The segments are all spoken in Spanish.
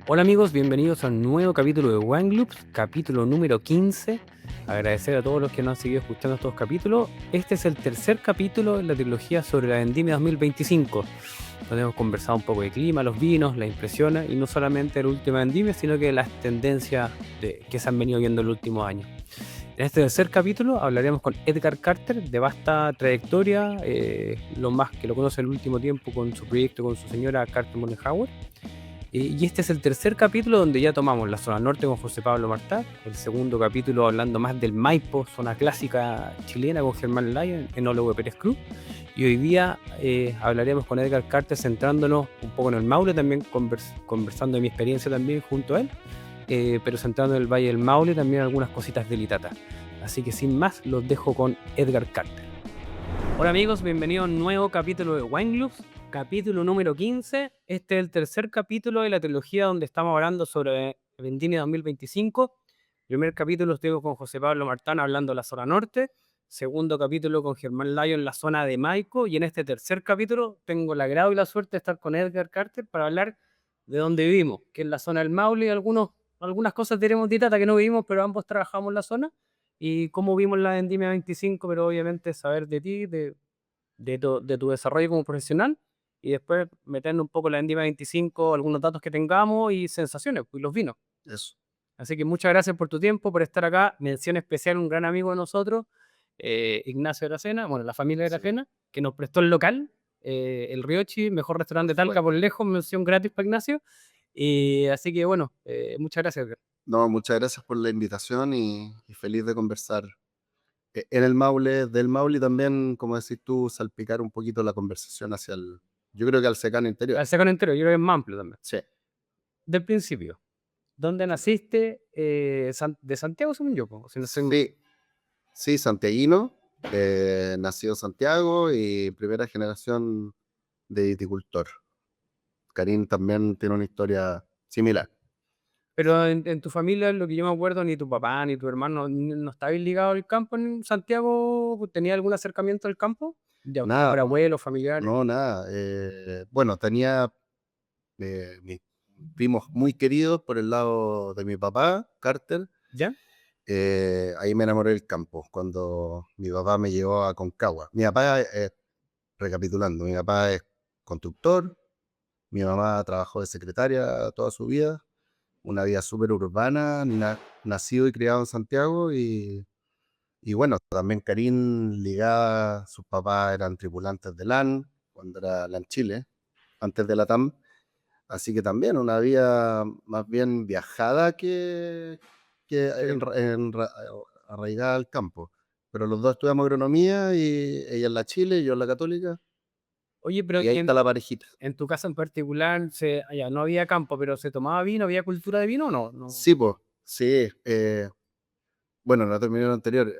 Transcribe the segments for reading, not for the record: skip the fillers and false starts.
Hola amigos, bienvenidos a un nuevo capítulo de Wine Loops, capítulo número 15. Agradecer a todos los que nos han seguido escuchando estos capítulos. Este es el tercer capítulo de la trilogía sobre la Vendimia 2025, donde hemos conversado un poco de clima, los vinos, las impresiones, y no solamente de la última vendimia, sino que las tendencias que se han venido viendo en los últimos años. En este tercer capítulo hablaremos con Edgar Carter, de vasta trayectoria, lo más que lo conoce en el último tiempo con su proyecto con su señora Carter Mollenhauer. Y este es el tercer capítulo donde ya tomamos la zona norte con José Pablo Martá, el segundo capítulo hablando más del Maipo, zona clásica chilena con Germán Lyon en OLW Pérez Cruz, y hoy día hablaremos con Edgar Carter centrándonos un poco en el Maule, también conversando de mi experiencia también junto a él, pero centrando en el Valle del Maule también algunas cositas de Litata. Así que sin más los dejo con Edgar Carter. Hola amigos, bienvenidos a un nuevo capítulo de Wine Loops, capítulo número 15. Este es el tercer capítulo de la trilogía donde estamos hablando sobre Vendimia 2025. Primer capítulo estuve con José Pablo Martán hablando de la zona norte. Segundo capítulo con Germán Lyon en la zona de Maico. Y en este tercer capítulo tengo el agrado y la suerte de estar con Edgar Carter para hablar de dónde vivimos, que es la zona del Maule. Y algunas cosas tenemos de Itata que no vivimos, pero ambos trabajamos en la zona y cómo vimos la Vendimia 25, pero obviamente saber de ti, de tu desarrollo como profesional, y después meternos un poco en la Vendimia 25, algunos datos que tengamos y sensaciones, pues los vinos. Eso. Así que muchas gracias por tu tiempo, por estar acá. Mención especial a un gran amigo de nosotros, Ignacio Aracena, bueno, la familia Sí. Aracena, que nos prestó el local, el Riochi, mejor restaurante de Talca por lejos, mención gratis para Ignacio. Y así que bueno, muchas gracias. No, muchas gracias por la invitación y feliz de conversar en el Maule, del Maule y también, como decís tú, salpicar un poquito la conversación hacia yo creo que al secano interior. Al secano entero, yo creo que es más amplio también. Sí, Del principio. ¿Dónde naciste? De Santiago, según yo, po, si no soy- sí, sí, santiaguino, nacido en Santiago y primera generación de viticultor. Karim también tiene una historia similar. Pero en tu familia, lo que yo me acuerdo, ni tu papá ni tu hermano no estabais ligados al campo en Santiago. ¿Tenía algún acercamiento al campo? Ya, Nada, por abuelos, familiares. no, nada. Bueno, tenía mis primos muy queridos por el lado de mi papá, Carter. ¿Ya? Ahí me enamoré del campo, cuando mi papá me llevó a Concagua. Mi papá, recapitulando, mi papá es constructor, mi mamá trabajó de secretaria toda su una vida súper urbana, nacido y criado en Santiago y bueno, también Karim ligada, sus papás eran tripulantes de LAN, cuando era LAN Chile, antes de la TAM, así que también una vida más bien viajada que Sí. arraigada al campo. Pero los dos estudiamos agronomía y ella en la Chile y yo en la Católica, Oye, pero y ahí está la parejita. en tu casa en particular ya, no había campo, pero ¿se tomaba vino? ¿Había cultura de vino o no? No. Sí, pues, sí. Bueno, no terminé lo anterior.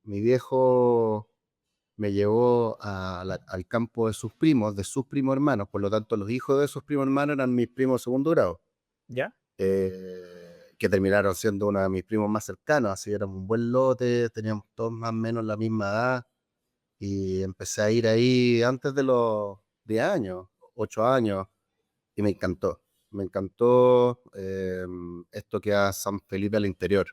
Mi viejo me llevó al campo de sus primos hermanos, por lo tanto los hijos de sus primos hermanos eran mis primos de segundo grado, ¿Ya? que terminaron siendo uno de mis primos más cercanos, así éramos un buen lote, teníamos todos más o menos la misma edad, y empecé a ir ahí antes de los 10 años, 8 años, y me encantó esto que a San Felipe al interior,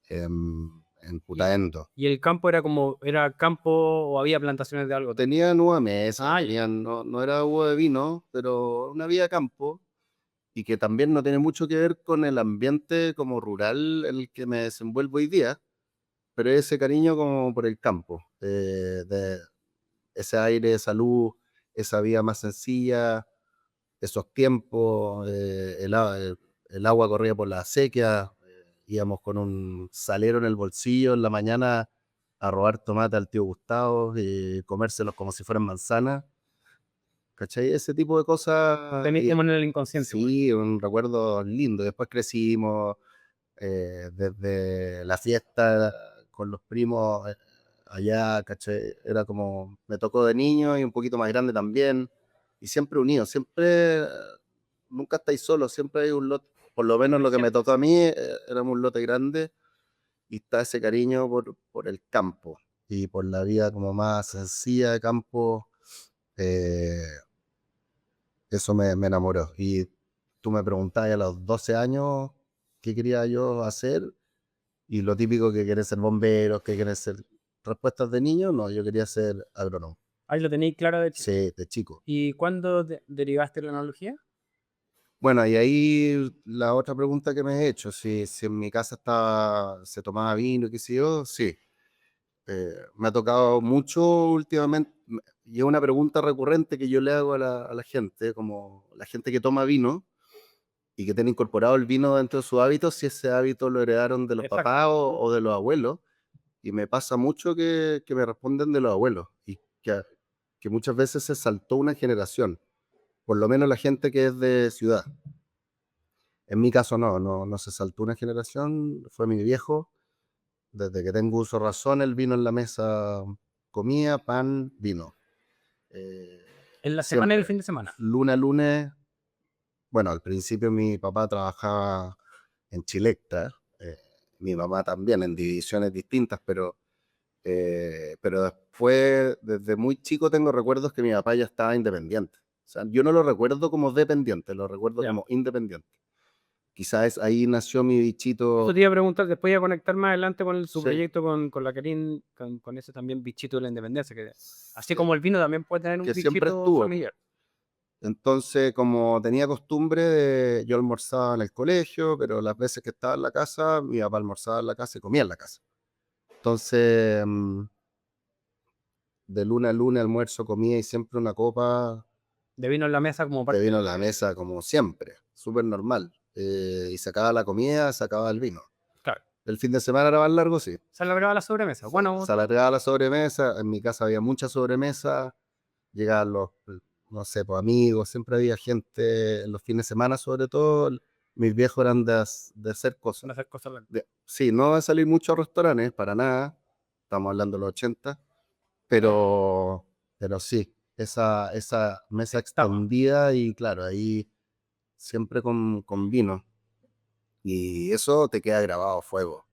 en ¿Y, Putaendo. y el campo era campo o había plantaciones de algo? Tenían uva mesa, Ah, ya. tenían, no, no era uva de vino, pero una vida de campo, y que también no tiene mucho que ver con el ambiente como rural en el que me desenvuelvo hoy día, pero ese cariño como por el campo, de ese aire de salud, esa vida más sencilla, esos tiempos, el agua corría por la acequia, íbamos con un salero en el bolsillo en la mañana a robar tomate al tío Gustavo y comérselos como si fueran manzanas, ¿cachai? Ese tipo de cosas, Teníamos en el inconsciente, pues. sí, un recuerdo lindo. Después crecimos, desde la fiesta con los primos allá, ¿cachai? Era como, me tocó de niño y un poquito más grande también, y siempre unidos, siempre, nunca estáis solos, siempre hay un lote, por lo menos lo que me tocó a mí, éramos un lote grande, y está ese cariño por el campo y por la vida como más sencilla de campo, eh, eso me enamoró. tú me preguntabas a los 12 años qué quería yo hacer y lo típico que querés ser bombero, que querés ser respuestas de niño, no, yo quería ser agrónomo. Ahí lo tenéis claro de chico. Sí, de chico. ¿Y cuándo derivaste la analogía? Bueno, y ahí la otra pregunta que me he hecho, si en mi casa se tomaba vino, qué sé yo, sí. Me ha tocado mucho últimamente, y es una pregunta recurrente que yo le hago a la gente, como la gente que toma vino y que tiene incorporado el vino dentro de sus hábitos, si ese hábito lo heredaron de los Exacto. papás o de los abuelos. Y me pasa mucho que me responden de los abuelos y que muchas veces se saltó una generación, por lo menos la gente que es de ciudad. En mi caso no se saltó una generación, fue mi viejo. Desde que tengo uso de razón, el vino en la mesa, comía, pan, vino. Eh, ¿En la semana y el siempre, fin de semana? lunes a lunes. Bueno, al principio mi papá trabajaba en Chilectra, mi mamá también en divisiones distintas, pero después, desde muy chico tengo recuerdos que mi papá ya estaba independiente. O sea, yo no lo recuerdo como dependiente, lo recuerdo Ya. como independiente. Quizás ahí nació mi Eso bichito. te iba a preguntar, después iba a conectar más adelante con su Sí, proyecto con la Karin, con ese también bichito de la independencia, que así sí, como el vino también puede tener un que siempre bichito estuvo. familiar. Entonces, como tenía costumbre yo almorzaba en el colegio, pero las veces que estaba en la casa, mi papá almorzaba en la casa y comía en la casa. Entonces, de lunes a lunes almuerzo, comía y siempre una copa De vino en la mesa como de parte vino del en la día. mesa, como siempre, súper normal. Y se acaba la comida, se acaba el vino. Claro. El fin de semana era más largo, sí. Se alargaba la sobremesa. Bueno, Se alargaba la sobremesa, en mi casa había mucha sobremesa, llegaban no sé, pues amigos, siempre había gente en los fines de semana, sobre todo. Mis viejos eran de hacer van cosas. a hacer cosas largas. Sí, no de salir mucho a restaurantes, para nada, estamos hablando de los 80, pero, pero sí, esa mesa Estaba. extendida y claro, ahí siempre con vino. Y eso te queda grabado a fuego.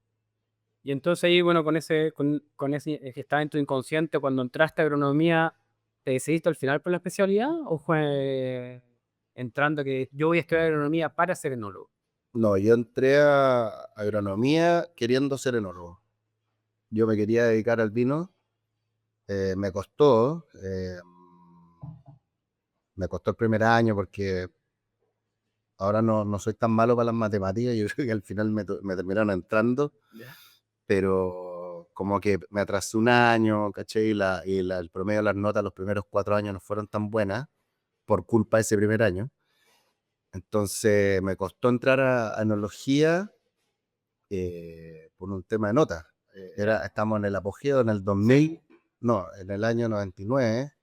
Y entonces ahí, bueno, con ese que estaba en tu inconsciente, cuando entraste a agronomía, ¿te decidiste al final por la especialidad o fue entrando que yo voy a estudiar agronomía para ser enólogo? No, yo entré a agronomía queriendo ser enólogo. Yo me quería dedicar al vino. Me costó el primer año porque ahora no soy tan malo para las matemáticas. Yo creo que al final me terminaron entrando, Ya. pero como que me atrasé un año, ¿cachai? El promedio de las notas los primeros 4 años no fueron tan buenas por culpa de ese primer año. Entonces me costó entrar a enología por un tema de notas. Estamos en el apogeo en el 2000, no, en el año 99,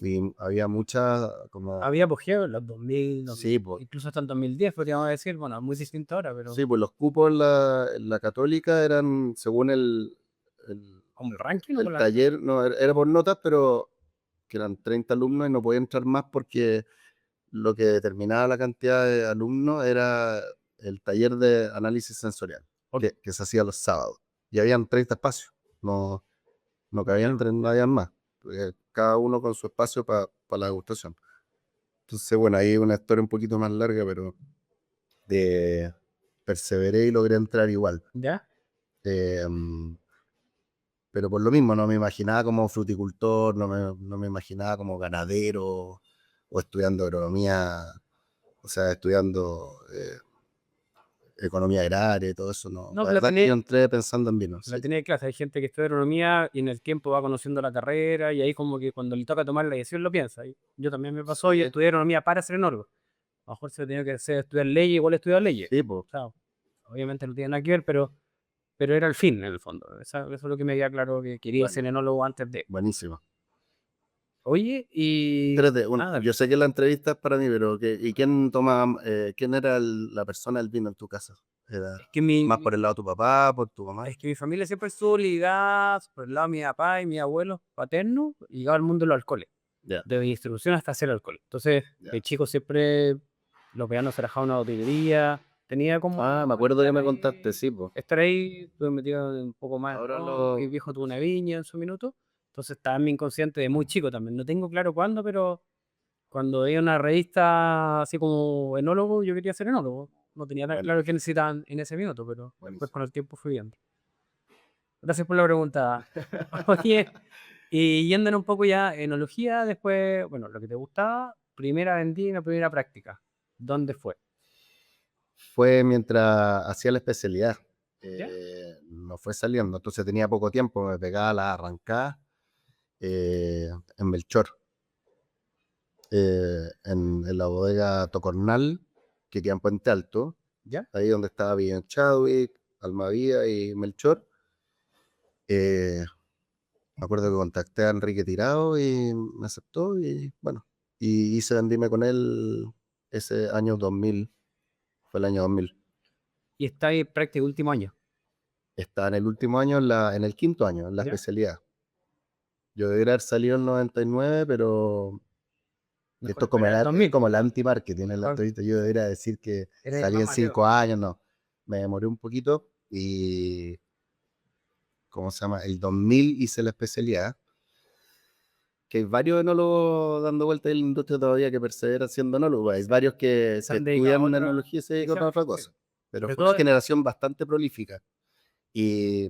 y había muchas, como, Había apogeo en los 2000, sí, pues, incluso hasta el 2010, podríamos decir. Bueno, es muy distinto ahora, pero sí, pues los cupos en la católica eran según el, ¿como el ranking o por el la nota? taller, no, era por notas, pero que eran 30 alumnos y no podía entrar más porque lo que determinaba la cantidad de alumnos era el taller de análisis sensorial, Ok. que se hacía los sábados. Y habían 30 espacios, no cabían nadie más, porque cada uno con su espacio para la degustación. Entonces, bueno, ahí una historia un poquito más larga, pero de, perseveré y logré entrar igual. ¿Ya? Eh, mm, pero por lo mismo, no me imaginaba como fruticultor, no me imaginaba como ganadero o estudiando agronomía, o sea, estudiando economía agraria y todo eso. No, No, la que verdad que yo entré pensando en vino, la sí. tenía de clase. Hay gente que estudia agronomía y en el tiempo va conociendo la carrera y ahí como que cuando le toca tomar la decisión lo piensa. Y yo también me pasó y Sí, estudié agronomía para ser enólogo. A lo mejor se tenía que hacer estudiar leyes, igual estudiar leyes. sí, pues, O sea, obviamente no tiene nada que ver, pero era el fin en el fondo. Eso es lo que me queda claro que quería bueno, ser enólogo antes de. buenísimo. Oye, y Espérate, nada, yo sé que la entrevista es para mí, pero ¿y quién era la persona del vino en tu casa? ¿Era es que más por el lado de tu papá, por tu mamá? es que mi familia siempre estuvo ligada por el lado de mi papá y mi abuelo paterno, ligado al mundo de los alcoholes, Ya, de distribución hasta hacer alcohol. Entonces, de ya. chico siempre los veranos trabajaba en una botillería, tenía Ah, me como acuerdo que me contaste, sí, pues. estar ahí, estuve metido un poco más, Ahora ¿no? Mi viejo tuvo una viña en su minuto, entonces estaba en mi inconsciente de muy chico también. No tengo claro cuándo, pero Cuando veía una revista así como enólogo, yo quería ser enólogo. No tenía tan Bueno, claro qué necesitaban en ese minuto, pero después buenísimo. con el tiempo fui viendo. Gracias por la pregunta. Oye, y yéndonos un poco ya, enología, después, bueno, lo que te gustaba, primera vendimia, primera práctica. ¿Dónde fue? Fue mientras hacía la especialidad. ¿Ya? No fue saliendo, entonces tenía poco tiempo, me pegaba la arrancada en Melchor, en la bodega Tocornal, que queda en Puente Alto, ¿Ya? ahí donde estaba bien Chadwick, Almavía y Melchor. Eh, Me acuerdo que contacté a Enrique Tirado y me aceptó y bueno, y hice vendime con él ese año 2000, fue el año 2000. Y está ahí práctica último año. Está en el último año, en el quinto año, en la ¿Ya? especialidad. Yo debería haber salido en 99, pero Mejor esto es como esperar el es 2000. como la anti-marketing en la Mejor, entrevista. Yo debería decir que eres salí más en Mateo. 5 años, no. Me demoré un poquito y, ¿cómo se llama? El 2000 hice la especialidad, que hay varios enólogos dando vueltas en la industria todavía que perseveran siendo enólogos. Hay varios Se que han dedicado a estudian otra. enología y se dedican a Dicen, otra sí. cosa. Pero Sobre fue una todo, generación bastante prolífica. Y,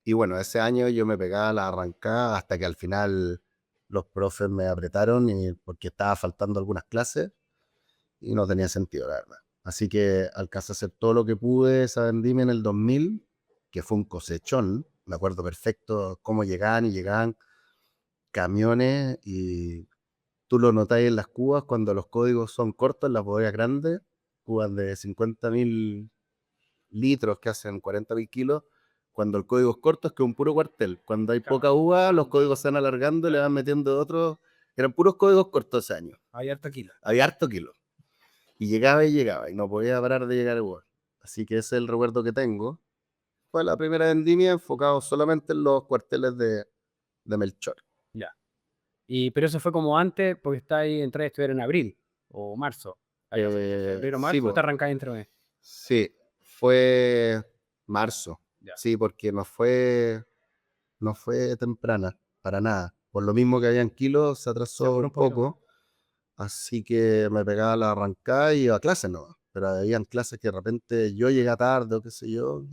y bueno, ese año yo me pegaba la arrancada hasta que al final los profes me apretaron porque estaba faltando algunas clases y no tenía sentido, la verdad. Así que alcancé a hacer todo lo que pude esa vendimia en el 2000, que fue un cosechón. Me acuerdo perfecto cómo llegaban y llegaban camiones y tú lo notáis en las cubas cuando los códigos son cortos, en las bodegas grandes, cubas de 50.000 litros que hacen 40.000 kilos. Cuando el código es corto es que un puro cuartel. Cuando hay claro, poca uva, los códigos se van alargando y le claro, van metiendo otros. Eran puros códigos cortos ese año. hay harto kilo. Había harto kilo. Y llegaba y no podía parar de llegar igual. Así que ese es el recuerdo que tengo. Fue la primera vendimia enfocado solamente en los cuarteles de Melchor. Ya. Pero eso fue como antes, porque está ahí, entré a estudiar en abril o marzo. Allá fue como febrero, Sí, marzo, pues, te arrancás entre mes. sí, fue marzo. Ya. Sí, porque no fue temprana, para nada. Por lo mismo que habían kilos, se Se atrasó demoró un un poquito más. poco. Así que me pegaba la arrancada y iba a clases, ¿no? Pero habían clases que de repente yo llegué tarde o qué sé yo.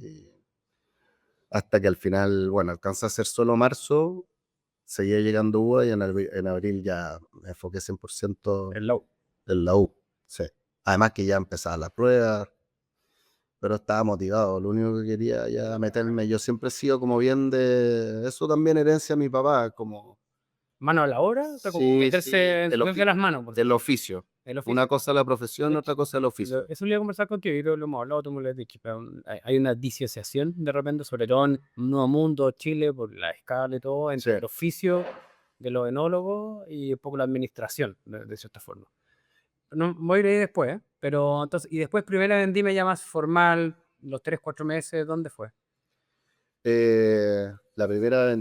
Hasta que al final, bueno, alcanzé a hacer solo marzo, seguía llegando UA y en abril ya me enfoqué 100% El low. en la U. Sí. Además que ya empezaba la prueba, pero estaba motivado. Lo único que quería ya meterme, yo siempre he sido como bien de eso, también herencia de mi papá, como Mano a la obra, o sea, como sí, sí, meterse en de las manos, por del decirlo así. oficio. El Una oficio. cosa es la profesión, De otra hecho, cosa es el oficio. eso lo iba a conversar contigo y lo hemos hablado, tú me lo has dicho, pero hay una disociación de repente, sobre todo en un nuevo mundo, Chile, por la escala y todo, Sí. entre el oficio de los enólogos y un poco la administración, de cierta forma. No, voy a ir ahí después, ¿eh? Pero entonces, y después primera vendimia ya más formal, los 3, 4 meses, ¿dónde fue? La primera,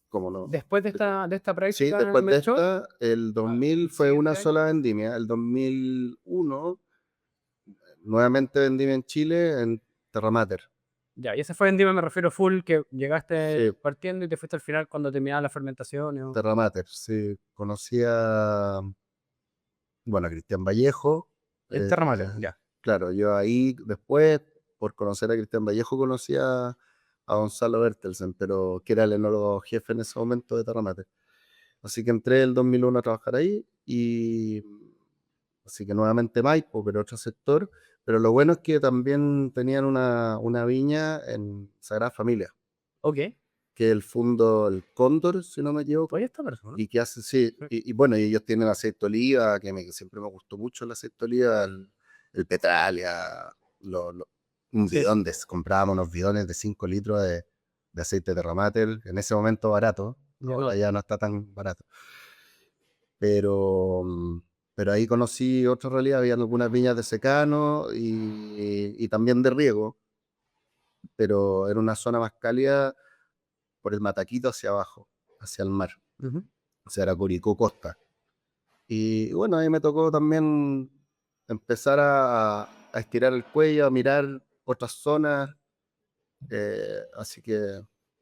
¿cómo no? Después de esta Sí, práctica en después de Melchor, esta, el el 2000 fue una siguiente año. sola vendimia. El 2001, nuevamente vendimia en Chile, en Terra Mater. Ya, y ese fue vendimia, me refiero full, que llegaste Sí, partiendo y te fuiste al final cuando terminaba la fermentación. Terra Mater. Sí, conocí bueno, a Cristian Vallejo. En eh, Terra Mater, ya. claro, yo ahí después, por conocer a Cristian Vallejo, conocí a Gonzalo Bertelsen, pero que era el enólogo jefe en ese momento de Terra Mater. Así que entré el 2001 a trabajar ahí y así que nuevamente Maipo, pero otro sector. Pero lo bueno es que también tenían una viña en Sagrada Familia, Ok. que es el fondo El Cóndor, si no me equivoco, Oye, esta persona. y que hace, sí, Sí. y bueno, y ellos tienen aceite de oliva, que siempre me gustó mucho el aceite de oliva, el Petralia, un Sí. bidón, comprábamos unos bidones de 5 litros de aceite de Ramater, en ese momento barato, Ya ahora no. ya no está tan barato. Pero, pero ahí conocí otra realidad, había algunas viñas de secano y también de riego, pero era una zona más cálida por el Mataquito hacia abajo, hacia el mar, Ujú. o sea, era Curicó Costa. Y bueno, ahí me tocó también empezar a estirar el cuello, a mirar otras zonas, así que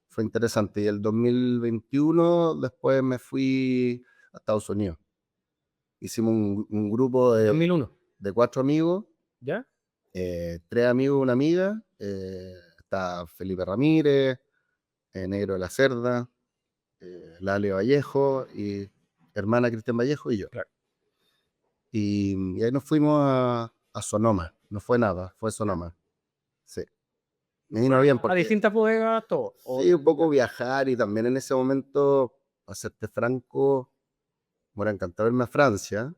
fue interesante. Y el 2021 después me fui a Estados Unidos. hicimos un grupo de 2001, 4 amigos, ¿ya? 3 amigos, una amiga, está Felipe Ramírez, Negro de la Cerda, Lale Vallejo y hermana Cristian Vallejo y yo. Claro. Y ahí nos fuimos a Sonoma, no fue nada, fue Sonoma. Sí. Me vino bien A porque distintas bodegas, todo. sí, un poco viajar y también en ese momento, para serte franco, me hubiera encantado irme a Francia,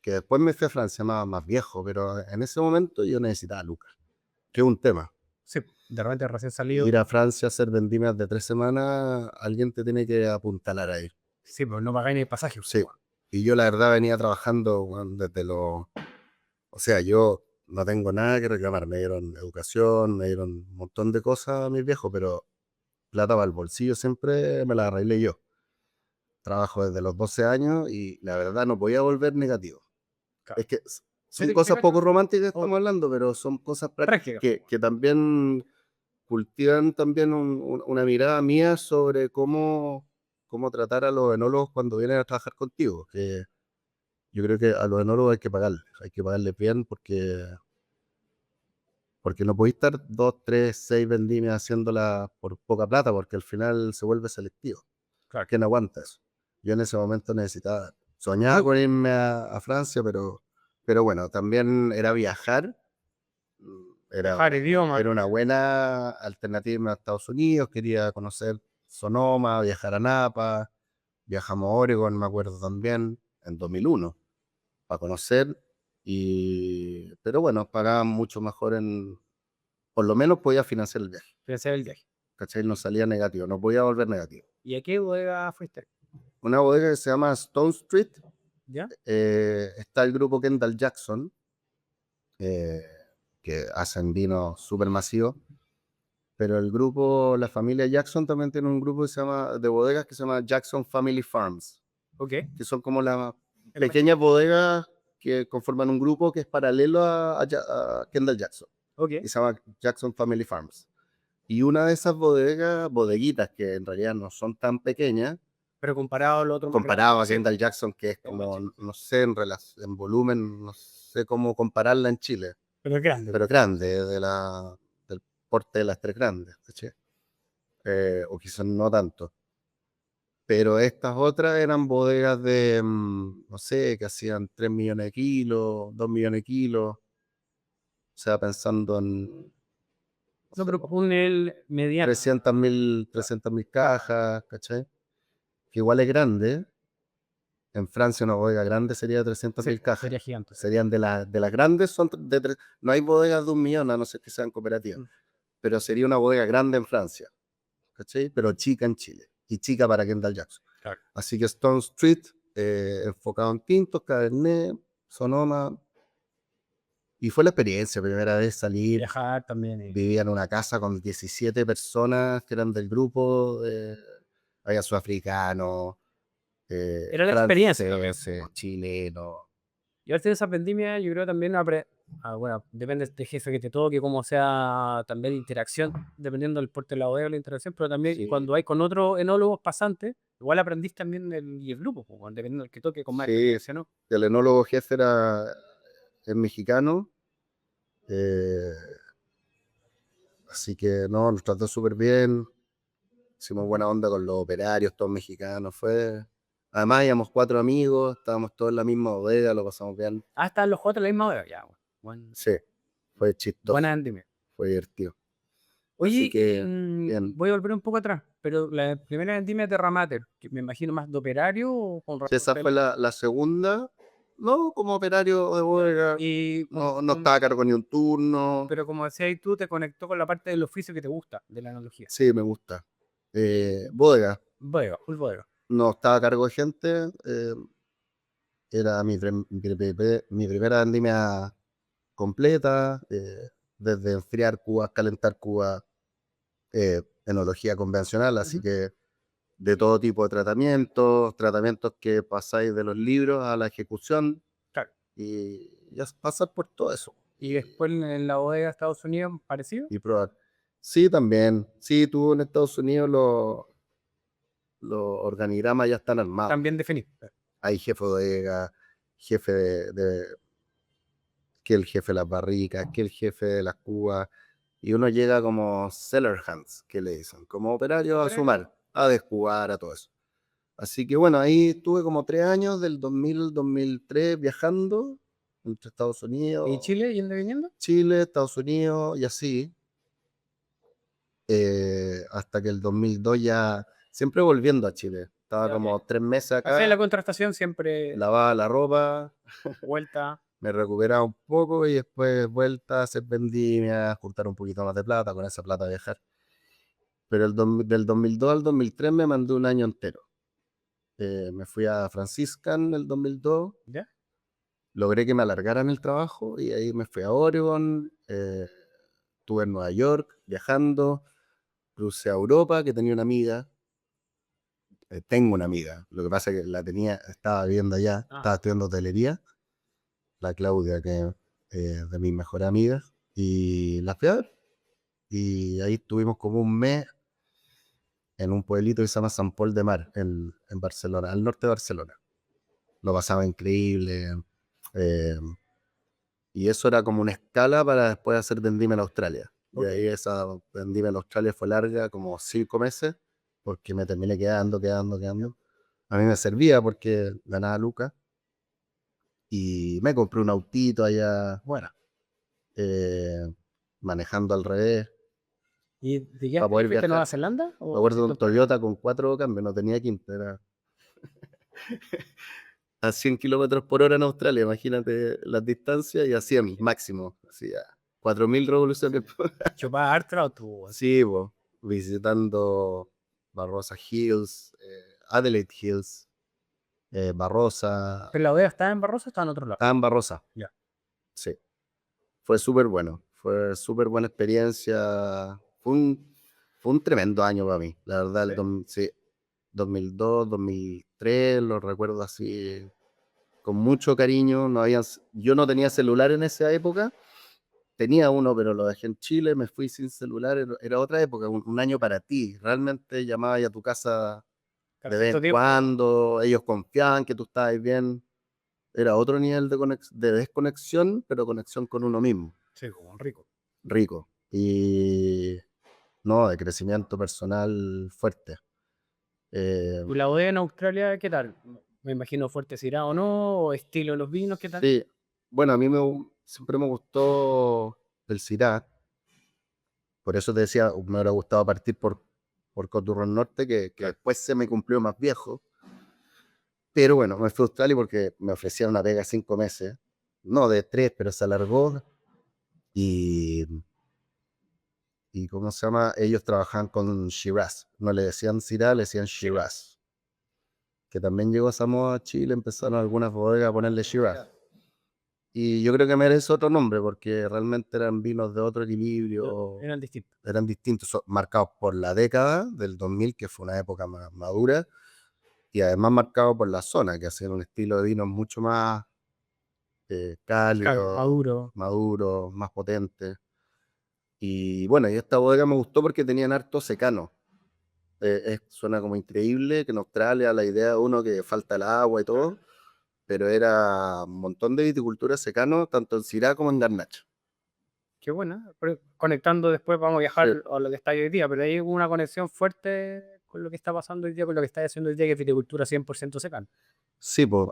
que después me fui a Francia más viejo, pero en ese momento yo necesitaba lucas, que es un tema. Sí, de repente recién salido. Ir a Francia a hacer vendimias de 3 semanas, alguien te tiene que apuntalar ahí. Sí, pues no pagáis ni el pasaje. Sí. Y yo la verdad venía trabajando bueno, desde los... O sea, yo no tengo nada que reclamar. Me dieron educación, me dieron un montón de cosas a mis viejos, pero plata para el bolsillo siempre me la arreglé yo. Trabajo desde los 12 años y la verdad no podía volver negativo. Claro. Es que son Sí, cosas te poco cacho. románticas que Oh, estamos hablando, pero son cosas prácticas práctica. que también cultivan también una mirada mía sobre cómo tratar a los enólogos cuando vienen a trabajar contigo. Que yo creo que a los enólogos hay que pagarles bien porque no podéis estar 2, 3, 6 vendimias haciéndola por poca plata, porque al final se vuelve selectivo. Claro. ¿Quién aguanta eso? Yo en ese momento necesitaba, soñaba con irme a Francia, pero bueno, también era viajar. Era, Viajar, idioma. era una buena alternativa a Estados Unidos, quería conocer Sonoma, viajar a Napa, viajamos a Oregon, me acuerdo también, en 2001, para conocer, pero bueno, pagaban mucho mejor por lo menos podía financiar el viaje, Financiar el viaje. ¿cachai? No salía negativo, no podía volver negativo. ¿Y a qué bodega fuiste? Una bodega que se llama Stone Street, ¿Ya? está el grupo Kendall Jackson, eh, que hacen vino súper masivo. Pero el grupo, la familia Jackson también tiene un grupo que se llama, de bodegas que se llama Jackson Family Farms, Ok. que son como las El más pequeñas bodegas que conforman un grupo que es paralelo a Kendall Jackson Ok. y se llama Jackson Family Farms. Y una de esas bodegas, bodeguitas que en realidad no son tan pequeñas, Pero comparado al otro más comparado a grande. Kendall Jackson, que es Es más como, chico. no sé, en volumen, no sé cómo compararla en Chile, Pero es grande. pero grande, del porte de las tres grandes, ¿cachai? O quizás no tanto. Pero estas otras eran bodegas de, no sé, que hacían 3 millones de kilos, 2 millones de kilos. O sea, pensando en no No, sé, pero un nivel mediano. 300.000 cajas, ¿cachai? Que igual es grande. En Francia una bodega grande sería de 300.000 Sí, cajas. sería gigante. Serían de las grandes, no hay bodegas de 1 millón, a no ser que sean cooperativas. Mm. Pero sería una bodega grande en Francia, ¿cachai? Pero chica en Chile. Y chica para Kendall Jackson. Claro. Así que Stone Street, enfocado en tintos, Cabernet, Sonoma. Y fue la experiencia, primera vez salir. Viajar también. Vivía en una casa con 17 personas que eran del grupo. Había sudafricanos, Era la experiencia también. franceses, chilenos. Y al ser esa vendimia, yo creo también, bueno, depende del jefe que te toque, cómo sea también la interacción, dependiendo del porte de la bodega, la interacción, pero también Sí, cuando hay con otros enólogos pasantes, igual aprendís también el grupo, pues, bueno, dependiendo del que toque con más sí. experiencia, ¿no? El enólogo jefe es mexicano. eh, Así que no, nos trató súper bien. Hicimos buena onda con los operarios, todos mexicanos. Además, íbamos 4 amigos, estábamos todos en la misma bodega, lo pasamos bien. Ah, están los cuatro en la misma bodega, ya, bueno. Sí, fue Buena chistoso, vendimia. fue divertido. Así Oye, que, bien. voy a volver un poco atrás, pero la primera vendimia de Terra Mater, que me imagino más de operario o con Sí, esa fue responsabilidad. la segunda. No, como operario de bodega, Y, no estaba a cargo ni un turno. pero como decías tú, te conectó con la parte del oficio que te gusta, de la analogía. Sí, me gusta. Bodega, Bodega, full bodega. no estaba a cargo de gente. Era mi primera vendimia completa, desde enfriar cubas, calentar cubas, enología convencional, así Ujú. que de todo tipo de tratamientos que pasáis de los libros a la ejecución Claro. y ya pasar por todo eso Y después en la bodega de Estados Unidos, parecido, y probar. Sí, también. Sí, tú en Estados Unidos los organigramas ya están armados. también definido. Hay jefe de bodega, jefe que el jefe de las barricas, que el jefe de las cubas, y uno llega como seller hands, que le dicen, como operario a sumar, a descubar, a todo eso. Así que bueno, ahí estuve como 3 años, del 2000 al 2003, viajando entre Estados Unidos, ¿Y Chile yendo y viniendo? Chile, Estados Unidos y así, hasta que el 2002 ya, siempre volviendo a Chile. Estaba Ya, como ok. 3 meses Café en la acá, contratación siempre lavaba la ropa, vuelta. me recuperaba un poco y después vuelta a hacer vendimia, juntar un poquito más de plata, con esa plata viajar. Pero del 2002 al 2003 me mandé un año entero. Me fui a Franciscan el 2002, ¿Ya? logré que me alargaran el trabajo y ahí me fui a Oregon, estuve en Nueva York viajando, crucé a Europa, que tenía una amiga, tengo una amiga, lo que pasa es que la tenía, estaba viviendo allá, Ah, estaba estudiando hotelería, la Claudia, que de mis mejores amigas, y la fui a ver. Y ahí estuvimos como un mes en un pueblito que se llama San Pol de Mar, en Barcelona, al norte de Barcelona. Lo pasaba increíble. eh, y eso era como una escala para después hacer Vendimia en Australia. Y ok. ahí esa Vendimia en Australia fue larga, como 5 meses, porque me terminé quedando. A mí me servía porque ganaba lucas y me compré un autito allá, bueno, eh, manejando al revés ¿Y de qué para poder fuiste a Nueva viajar. Zelanda Me o acuerdo de hiciste un Australia? Toyota con 4 cambios, no tenía quinta, era a 100 kilómetros por hora en Australia, imagínate las distancias, y a 100 máximo, así a 4000 revoluciones por hora. Chupaba harto el auto, weón. Sí, po, visitando Barrosa Hills, Adelaide Hills, Barrosa, ¿Pero la bodega estaba en Barroso o estaba en otro lado? en Barrosa, Ya. sí. Fue súper bueno, fue súper buena experiencia, fue un tremendo año para mí, la verdad, ¿Sí? sí, 2002, 2003, lo recuerdo así con mucho cariño. No había, yo no tenía celular en esa época, tenía uno, pero lo dejé en Chile, me fui sin celular, era otra época, un año para ti. Realmente llamabas a tu casa Cada de vez cierto en tiempo. cuando, ellos confiaban que tú estabas bien. Era otro nivel de desconexión, pero conexión con uno mismo, Sí, como rico. rico. Y no, de crecimiento personal fuerte. Eh, ¿Y la bodega en Australia qué tal? Me imagino fuerte cirá o no, o estilo de los vinos, ¿qué tal? sí, bueno, a mí siempre me gustó el Syrah. Por eso te decía, me hubiera gustado partir por Coturro Norte, que Claro. después se me cumplió más viejo. Pero bueno, me fui a Australia porque me ofrecieron una pega 5 meses. No, de 3, pero se alargó. Y, y ¿cómo se llama? Ellos trabajaban con Shiraz. No le decían Syrah, le decían Shiraz. Shiraz. Que también llegó a Samoa, Chile, empezaron algunas bodegas a ponerle Shiraz. Y yo creo que merece otro nombre porque realmente eran vinos de otro equilibrio, Eran distintos. eran distintos, marcados por la década del 2000, que fue una época más madura, y además marcados por la zona, que hacían un estilo de vino mucho más Claro, cálido, maduro. maduro, más potente. Y bueno, y esta bodega me gustó porque tenían harto secano. Suena como increíble que en Australia la idea de uno que falta el agua y todo, pero era un montón de viticultura secano, tanto en Syrah como en Garnacha. Qué buena. Pero conectando después vamos a Sí. viajar a lo que está hoy día, pero hay una conexión fuerte con lo que está pasando hoy día, con lo que está haciendo hoy día, que es viticultura 100% secana. Sí, pues,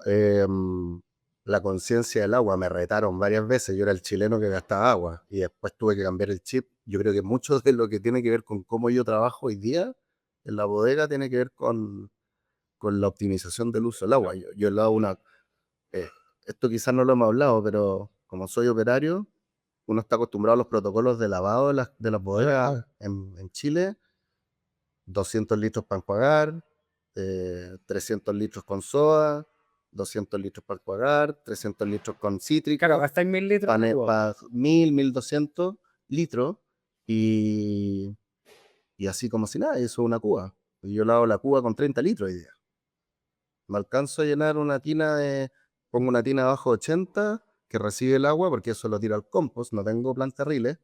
la conciencia del agua, me retaron varias veces, yo era el chileno que gastaba agua y después tuve que cambiar el chip. Yo creo que mucho de lo que tiene que ver con cómo yo trabajo hoy día en la bodega tiene que ver con la optimización del uso del agua. Yo le hago eh, esto quizás no lo hemos hablado, pero como soy operario, uno está acostumbrado a los protocolos de lavado de las bodegas en Chile, 200 litros para enjuagar, 300 litros con soda, 200 litros para enjuagar, 300 litros con Claro, cítrico, gastáis 1000 litros de agua. para 1200 litros y, y así como si nada, eso es una cuba. Y yo lavo la cuba con 30 litros hoy día. Me alcanzo a llenar una tina pongo una tina abajo de 80 que recibe el agua porque eso lo tiro al compost, no tengo plantarriles.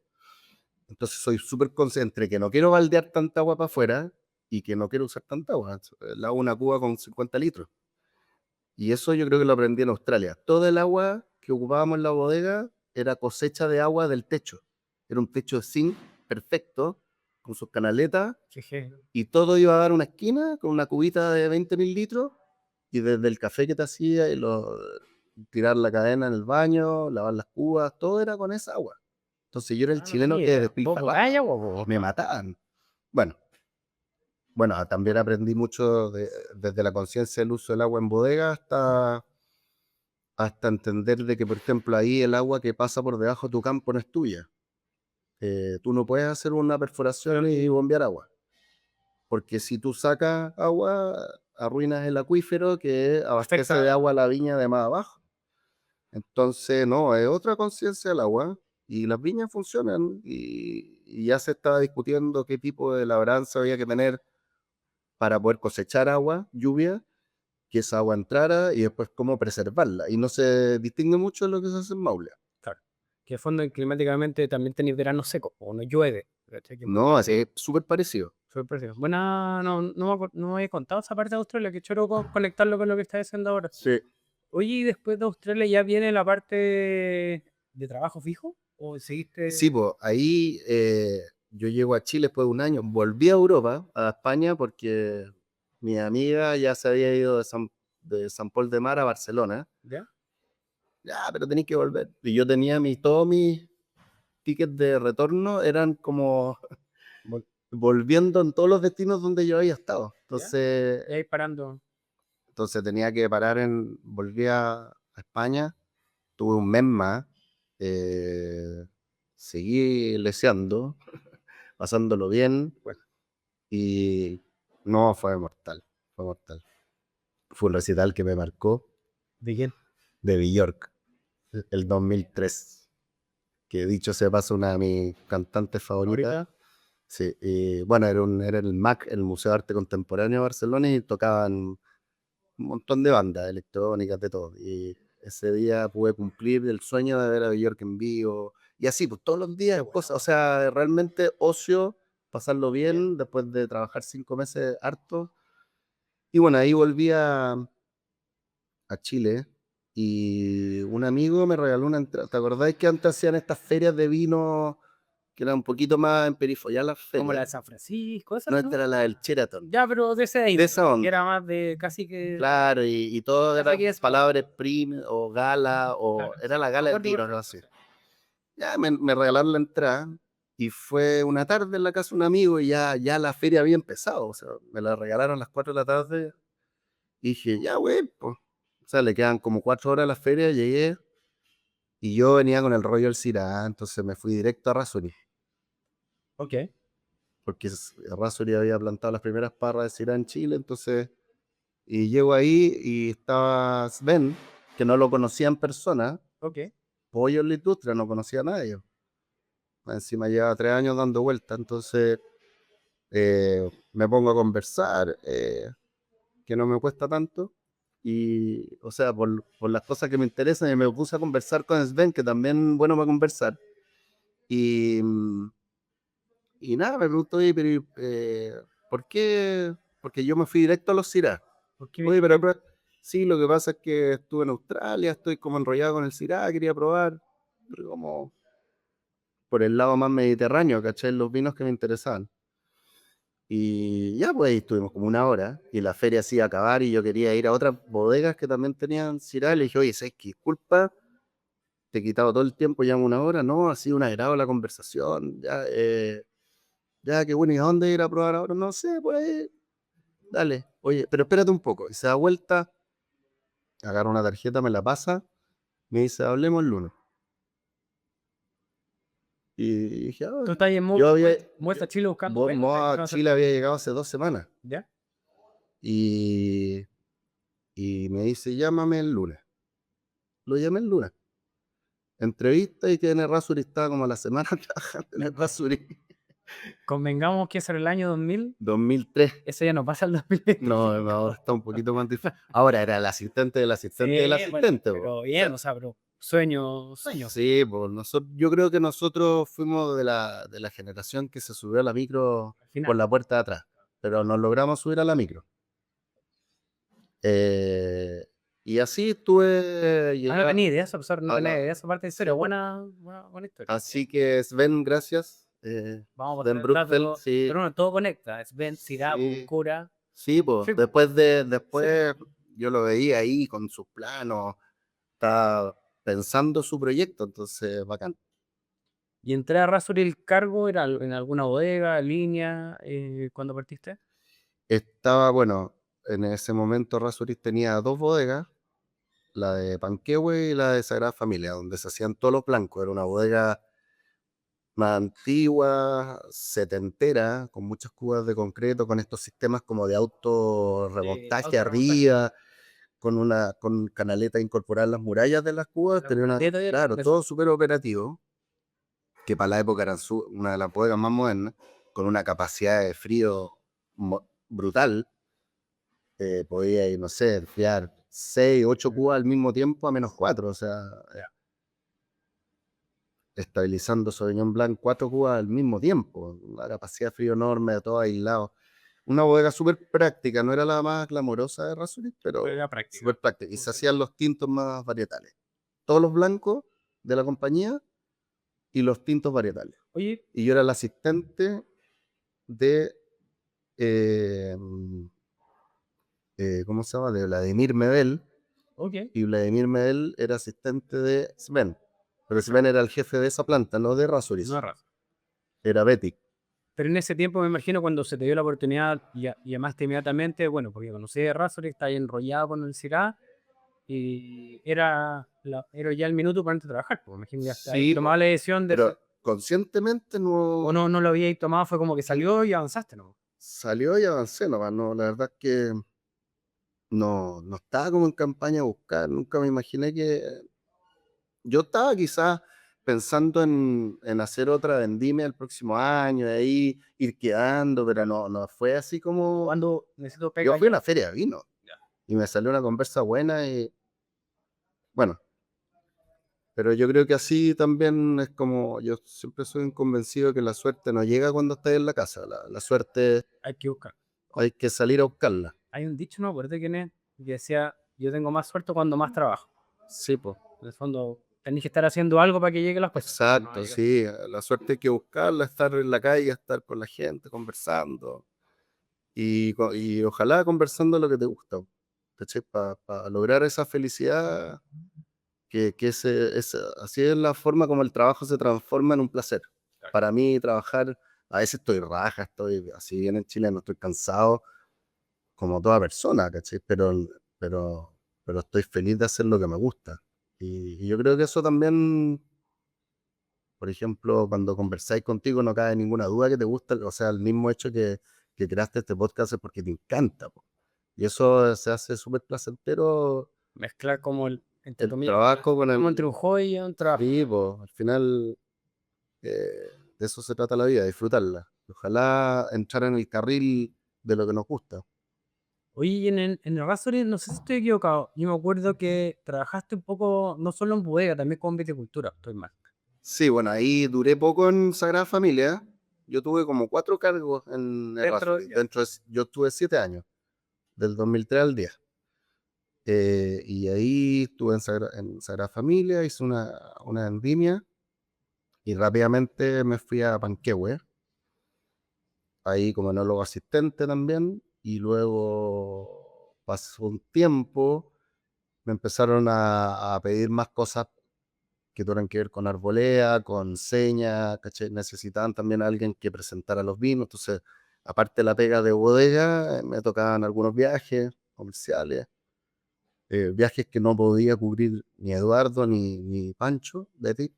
Entonces soy súper consciente que no quiero baldear tanta agua para afuera y que no quiero usar tanta agua. Le hago una cuba con 50 litros. Y eso yo creo que lo aprendí en Australia. Todo el agua que ocupábamos en la bodega era cosecha de agua del techo. Era un techo de zinc perfecto, con sus canaletas, Jeje. y todo iba a dar una esquina con una cubita de 20.000 litros, y desde el café que te hacía, tirar la cadena en el baño, lavar las cubas, todo era con esa agua. Entonces yo era el Ah, no chileno tenía que idea. ¿Vos despilfarraba, tocás agua, vos? me mataban. Bueno, bueno, también aprendí mucho desde la conciencia del uso del agua en bodega hasta entender de que, por ejemplo, ahí el agua que pasa por debajo de tu campo no es tuya. Tú no puedes hacer una perforación y bombear agua, porque si tú sacas agua, arruinas el acuífero que abastece de Afecta. agua a la viña de más abajo. Entonces, no, es otra conciencia del agua, y las viñas funcionan, y ya se estaba discutiendo qué tipo de labranza había que tener para poder cosechar agua, lluvia, que esa agua entrara, y después cómo preservarla. Y no se distingue mucho de lo que se hace en Maule. Claro. Que de fondo climáticamente también tenéis verano seco, o no llueve. ¿Cachai? Que es No, es súper parecido. súper parecido. Buena, no me había contado esa parte de Australia, que choro conectarlo con lo que estás diciendo ahora. Sí. Oye, ¿y después de Australia ya viene la parte de trabajo fijo? ¿O seguiste? Sí, pues ahí yo llego a Chile después de un año, volví a Europa, a España, porque mi amiga ya se había ido de San Paul de Mar a Barcelona. ¿Ya? Ya, pero tenéis que volver. Y yo tenía todos mis tickets de retorno, eran como Vol- volviendo en todos los destinos donde yo había estado. ¿Ya? Entonces, Y ahí parando. tenía que parar volví a España, tuve un mes más, eh, seguí leseando, pasándolo bien, Bueno, y no, fue mortal, fue mortal. Fue un recital que me marcó, ¿de quién? de Björk, el 2003, que dicho sea paso, una de mis cantantes favoritas. ¿Ahorita? Sí, y bueno, era el MAC, el Museo de Arte Contemporáneo de Barcelona, y tocaban un montón de bandas electrónicas, de todo. Y ese día pude cumplir el sueño de ver a Björk en vivo. Y así, pues todos los días, Qué bueno. cosas, o sea, realmente ocio, pasarlo bien después de trabajar 5 meses harto. Y bueno, ahí volví a Chile, y un amigo me regaló una entrada. ¿Te acordáis que antes hacían estas ferias de vino que eran un poquito más en perifollar las Como la ferias? de San Francisco, No, esas, esta ¿no? era la del Sheraton. Ya, pero de esa De índole, esa que onda. era más de casi que. Claro, y todo Casi era que es. palabras prim o gala, o Claro. era la Me gala del acuerdo vino, no así. Ya me regalaron la entrada, y fue una tarde en la casa de un amigo, y ya la feria había empezado. O sea, me la regalaron a las 4 de la tarde, y dije, ya, güey, pues. O sea, le quedan como 4 horas a la feria, llegué, y yo venía con el rollo del Syrah, entonces me fui directo a Rasuri, Ok. porque Rasuri había plantado las primeras parras de Syrah en Chile. Entonces, y llego ahí, y estaba Sven, que no lo conocía en persona, Ok. pollo en la industria, no conocía a nadie. Encima lleva 3 años dando vueltas. Entonces me pongo a conversar, que no me cuesta tanto. Y, o sea, por las cosas que me interesan, y me puse a conversar con Sven, que también bueno para conversar. Y, y nada, me preguntó, oye, pero ¿por qué? Porque yo me fui directo a los Syrah. ¿Por qué Oye, viniste? pero sí, lo que pasa es que estuve en Australia, estoy como enrollado con el Syrah, quería probar, pero como por el lado más mediterráneo, ¿cachai? Los vinos que me interesaban. Y ya, pues ahí estuvimos como una hora, y la feria se iba a acabar, y yo quería ir a otras bodegas que también tenían Syrah. Le dije, oye, ¿sabes qué? Disculpa, te he quitado todo el tiempo, ya una hora. No, ha sido un agrado la conversación. Ya, qué bueno, ¿y a dónde ir a probar ahora? No sé, pues dale. Oye, pero espérate un poco. Y se da vuelta, agarra una tarjeta, me la pasa, me dice, hablemos el lunes. Y dije, Tú estás en yo había, Muestra Chile buscando bueno, estás a intentando hacer. Chile había llegado hace 2 semanas. ¿Ya? Y, y me dice, llámame el lunes. Lo llamé el lunes. Entrevista, y que en el Rasuri estaba como a la semana trabajando en el Rasuri. Convengamos que ese era el año 2000. 2003. Ese ya no pasa al 2020. No, ahora está un poquito más difícil. Ahora era el asistente del asistente del Sí, bueno, asistente, po. pero bien, o sea, pero sueño, sueño. Sí, pues yo creo que nosotros fuimos de la generación que se subió a la micro Al por final. la puerta de atrás, pero nos logramos subir a la micro. Eh, Y así estuve, Ah, no llegué tenía idea de eso, profesor, no a tenía idea la... de esa parte de Sí, historia. po. Buena historia. Así que Sven, gracias. Vamos a Sven pasar el Bruchfeld, dato. sí, Pero bueno, todo conecta. Sven, Sirabu, sí, Cura. sí, pues. Sí, po. Sí, po. Después yo lo veía ahí con sus planos, estaba pensando su proyecto, entonces bacán. ¿Y entré a Rasuri el cargo era en alguna bodega, línea, cuando partiste? Estaba, bueno, en ese momento Rasuris tenía dos bodegas, la de Panquehue y la de Sagrada Familia, donde se hacían todos los blancos. Era una bodega más antigua, setentera, con muchas cubas de concreto, con estos sistemas como de auto remontaje Autorremontaje. arriba, con canaleta incorporada en las murallas de las cubas. La Tenía una, completa era claro, eso. todo súper operativo, que para la época eran una de las bodegas más modernas, con una capacidad de frío brutal. Podía ir, no sé, enfriar 6, 8 cubas al mismo tiempo a -4, o sea, Ya. estabilizando Sauvignon Blanc 4 cubas al mismo tiempo, una capacidad de frío enorme, todo aislado. Una bodega súper práctica, no era la más glamorosa de Rasuris, Pero pero era práctica. súper práctica. Y se Funcional. hacían los tintos más varietales. Todos los blancos de la compañía y los tintos varietales. Oye, Y yo era el asistente de, eh, ¿cómo se llama? De Vladimir Medel, ok. y Vladimir Medel era asistente de Sven. Pero Sven Perfecto. era el jefe de esa planta, no de No Rasuris. es raza. Era Betic. Pero en ese tiempo me imagino cuando se te dio la oportunidad y llamaste inmediatamente, bueno, porque conocí de Razor, está ahí enrollado con el CIRA y era ya el minuto para entrar a trabajar. Pues me imagino ya está ahí Sí, tomaba la decisión de pero conscientemente o no no lo habíais tomado, fue como que salió y avanzaste, ¿no? salió y avancé nomás. No, la verdad es que no estaba como en campaña a buscar. Nunca me imaginé que. Yo estaba quizás pensando en hacer otra vendimia el próximo año, de ahí ir quedando, pero no fue así como. Cuando necesito Yo pega fui a ya. una feria de vino Ya. y me salió una conversa buena y bueno, pero yo creo que así también es como, yo siempre soy un convencido que la suerte no llega cuando estás en la casa, la suerte Hay que buscar. hay que salir a buscarla. Hay un dicho, no me acuerdo quién es, que decía, yo tengo más suerte cuando más trabajo. Sí, pues. En el fondo, tenéis que estar haciendo algo para que lleguen las cosas. Si no, no va a Exacto, llegar. sí, la suerte hay que buscarla, estar en la calle, estar con la gente, conversando y ojalá conversando lo que te gusta, ¿cachai? Para lograr esa felicidad, así es la forma como el trabajo se transforma en un placer. Para mí trabajar, a veces estoy raja, estoy así bien en Chile, no estoy cansado, como toda persona, ¿cachai? Pero, pero estoy feliz de hacer lo que me gusta. Y yo creo que eso también, por ejemplo, cuando conversáis contigo no cabe ninguna duda que te gusta, o sea, el mismo hecho que creaste este podcast es porque te encanta, po. Y eso se hace súper placentero, Mezclar como entre el comillas, trabajo con como entre un hobby y un trabajo. sí, po, al final de eso se trata la vida, disfrutarla. Ojalá entrar en el carril de lo que nos gusta. Oye, y en el Razor's, no sé si estoy equivocado, yo me acuerdo que trabajaste un poco, no solo en bodega, también con viticultura, estoy mal. Sí, bueno, ahí duré poco en Sagrada Familia. Yo tuve como 4 cargos en Dentro, Errázuriz. Yo estuve 7 años, del 2003 al 10. Y ahí estuve en Sagrada Familia, hice una vendimia y rápidamente me fui a Panquehue, ahí como enólogo asistente también. Y luego pasó un tiempo, me empezaron a pedir más cosas que tuvieran que ver con arbolea, con señas, ¿cachai? Necesitaban también a alguien que presentara los vinos. Entonces, aparte de la pega de bodega, me tocaban algunos viajes comerciales, viajes que no podía cubrir ni Eduardo ni Pancho, Betty.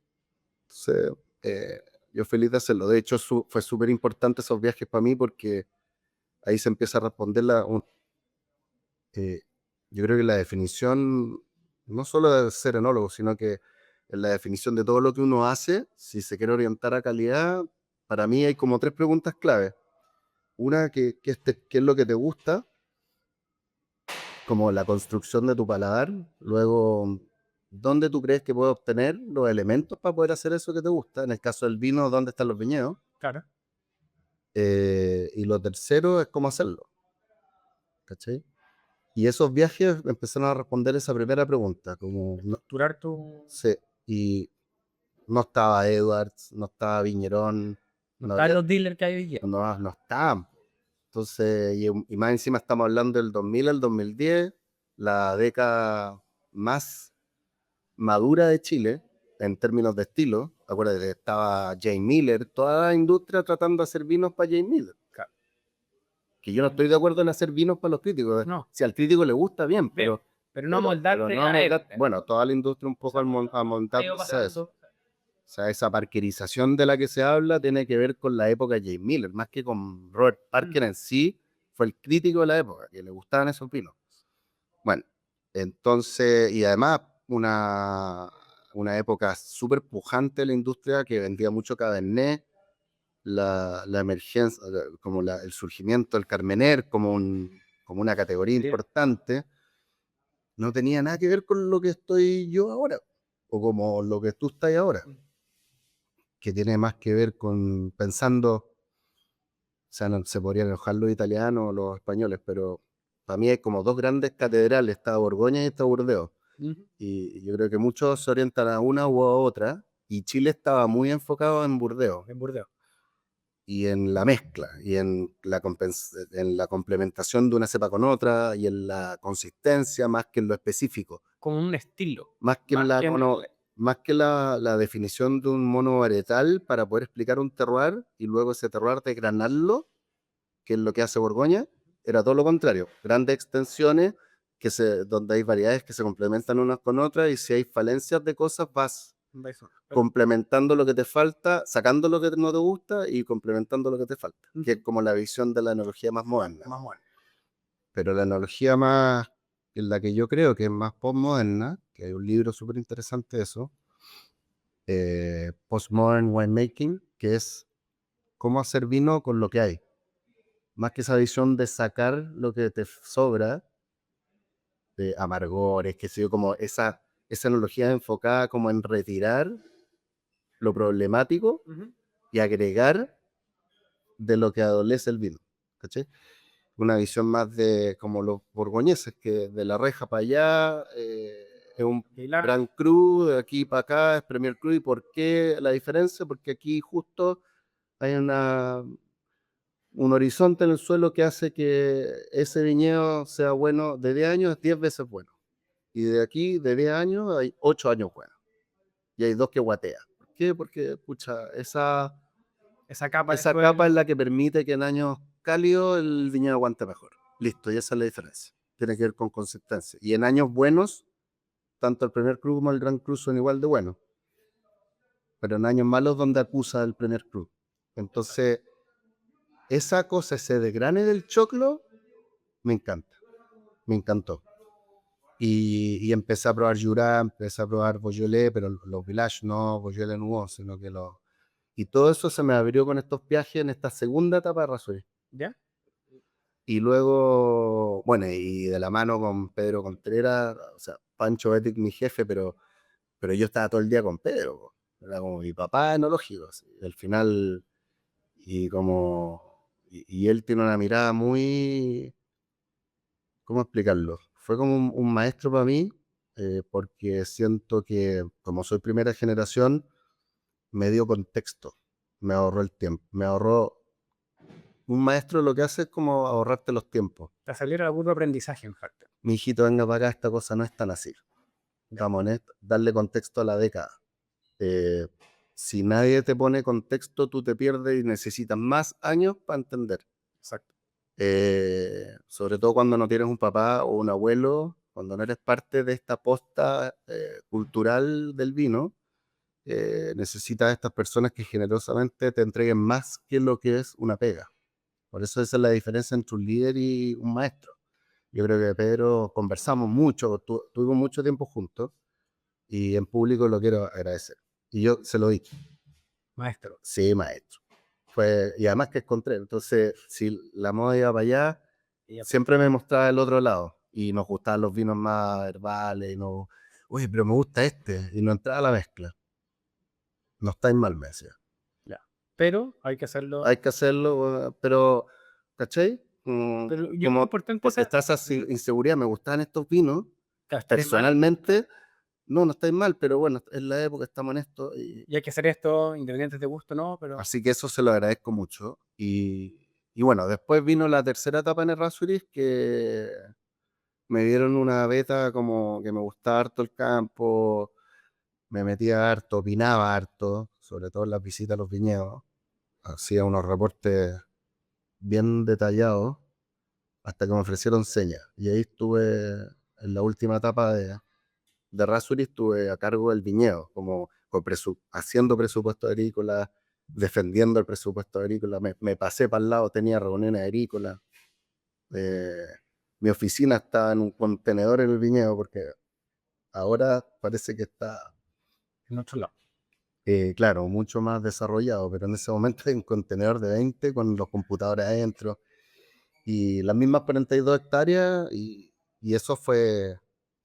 Entonces, eh, yo feliz de hacerlo. De hecho, fue súper importante esos viajes para mí porque ahí se empieza a responder eh, yo creo que la definición, no solo de ser enólogo, sino que en la definición de todo lo que uno hace, si se quiere orientar a calidad, para mí hay como 3 preguntas clave. Una, ¿qué es lo que te gusta? Como la construcción de tu paladar. Luego, ¿dónde tú crees que puedes obtener los elementos para poder hacer eso que te gusta? En el caso del vino, ¿dónde están los viñedos? claro. Y lo tercero es cómo hacerlo, ¿cachai? Y esos viajes empezaron a responder esa primera pregunta, como, Estructurar tu... sí, y no estaba Edwards, no estaba Viñerón, No no están había, los dealers que hay hoy día. no estaban. Entonces, y más encima estamos hablando del 2000 al 2010, la década más madura de Chile en términos de estilo. Acuérdate, estaba Jane Miller, toda la industria tratando de hacer vinos para Jane Miller. Claro. Que yo no estoy de acuerdo en hacer vinos para los críticos. No, Si al crítico le gusta, bien, bien, pero no pero moldarte no a él. bueno, toda la industria un O poco sea, a ha ido montarse a eso. pasando. O sea, esa parkerización de la que se habla tiene que ver con la época de Jane Miller, más que con Robert Parker en sí, fue el crítico de la época, que le gustaban esos vinos. Bueno, entonces, y además una época súper pujante de la industria que vendía mucho Cabernet, la emergencia, como el surgimiento del Carmener como una categoría Sí. importante, no tenía nada que ver con lo que estoy yo ahora, o como lo que tú estás ahora, que tiene más que ver con pensando, o sea, no se podrían enojar los italianos o los españoles, pero para mí hay como dos grandes catedrales, está Borgoña y está Burdeos. Ujú. Y yo creo que muchos se orientan a una u a otra, y Chile estaba muy enfocado en Burdeos En Burdeos. y en la mezcla y en la complementación de una cepa con otra y en la consistencia más que en lo específico, Como un estilo. más que en Más la, que en mono- más que la definición de un mono varietal para poder explicar un terroir y luego ese terroir desgranarlo, que es lo que hace Borgoña. Era todo lo contrario, grandes extensiones donde hay variedades que se complementan unas con otras, y si hay falencias de cosas vas Eso. complementando lo que te falta, sacando lo que no te gusta y complementando lo que te falta, que es como la visión de la enología más moderna. Más bueno. Pero la enología más, en la que yo creo que es más postmoderna, que hay un libro súper interesante de eso, Postmodern Winemaking, que es cómo hacer vino con lo que hay. Más que esa visión de sacar lo que te sobra, de amargores, que sé yo, como esa enología enfocada como en retirar lo problemático Ujú. y agregar de lo que adolece el vino, ¿cachai? Una visión más de como los borgoñeses, que de la reja para allá es un Y la... Grand Cru, de aquí para acá es Premier Cru. ¿Y por qué la diferencia? Porque aquí justo hay un horizonte en el suelo que hace que ese viñedo sea bueno de 10 años, es 10 veces bueno. Y de aquí, de 10 años, hay 8 años buenos. Y hay 2 que guatean. ¿Por qué? Porque, pucha, Esa capa de esa capa es suelo. la que permite que en años cálidos el viñedo aguante mejor. Listo, y esa es la diferencia. Tiene que ver con consistencia. Y en años buenos, tanto el primer cru como el gran cru son igual de buenos. Pero en años malos, donde acusa el primer cru. Entonces, esa cosa, ese desgrane del choclo, me encanta. Me encantó. Y empecé a probar Jura, empecé a probar Beaujolais, pero los Village no, Beaujolais no, sino que los... Y todo eso se me abrió con estos viajes en esta segunda etapa de Razorí. ¿Ya? Y luego, bueno, y de la mano con Pedro Contreras, o sea, Pancho Betic, mi jefe, pero yo estaba todo el día con Pedro, po. Era como mi papá enológico, así. Al final, y él tiene una mirada muy, ¿cómo explicarlo? Fue como un maestro para mí, porque siento que, como soy primera generación, me dio contexto, me ahorró el tiempo, me ahorró. Un maestro lo que hace es como ahorrarte los tiempos. Te saliera algún aprendizaje, en facto. Mi hijito, venga para acá, esta cosa no es tan así. Vamos, darle contexto a la década. Eh, si nadie te pone contexto, tú te pierdes y necesitas más años para entender. Exacto. Sobre todo cuando no tienes un papá o un abuelo, cuando no eres parte de esta posta cultural del vino, necesitas a estas personas que generosamente te entreguen más que lo que es una pega. Por eso esa es la diferencia entre un líder y un maestro. Yo creo que Pedro conversamos mucho, tuvimos mucho tiempo juntos, y en público lo quiero agradecer. Y yo se lo di. Maestro. Sí, maestro. Y además que es Contreras. Entonces, si la moda iba para allá, Y siempre me mostraba el otro lado. Y nos gustaban los vinos más herbales. Y no, oye, pero me gusta este. Y no entraba la mezcla. No estáis mal, me decía. ya. Pero hay que hacerlo. Hay que hacerlo, pero, ¿cachai? Pero yo creo que es como importante porque está esa inseguridad, me gustaban estos vinos, personalmente, no estáis mal, pero bueno, es la época, estamos en esto, y hay que hacer esto, independientes de gusto, ¿no? Pero así que eso se lo agradezco mucho. Y bueno, después vino la tercera etapa en Errázuriz, que me dieron una beta como que me gustaba harto el campo, me metía harto, opinaba harto, sobre todo en las visitas a los viñedos, hacía unos reportes bien detallados, hasta que me ofrecieron señas. Y ahí estuve en la última etapa de Errázuriz, estuve a cargo del viñedo, como haciendo presupuesto agrícola, defendiendo el presupuesto agrícola, me pasé para el lado, tenía reuniones agrícolas. Mi oficina estaba en un contenedor en el viñedo, porque ahora parece que está, en otro lado. claro, mucho más desarrollado, pero en ese momento hay un contenedor de 20 con los computadores adentro y las mismas 42 hectáreas y eso fue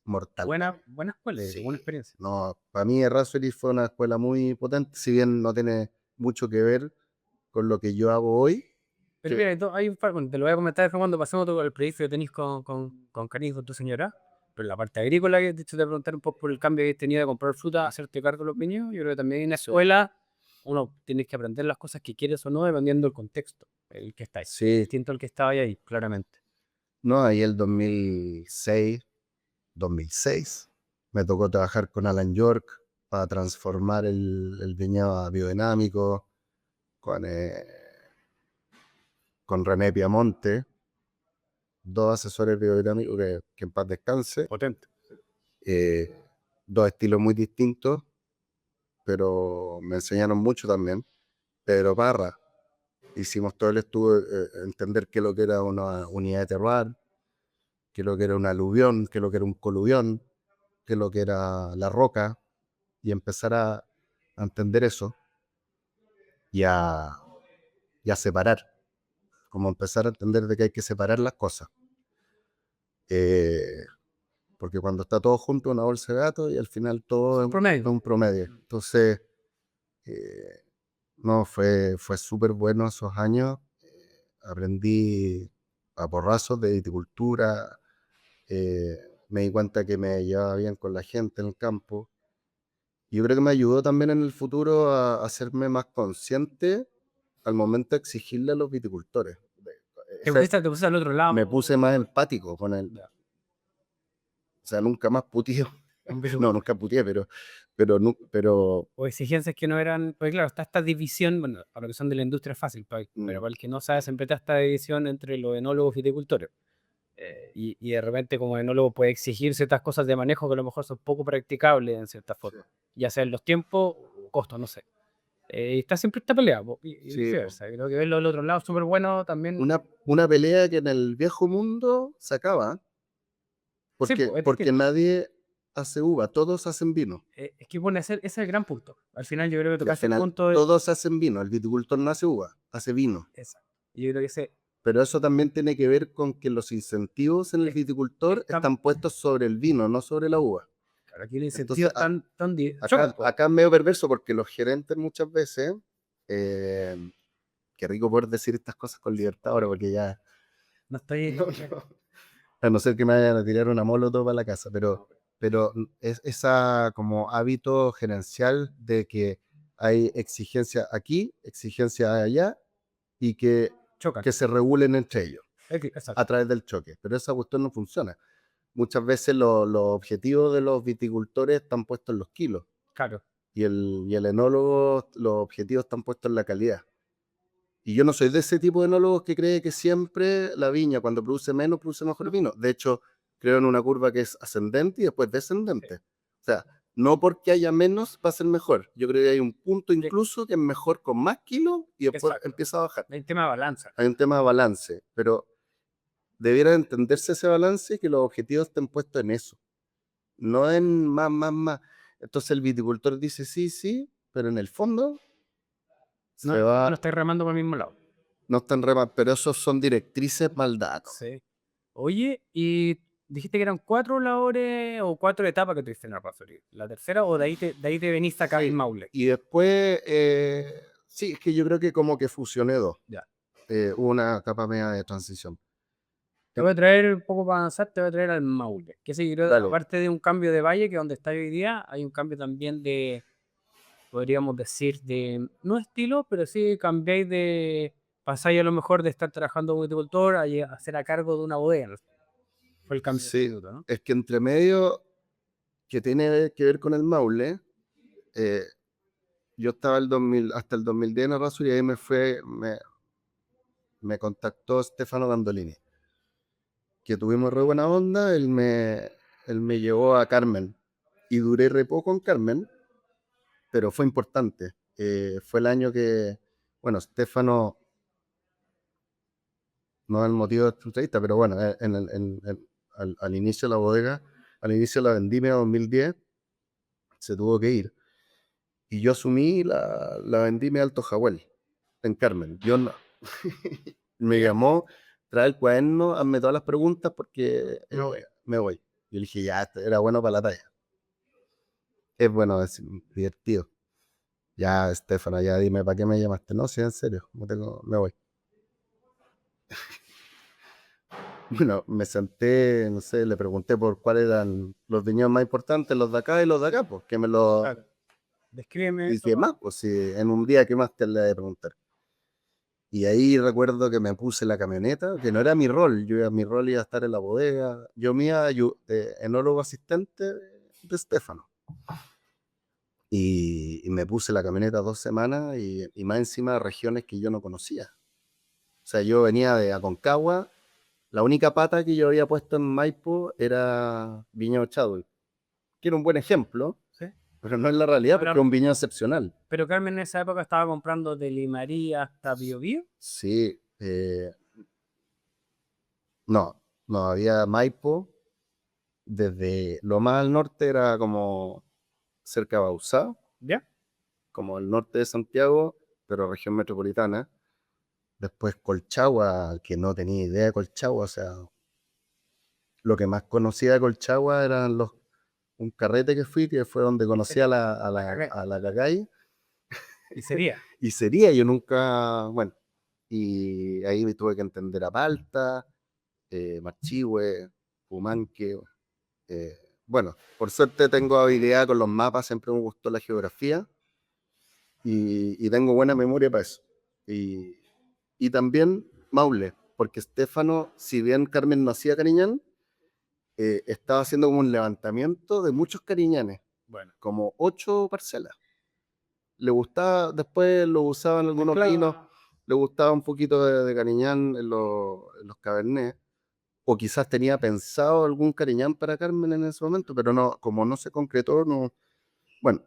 mortal. Buena escuela, Sí, buena experiencia. no, para mí Errázuriz fue una escuela muy potente, si bien no tiene mucho que ver con lo que yo hago hoy. Pero que- mira, hay un par, bueno, te lo voy a comentar después cuando pasemos todo el proyecto que tenéis con Cari, con tu señora. Pero la parte agrícola, que de hecho te preguntar un poco por el cambio que has tenido de comprar fruta, hacerte cargo de los viñedos, yo creo que también en la escuela uno tienes que aprender las cosas que quieres o no, dependiendo del contexto, el que estáis. sí, Distinto al que estaba ahí, claramente. no, ahí el 2006 me tocó trabajar con Alan York para transformar el viñedo a biodinámico, con, eh, con René Piamonte, dos asesores biodinámicos que en paz descanse, Potente. eh, dos estilos muy distintos, pero me enseñaron mucho también. Pedro Parra, hicimos todo el estudio, entender qué es lo que era una unidad de terroir, qué es lo que era un aluvión, qué es lo que era un coluvión, qué es lo que era la roca, y empezar a entender eso y y a separar, como empezar a entender de que hay que separar las cosas. Eh, Porque cuando está todo junto es una bolsa de gato y al final todo Un es promedio. un promedio. Entonces, eh, no, fue súper bueno esos años. Aprendí a porrazos de viticultura, eh, me di cuenta que me llevaba bien con la gente en el campo. Yo creo que me ayudó también en el futuro a hacerme más consciente al momento de exigirle a los viticultores. Te pusiste al otro lado. Me puse más empático con él. Ya. O sea, nunca más puteé. Un virus. No, nunca puteé, pero O exigencias que no eran, pues claro, está esta división, bueno, para los que son de la industria es fácil, pero mm, para el que no sabe, siempre está esta división entre los enólogos y viticultores. Y de repente como enólogo puede exigir ciertas cosas de manejo que a lo mejor son poco practicables en cierta sí, forma, ya sea en los tiempos o costos, no sé. Y está siempre esta pelea, y sí, viceversa. Creo que verlo del otro lado es súper bueno también. una pelea que en el viejo mundo se acaba, Sí, pues, es porque distinto. nadie hace uva, todos hacen vino. Es que bueno, ese es el gran punto. Al final yo creo que Y al tocaste el final punto de... todos hacen vino, el viticultor no hace uva, hace vino. Exacto. Y yo creo que ese Pero eso también tiene que ver con que los incentivos en el es- viticultor está... están puestos sobre el vino, no sobre la uva. Claro, aquí los Entonces, incentivos chocan, po. acá es medio perverso porque los gerentes muchas veces, eh, qué rico poder decir estas cosas con libertad ahora, porque ya, No estoy... a no ser que me vayan a tirar una molotov para la casa, pero es esa como hábito gerencial de que hay exigencia aquí, exigencia allá, y Chocan. que se regulen entre ellos Exacto. a través del choque. Pero esa cuestión no funciona. Muchas veces los objetivos de los viticultores están puestos en los kilos Claro. y el enólogo, los objetivos están puestos en la calidad. Y yo no soy de ese tipo de enólogos que cree que siempre la viña, cuando produce menos, produce mejor vino. De hecho, creo en una curva que es ascendente y después descendente. O sea, no porque haya menos va a ser mejor. Yo creo que hay un punto incluso que es mejor con más kilos y después Exacto. empieza a bajar. Hay un tema de balanza. Hay un tema de balance, pero debiera entenderse ese balance y que los objetivos estén puestos en eso, no en más, más, más. Entonces el viticultor dice sí, sí, pero en el fondo No, se va, no estáis remando por el mismo lado. no están remas, pero esos son directrices mal dados. Sí. Oye, y dijiste que eran 4 labores o 4 etapas que tuviste en el Razori. ¿La tercera o de ahí te veniste acá en Sí. Maule? Y después, sí, es que yo creo que como que fusioné dos. Ya. Hubo una capa media de transición. Te voy a traer, un poco para avanzar, te voy a traer al Maule. Que sí, creo, Dale. aparte de un cambio de valle, que es donde está hoy día, hay un cambio también de, podríamos decir, de, no estilo, pero sí cambiáis de, pasáis a lo mejor de estar trabajando como viticultor a ser a cargo de una bodega, ¿no? Fue el cambio de Sí, estatuto, ¿no? es que entre medio que tiene que ver con el Maule, eh, yo estaba hasta el 2010 en Errázuriz y ahí me contactó Stefano Gandolini, que tuvimos re buena onda, él me llevó a Carmen y duré re poco en Carmen, pero fue importante. Fue el año que, bueno, Stefano, no es el motivo de esta entrevista, pero bueno, al inicio de la bodega, al inicio de la vendimia 2010, se tuvo que ir. Y yo asumí la vendimia de Alto Jahuel, en Carmen. Yo no, me llamó, trae el cuaderno, hazme todas las preguntas porque me voy. Yo le dije, ya, era bueno para la talla. Es bueno, es divertido. Ya, Estefano, ya dime, ¿para qué me llamaste? No, sí, en serio, me voy. Bueno, me senté, no sé, le pregunté por cuáles eran los viñedos más importantes, los de acá y los de acá, pues, que me lo... Claro. Descríbeme Y eso. si más, pues, si en un día, ¿qué más te le de preguntar? Y ahí recuerdo que me puse la camioneta, que no era mi rol, mi rol iba a estar en la bodega, yo me iba enólogo asistente de Estefano. Y me puse la camioneta 2 semanas y más encima regiones que yo no conocía. O sea, yo venía de Aconcagua, la única pata que yo había puesto en Maipo era Viñedo Chadwick, que era un buen ejemplo, ¿Sí? pero no es la realidad porque Pero, es un viñedo excepcional. pero Carmen en esa época estaba comprando de Limarí hasta Biobío. Sí, no, no había Maipo, desde lo más al norte era como cerca de Bauzá, ¿Ya? como el norte de Santiago, pero región metropolitana. Después Colchagua, que no tenía idea de Colchagua, o sea, lo que más conocía de Colchagua eran un carrete que fui, que fue donde Y conocí sería. La cagué. a la Cacay, Y sería. y sería, yo nunca, bueno, y ahí me tuve que entender a Palta, Machihue, Pumanque, bueno, por suerte tengo habilidad con los mapas, siempre me gustó la geografía, y tengo buena memoria para eso. Y también Maule, porque Estefano, si bien Carmen no hacía Cariñán, estaba haciendo como un levantamiento de muchos Cariñanes, Bueno. como 8 parcelas. Le gustaba, después lo usaban algunos vinos, le gustaba un poquito de Cariñán en los Cabernet, o quizás tenía pensado algún Cariñán para Carmen en ese momento, pero no, como no se concretó, no. Bueno,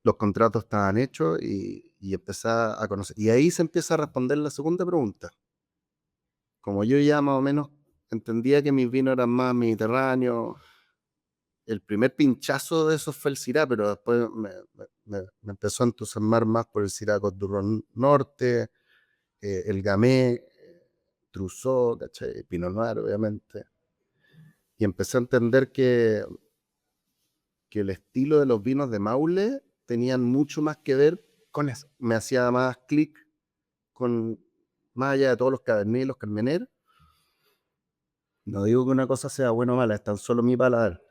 los contratos estaban hechos y empecé a conocer. Y ahí se empieza a responder la segunda pregunta. Como yo ya más o menos entendía que mis vinos eran más mediterráneos, el primer pinchazo de eso fue el Syrah, pero después me empezó a entusiasmar más por el Syrah Côte d'Or Norte, el Gamay, Trousseau, ¿cachai? Pinot Noir, obviamente. Y empecé a entender que el estilo de los vinos de Maule tenían mucho más que ver Con eso. me hacía más clic con, más allá de todos los Cabernet y los Carmener. No digo que una cosa sea buena o mala, es tan solo mi paladar.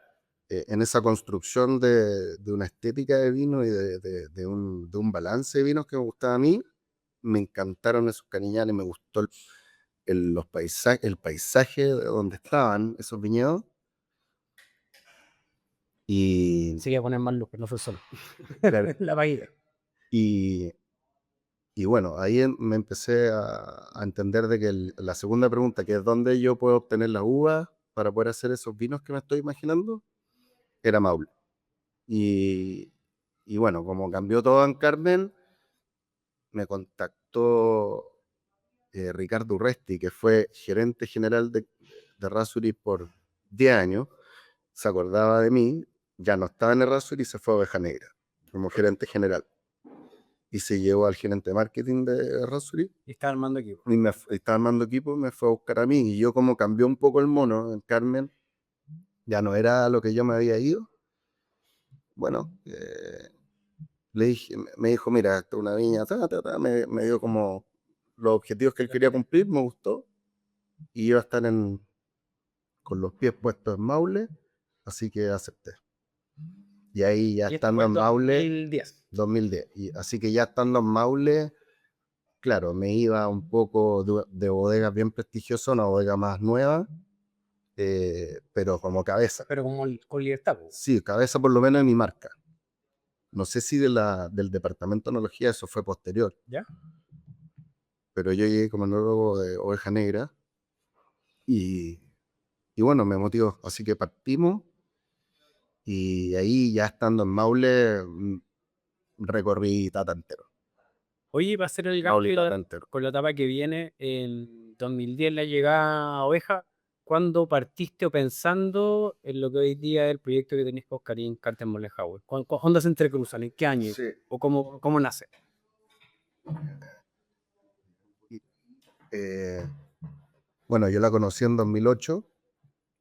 En esa construcción de una estética de vino y de un balance de vinos que me gustaba a mí, me encantaron esos cariñanes, me gustó el paisaje de donde estaban esos viñedos. Y, Sí que poner más luz, que no fue solo. claro, La pagué. y, y bueno, ahí me empecé a entender de que la segunda pregunta, que es dónde yo puedo obtener la uva para poder hacer esos vinos que me estoy imaginando, era Maule. Y, y bueno, como cambió todo en Carmen, me contactó Ricardo Urresti, que fue gerente general de Errázuriz por 10 años, se acordaba de mí, ya no estaba en Errázuriz y se fue a Oveja Negra como gerente general. Y se llevó al gerente de marketing de Errázuriz Y está armando equipo. y estaba armando equipo y me fue a buscar a mí. Y yo como cambió un poco el mono en Carmen, ya no era lo que yo me había ido. Bueno, le dije, me dijo, mira, esto es una viña, me dio como los objetivos que él quería cumplir, me gustó. y iba a estar con los pies puestos en Maule, así que acepté. Y ahí ya Y esto estando fue en en Maule, 2010. 2010. Y así que ya estando en Maule, claro, me iba un poco de bodegas bien prestigiosas, una bodega más nueva, pero como cabeza. Pero con libertad, po. Sí, cabeza por lo menos en mi marca. No sé si del departamento de enología eso fue posterior, ¿Ya? pero yo llegué como enólogo de oveja negra y, y bueno, me motivó. Así que partimos y ahí ya estando en Maule, recorrí Tata entero. Oye, va a ser el gancho Maule y Tata entero. con la etapa que viene en 2010, la llegada a Oveja. ¿Cuándo partiste o pensando en lo que hoy día es el proyecto que tenéis con Karim Carter Mollenhauer? ¿Cuándo se entrecruzan? ¿En qué año? Sí. ¿O cómo nace? Eh, bueno, yo la conocí en 2008.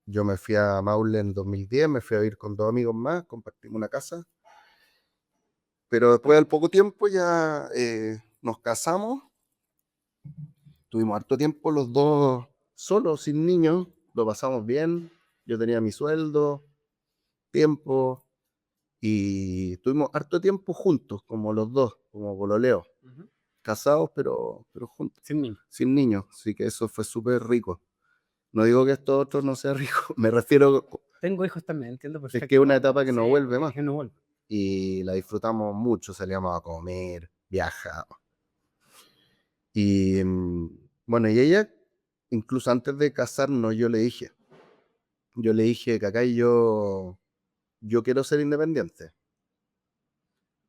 Yo me fui a Maule en 2010, me fui a vivir con dos amigos más, compartimos una casa. Pero después al poco tiempo ya nos casamos. Tuvimos harto tiempo los dos solos, sin niños. Lo pasamos bien. Yo tenía mi sueldo, tiempo. Y tuvimos harto tiempo juntos, como los dos, como pololeo. Ujú. Casados, pero juntos, Sin mí. sin niños. Así que eso fue súper rico. No digo que esto otro no sea rico. Me refiero, Tengo hijos también, entiendo es que es perfecto. una etapa que Sí, no vuelve es más. que no vuelvo. Y la disfrutamos mucho. Salíamos a comer, viajamos. Y bueno, y ella, incluso antes de casarnos, yo le dije que acá yo quiero ser independiente,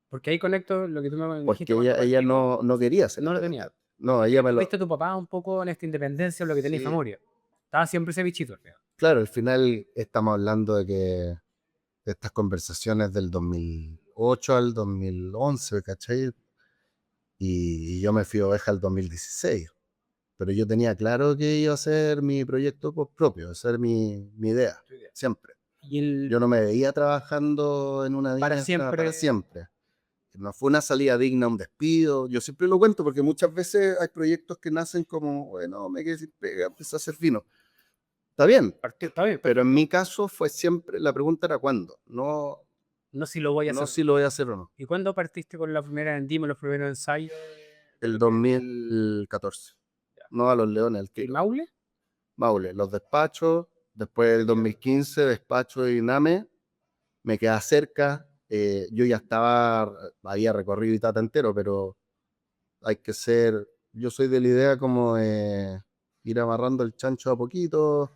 Porque ahí conecto lo que tú me porque dijiste cuando ella partimos. no quería ser No lo independiente. tenía. No, ella me lo... ¿Viste a tu papá un poco en esta independencia, lo que tenéis Sí, memoria? Estaba siempre ese bichito, creo. claro, al final estamos hablando de estas conversaciones del 2008 al 2011, ¿cachai? Y yo me fui a oveja al 2016, pero yo tenía claro que iba a ser mi proyecto propio, a ser mi idea, Tu idea. siempre. Y el Yo no me veía trabajando en una para granja para siempre, siempre. No fue una salida digna, un despido. Yo siempre lo cuento porque muchas veces hay proyectos que nacen como, bueno, me quedé sin pega, empecé a hacer vino. Está bien, partió, está bien, pero en perfecto. mi caso fue siempre, la pregunta era cuándo, no, No si lo voy a no hacer. si lo voy a hacer o no. ¿Y cuándo partiste con la primera vendimia, los primeros ensayos de El lo que 2014, ya? no a los Leones, al ¿Y tiro. Maule? Maule, los despachos, después del 2015, despacho y Iname, me queda cerca. Yo ya había recorrido Itata entero, pero hay que ser, yo soy de la idea como de ir amarrando el chancho a poquito,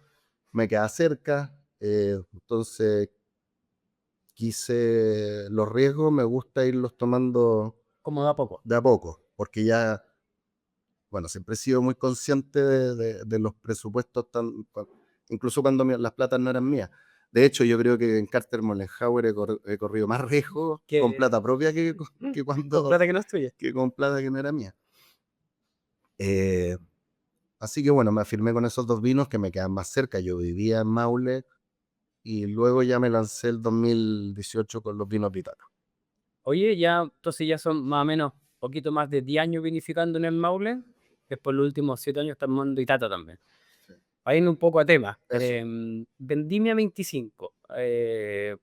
me queda cerca, entonces quise los riesgos, me gusta irlos tomando Como da poco. de a poco, porque ya, bueno, siempre he sido muy consciente de los presupuestos, incluso cuando las platas no eran mías. De hecho, yo creo que en Carter Mollenhauer he corrido más riesgos con Que plata propia que con cuando plata que no es tuya. que con plata que no era mía. Eh, Así que bueno, me afirmé con esos dos vinos que me quedan más cerca. Yo vivía en Maule y luego ya me lancé el 2018 con los vinos Vitata. Oye, ya, entonces ya son más o menos poquito más de 10 años vinificando en el Maule. Después los últimos 7 años estamos en Itata también. Sí. Para ir un poco a tema. Eso. Vendimia 25.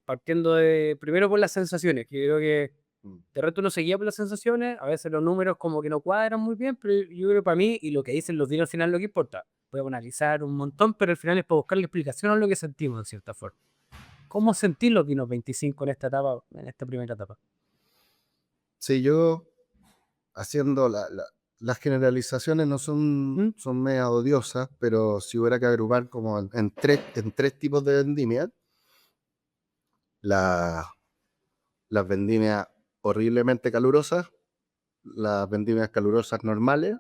Partiendo de primero por las sensaciones, que yo creo que Mm. de resto uno seguía por las sensaciones, a veces los números como que no cuadran muy bien, pero yo creo que para mí, y lo que dicen los vinos al final, lo que importa. Podemos analizar un montón, pero al final es para buscarle explicación a lo que sentimos, de cierta forma. ¿Cómo sentís los vinos 25 en esta etapa, en esta primera etapa? Sí, yo haciendo las generalizaciones no ¿Mm? son media odiosas, pero si hubiera que agrupar como en tres tipos de vendimia, la- las vendimias horriblemente calurosas, las vendimias calurosas normales,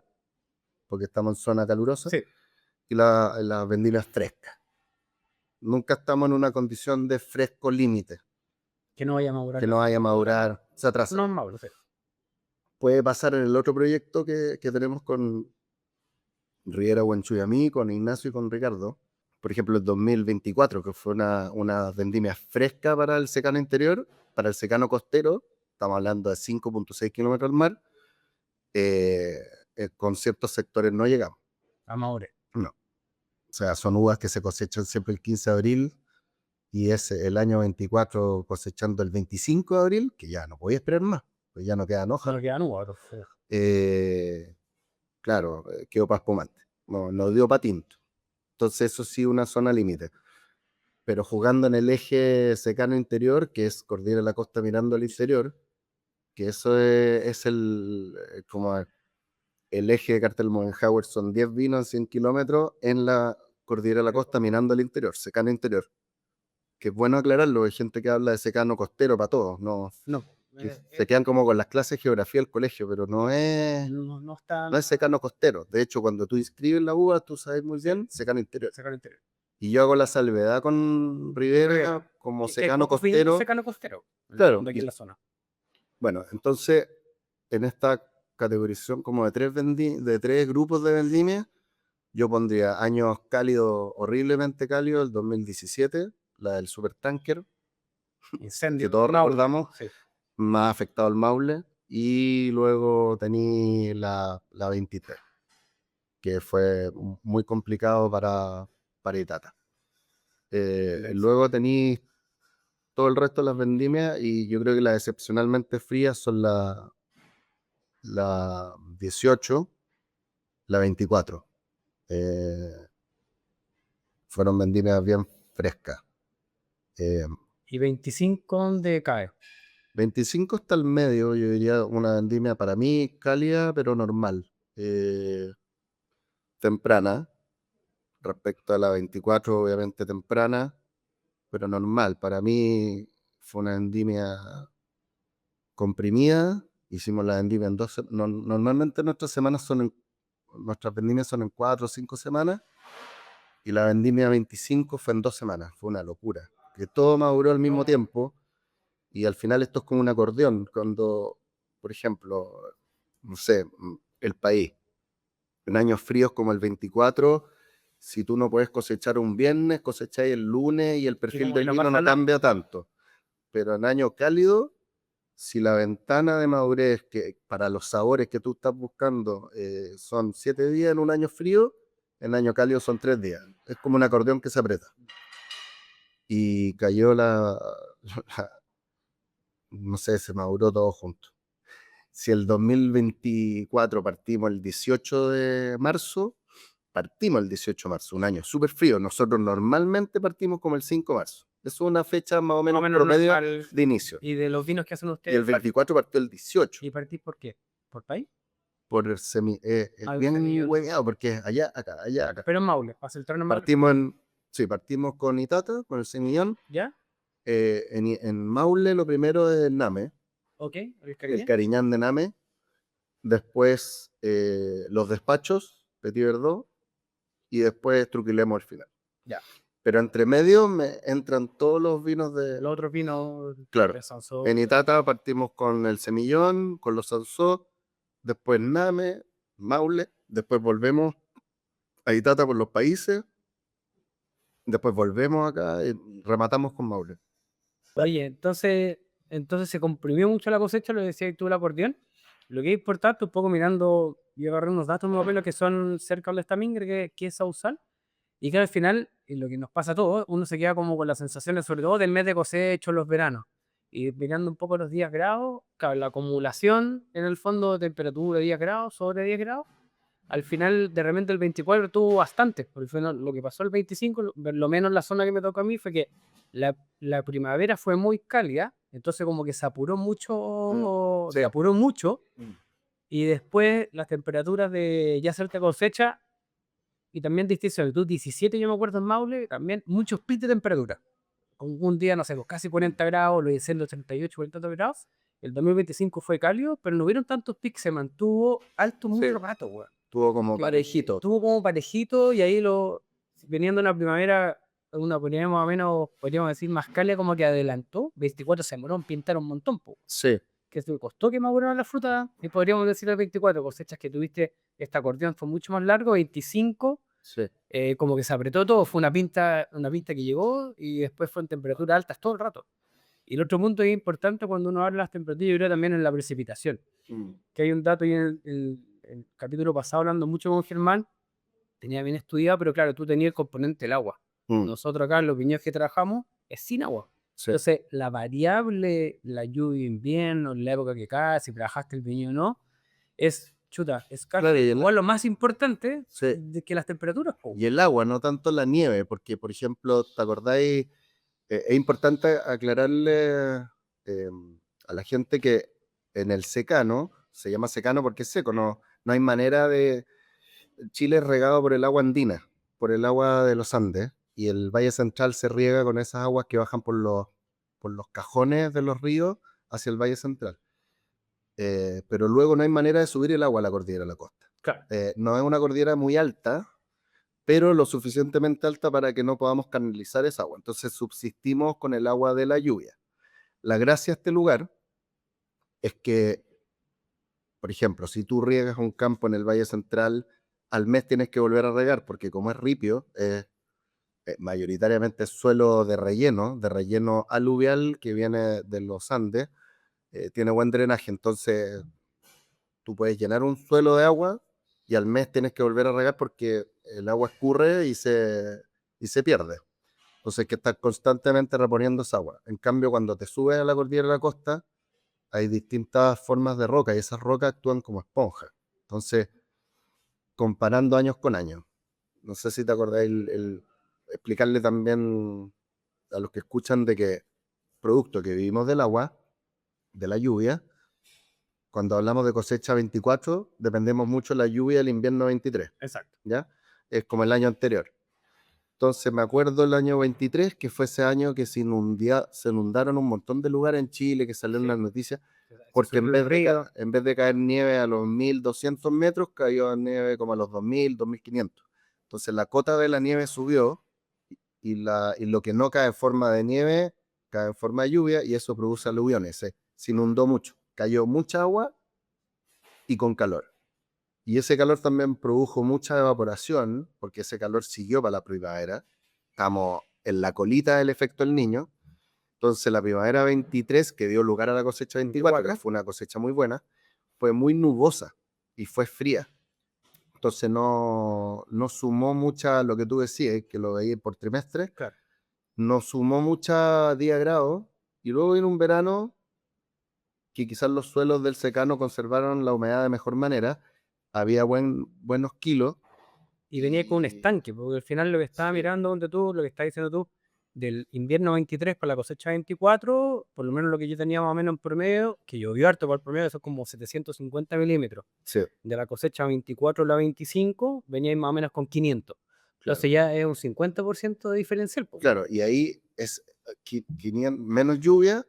porque estamos en zona calurosa, Sí, y las vendimias frescas. Nunca estamos en una condición de fresco límite, que no vaya a madurar que no vaya a madurar, se atrasa. no es malo, sí. Puede pasar en el otro proyecto que tenemos con Riera Huanchuyamí, con Ignacio y con Ricardo. Por ejemplo, el 2024, que fue una vendimia fresca para el secano interior, para el secano costero, estamos hablando de 5,6 kilómetros al mar, eh, con ciertos sectores no llegamos. A madurez. No. sea, son uvas que se cosechan siempre el 15 de abril y es el año 24 cosechando el 25 de abril, que ya no podía esperar más, pues ya no quedan No hojas. nos quedan uvas. Claro, quedó para espumante, no dio para tinto. Entonces eso sí, una zona límite. Pero jugando en el eje secano interior, que es Cordillera de la Costa mirando al interior, que eso es como el eje de Cartel Moenhauer, son 10 vinos en 100 kilómetros en la Cordillera de la Costa mirando al interior, secano interior. Que es bueno aclararlo, hay gente que habla de secano costero para todos, no, No, que se quedan como con las clases de geografía del colegio, pero no es está secano costero. De hecho, cuando tú inscribes la uva, tú sabes muy bien secano interior. secano interior. Y yo hago la salvedad con Rivera como Que hay secano pocos vinos costero. secano costero, en el Claro, fondo, aquí en la zona. bueno, entonces en esta categorización como de tres grupos de vendimia, yo pondría años cálidos, horriblemente cálidos, el 2017, la del supertanker, Incendio. que todos Maule, recordamos, sí. más afectado el Maule, y luego tení la 23, que fue muy complicado para Itata. Luego tení todo el resto de las vendimias, y yo creo que las excepcionalmente frías son la 18, la 24. Fueron vendimias bien frescas. ¿Y 25 dónde cae? 25 está al medio, yo diría una vendimia para mí cálida, pero normal. Temprana. Respecto a la 24, obviamente temprana, pero normal. Para mí fue una vendimia comprimida. Hicimos la vendimia en 12. Normalmente nuestras vendimias son en 4 o 5 semanas. Y la vendimia 25 fue en 2 semanas. Fue una locura. Que todo maduró al mismo tiempo. Y al final esto es como un acordeón. Cuando, por ejemplo, no sé, el país, en años fríos como el 24, si tú no puedes cosechar un viernes, cosecháis el lunes y el perfil del vino no cambia tanto. Pero en año cálido, si la ventana de madurez que para los sabores que tú estás buscando son 7 días en un año frío, en año cálido son 3 días. Es como un acordeón que se aprieta. Y cayó no sé, se maduró todo junto. Si el 2024 partimos el 18 de marzo, un año súper frío. Nosotros normalmente partimos como el 5 de marzo. Es una fecha más o menos promedio de inicio. ¿Y de los vinos que hacen Y ustedes? el 24 partió el 18. ¿Y partís por qué? ¿Por país? Por el bien hueveado, porque allá, acá, allá, acá. Pero en Maule, para centrarnos en Maule. Partimos con Itata, con el semillón. ¿Ya? En Maule lo primero es el Name. Ok, El Cariñán de Name. Después los despachos, Petit Verdot. Y después Truquilemo al final. Ya. Pero entre medio me entran todos los vinos de... Los otros vinos. Claro. De Sansó. En Itata partimos con el Semillón, con los Sansó, después Name, Maule, después volvemos a Itata por los países, después volvemos acá y rematamos con Maule. Oye, entonces se comprimió mucho la cosecha, lo decías tú, el acordeón. Lo que es importante, un poco mirando, yo agarré unos datos más o menos que son cerca de esta mingre, que es Sausal. Y que al final, y lo que nos pasa a todos, uno se queda como con las sensaciones, sobre todo del mes de cosecha, los veranos. Y mirando un poco los 10 grados, claro, la acumulación en el fondo de temperatura de 10 grados, sobre 10 grados, al final de repente el 24 tuvo bastante. Por el final, lo que pasó el 25, lo menos la zona que me tocó a mí, fue que la primavera fue muy cálida, entonces como que se apuró mucho, Sí. y después las temperaturas de ya cerca cosecha. Y también distinción, tú 17, yo me acuerdo en Maule, también muchos picos de temperatura. Un día, no sé, pues casi 40 grados, lo dicen los 38, 40 grados. El 2025 fue cálido, pero no hubieron tantos picos, se mantuvo alto mucho rato, weón. Tuvo como parejito. Estuvo como parejito y ahí veniendo una primavera, una primavera más o menos, podríamos decir, más cálida, como que adelantó. 24 se demoró en pintar un montón, po. Sí. Que te costó que maduraran las frutas, y podríamos decir el 24, cosechas que tuviste, este acordeón fue mucho más largo, 25, Sí. como que se apretó todo, fue una pinta que llegó y después fue en temperaturas altas todo el rato. Y el otro punto es importante cuando uno habla de las temperaturas, yo creo también en la precipitación, que hay un dato y en el capítulo pasado hablando mucho con Germán, tenía bien estudiado, pero claro, tú tenías el componente del agua. Mm, Nosotros acá en los viñedos que trabajamos es sin agua. sí. Entonces, la variable, la lluvia de invierno, la época que cae, si trabajaste el viñedo o no, es chuta, es casi Claro, igual lo más importante sí. de que las temperaturas. Po. Y el agua, no tanto la nieve, porque, por ejemplo, ¿te acordáis? Es importante aclararle a la gente que en el secano, se llama secano porque es seco, no hay manera de... Chile es regado por el agua andina, por el agua de los Andes, y el Valle Central se riega con esas aguas que bajan por los cajones de los ríos hacia el Valle Central. Pero luego no hay manera de subir el agua a la cordillera de la costa. Claro. No es una cordillera muy alta, pero lo suficientemente alta para que no podamos canalizar esa agua. Entonces subsistimos con el agua de la lluvia. La gracia de este lugar es que, por ejemplo, si tú riegas un campo en el Valle Central, al mes tienes que volver a regar, porque como es ripio, mayoritariamente es suelo de relleno aluvial que viene de los Andes, tiene buen drenaje, entonces tú puedes llenar un suelo de agua y al mes tienes que volver a regar porque el agua escurre y se pierde. Entonces hay que estar constantemente reponiendo esa agua. En cambio, cuando te subes a la cordillera de la costa, hay distintas formas de roca y esas rocas actúan como esponjas. Entonces, comparando años con años, no sé si te acordáis explicarle también a los que escuchan de que producto que vivimos del agua, de la lluvia, cuando hablamos de cosecha 24, dependemos mucho de la lluvia del invierno 23, Exacto. ¿ya? Es como el año anterior. Entonces me acuerdo el año 23, que fue ese año que se inundaron un montón de lugares en Chile, que salieron las noticias, porque en vez de caer nieve a los 1200 metros, cayó nieve como a los 2000, 2500. Entonces la cota de la nieve subió y lo que no cae en forma de nieve, cae en forma de lluvia y eso produce aluviones. Se inundó mucho, cayó mucha agua y con calor. Y ese calor también produjo mucha evaporación, porque ese calor siguió para la primavera. Estamos en la colita del efecto El Niño. Entonces la primavera 23, que dio lugar a la cosecha 24, que fue una cosecha muy buena, fue muy nubosa y fue fría. Entonces no sumó mucha, lo que tú decías, que lo veías por trimestre, Claro. no sumó mucha día grado. Y luego vino un verano que quizás los suelos del secano conservaron la humedad de mejor manera, había buenos kilos. Y venía con un estanque, porque al final lo que estaba Sí, mirando donde tú, lo que estás diciendo tú, del invierno 23 para la cosecha 24, por lo menos lo que yo tenía más o menos en promedio, que llovió harto por el promedio, eso es como 750 milímetros. sí, De la cosecha 24 a la 25, venía más o menos con 500. claro. Entonces ya es un 50% de diferencial. Po. Claro, y ahí es 500, menos lluvia,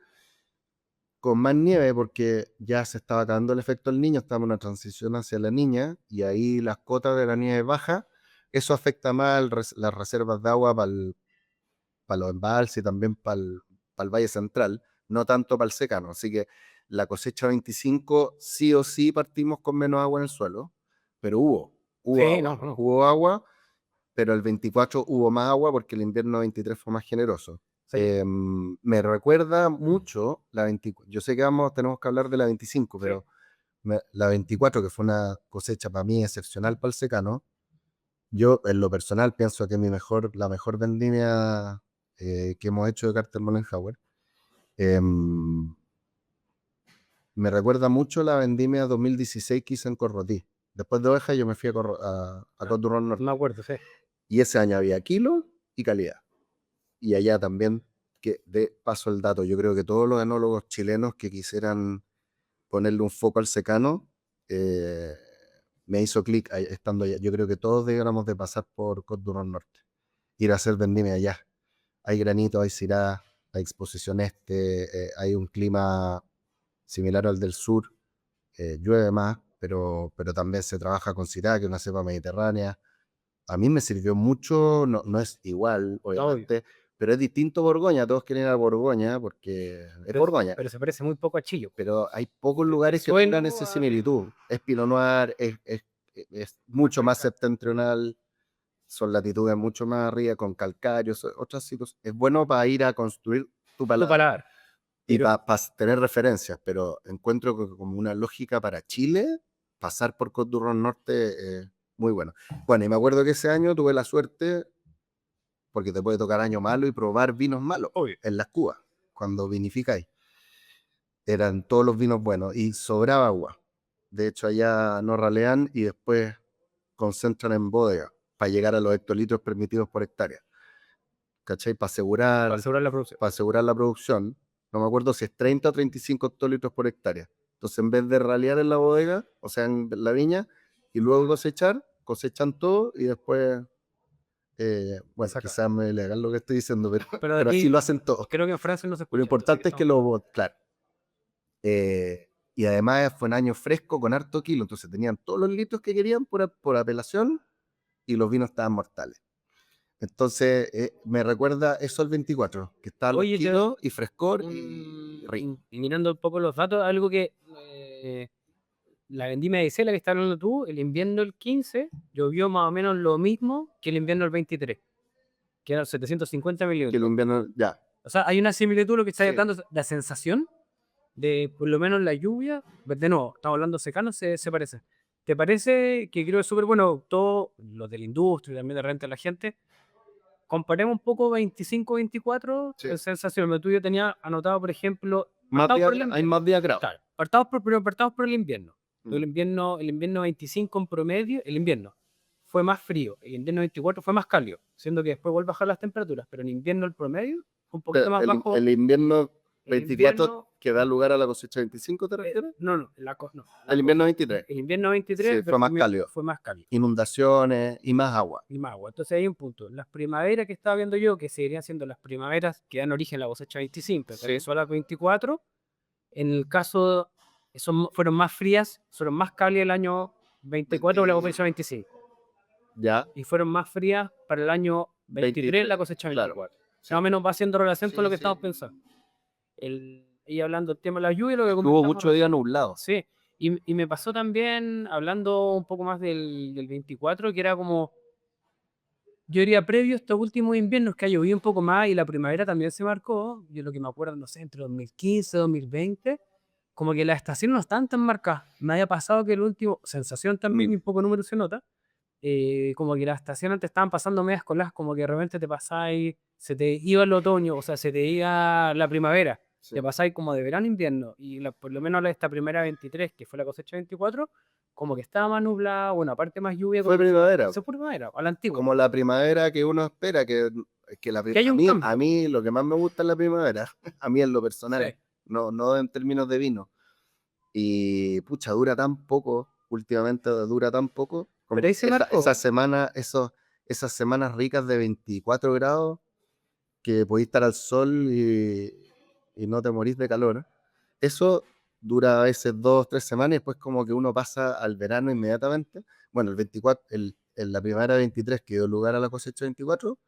con más nieve, porque ya se estaba acabando el efecto del niño, estaba en una transición hacia la niña, y ahí las cotas de la nieve baja, eso afecta más las reservas de agua para los embalses y también para el Valle Central, no tanto para el secano. Así que la cosecha 25 sí o sí partimos con menos agua en el suelo, pero hubo Sí, no, agua, no. hubo agua, pero el 24 hubo más agua porque el invierno 23 fue más generoso. Sí, Me recuerda mucho la 24, yo sé que tenemos que hablar de la 25, sí. pero la 24, que fue una cosecha para mí excepcional para el secano, yo en lo personal pienso que la mejor vendimia que hemos hecho de Carter Mollenhauer, em, me recuerda mucho la vendimia 2016 que hice en Corrotí. Después de Oveja yo me fui a Ah, Coturrón no me Norte. acuerdo, sí. Y ese año había kilo y calidad. Y allá también, que de paso el dato, yo creo que todos los enólogos chilenos que quisieran ponerle un foco al secano, eh, me hizo clic estando allá. Yo creo que todos deberíamos de pasar por Coturrón Norte, ir a hacer vendimia allá. Hay granito, hay cirá, hay exposición hay un clima similar al del sur, llueve más, pero también se trabaja con cirá, que es una cepa mediterránea. A mí me sirvió mucho, no es igual, Obvio. obviamente, pero es distinto Borgoña, todos quieren ir a Borgoña porque es Pero, Borgoña, pero se parece muy poco a Chillo. pero hay pocos El lugares que suelo, tengan esa similitud. Es Pinot Noir, es mucho más septentrional, son latitudes mucho más arriba, con calcáreos, otras situaciones. Es bueno para ir a construir tu tu paladar palabra. y Pero, para tener referencias, pero encuentro que como una lógica para Chile, pasar por Côte d'Ivoire Norte muy bueno. Bueno, y me acuerdo que ese año tuve la suerte, porque te puede tocar año malo y probar vinos malos Obvio. en las cubas, cuando vinificáis. Eran todos los vinos buenos y sobraba agua. De hecho, allá no ralean y después concentran en bodega para llegar a los hectolitros permitidos por hectárea. ¿Cachai? Para asegurar la producción. Para asegurar la producción. No me acuerdo si es 30 o 35 hectolitros por hectárea. Entonces, en vez de ralear en la bodega, o sea, en la viña, y luego cosechar, cosechan todo y después, bueno, Saca. quizás me legal lo que estoy diciendo, Pero pero aquí, así lo hacen todos. creo que en Francia no se escucha. Lo importante es que lo, claro. Y además fue un año fresco con harto kilo, entonces tenían todos los litros que querían por apelación y los vinos estaban mortales. Entonces me recuerda eso al 24, que estaban los Oye, kilos y frescor y rico. mirando un poco los datos, algo que la vendimia de Isela que estás hablando tú, el invierno del 15 llovió más o menos lo mismo que el invierno del 23, que eran 750 Que milímetros. el invierno, ya, O sea, hay una similitud, lo que está Sí. dando la sensación de por lo menos la lluvia, de nuevo, estamos hablando secano, se parece. ¿Te parece que creo que es súper bueno todo, los de la industria y también de repente la gente? Comparemos un poco 25-24, Sí. sensación. Lo tuyo tenía anotado, por ejemplo, más partamos días, por el hay invierno. más días grados. Claro, partamos por el invierno. Mm. El invierno 25 en promedio, el invierno fue más frío, el invierno 24 fue más cálido, siendo que después vuelve a bajar las temperaturas, pero en invierno el promedio fue un poquito más bajo. El invierno El 24 invierno- que da lugar a la cosecha 25, ¿te refieres? no, no. El invierno 23. El invierno 23 Sí, fue más cálido. fue más cálido Inundaciones y más agua. y más agua. Entonces hay un punto. Las primaveras que estaba viendo yo, que seguirían siendo las primaveras que dan origen a la cosecha 25, Sí. que son a las 24, en el caso, fueron más frías, fueron más cálidas el año 24 que la cosecha 25. Ya. Y fueron más frías para el año 23 la cosecha 24. Claro. Más o menos va haciendo relación Sí, con lo que sí. estamos pensando. Y hablando del tema de la lluvia, lo que Hubo comentamos muchos días nublados. Sí, y me pasó también, hablando un poco más del 24, que era como, yo diría, previo a estos últimos inviernos que ha llovido un poco más y la primavera también se marcó, yo lo que me acuerdo, no sé, entre 2015 y 2020, como que las estaciones no estaban tan marcadas. Me había pasado que el último, sensación también, y un poco número se nota, como que las estaciones te estaban pasando medias coladas, como que de repente te pasáis, se te iba el otoño, o sea, se te iba la primavera. Sí. Te pasáis como de verano a invierno, y por lo menos esta primera 23, que fue la cosecha 24, como que estaba más nublada, bueno, aparte más lluvia. Fue primavera. Se fue primavera, a la antigua. Como la primavera que uno espera, que haya un cambio. a mí lo que más me gusta es la primavera, a mí en lo personal, Sí. no en términos de vino. Y pucha, dura tan poco, últimamente dura tan poco. Como Pero ahí se marcó. esas semanas ricas de 24 grados, que podéis estar al sol y no te morís de calor. Eso dura a veces 2-3 semanas y después como que uno pasa al verano inmediatamente. Bueno, el 24, en la primavera 23 que dio lugar a la cosecha 24,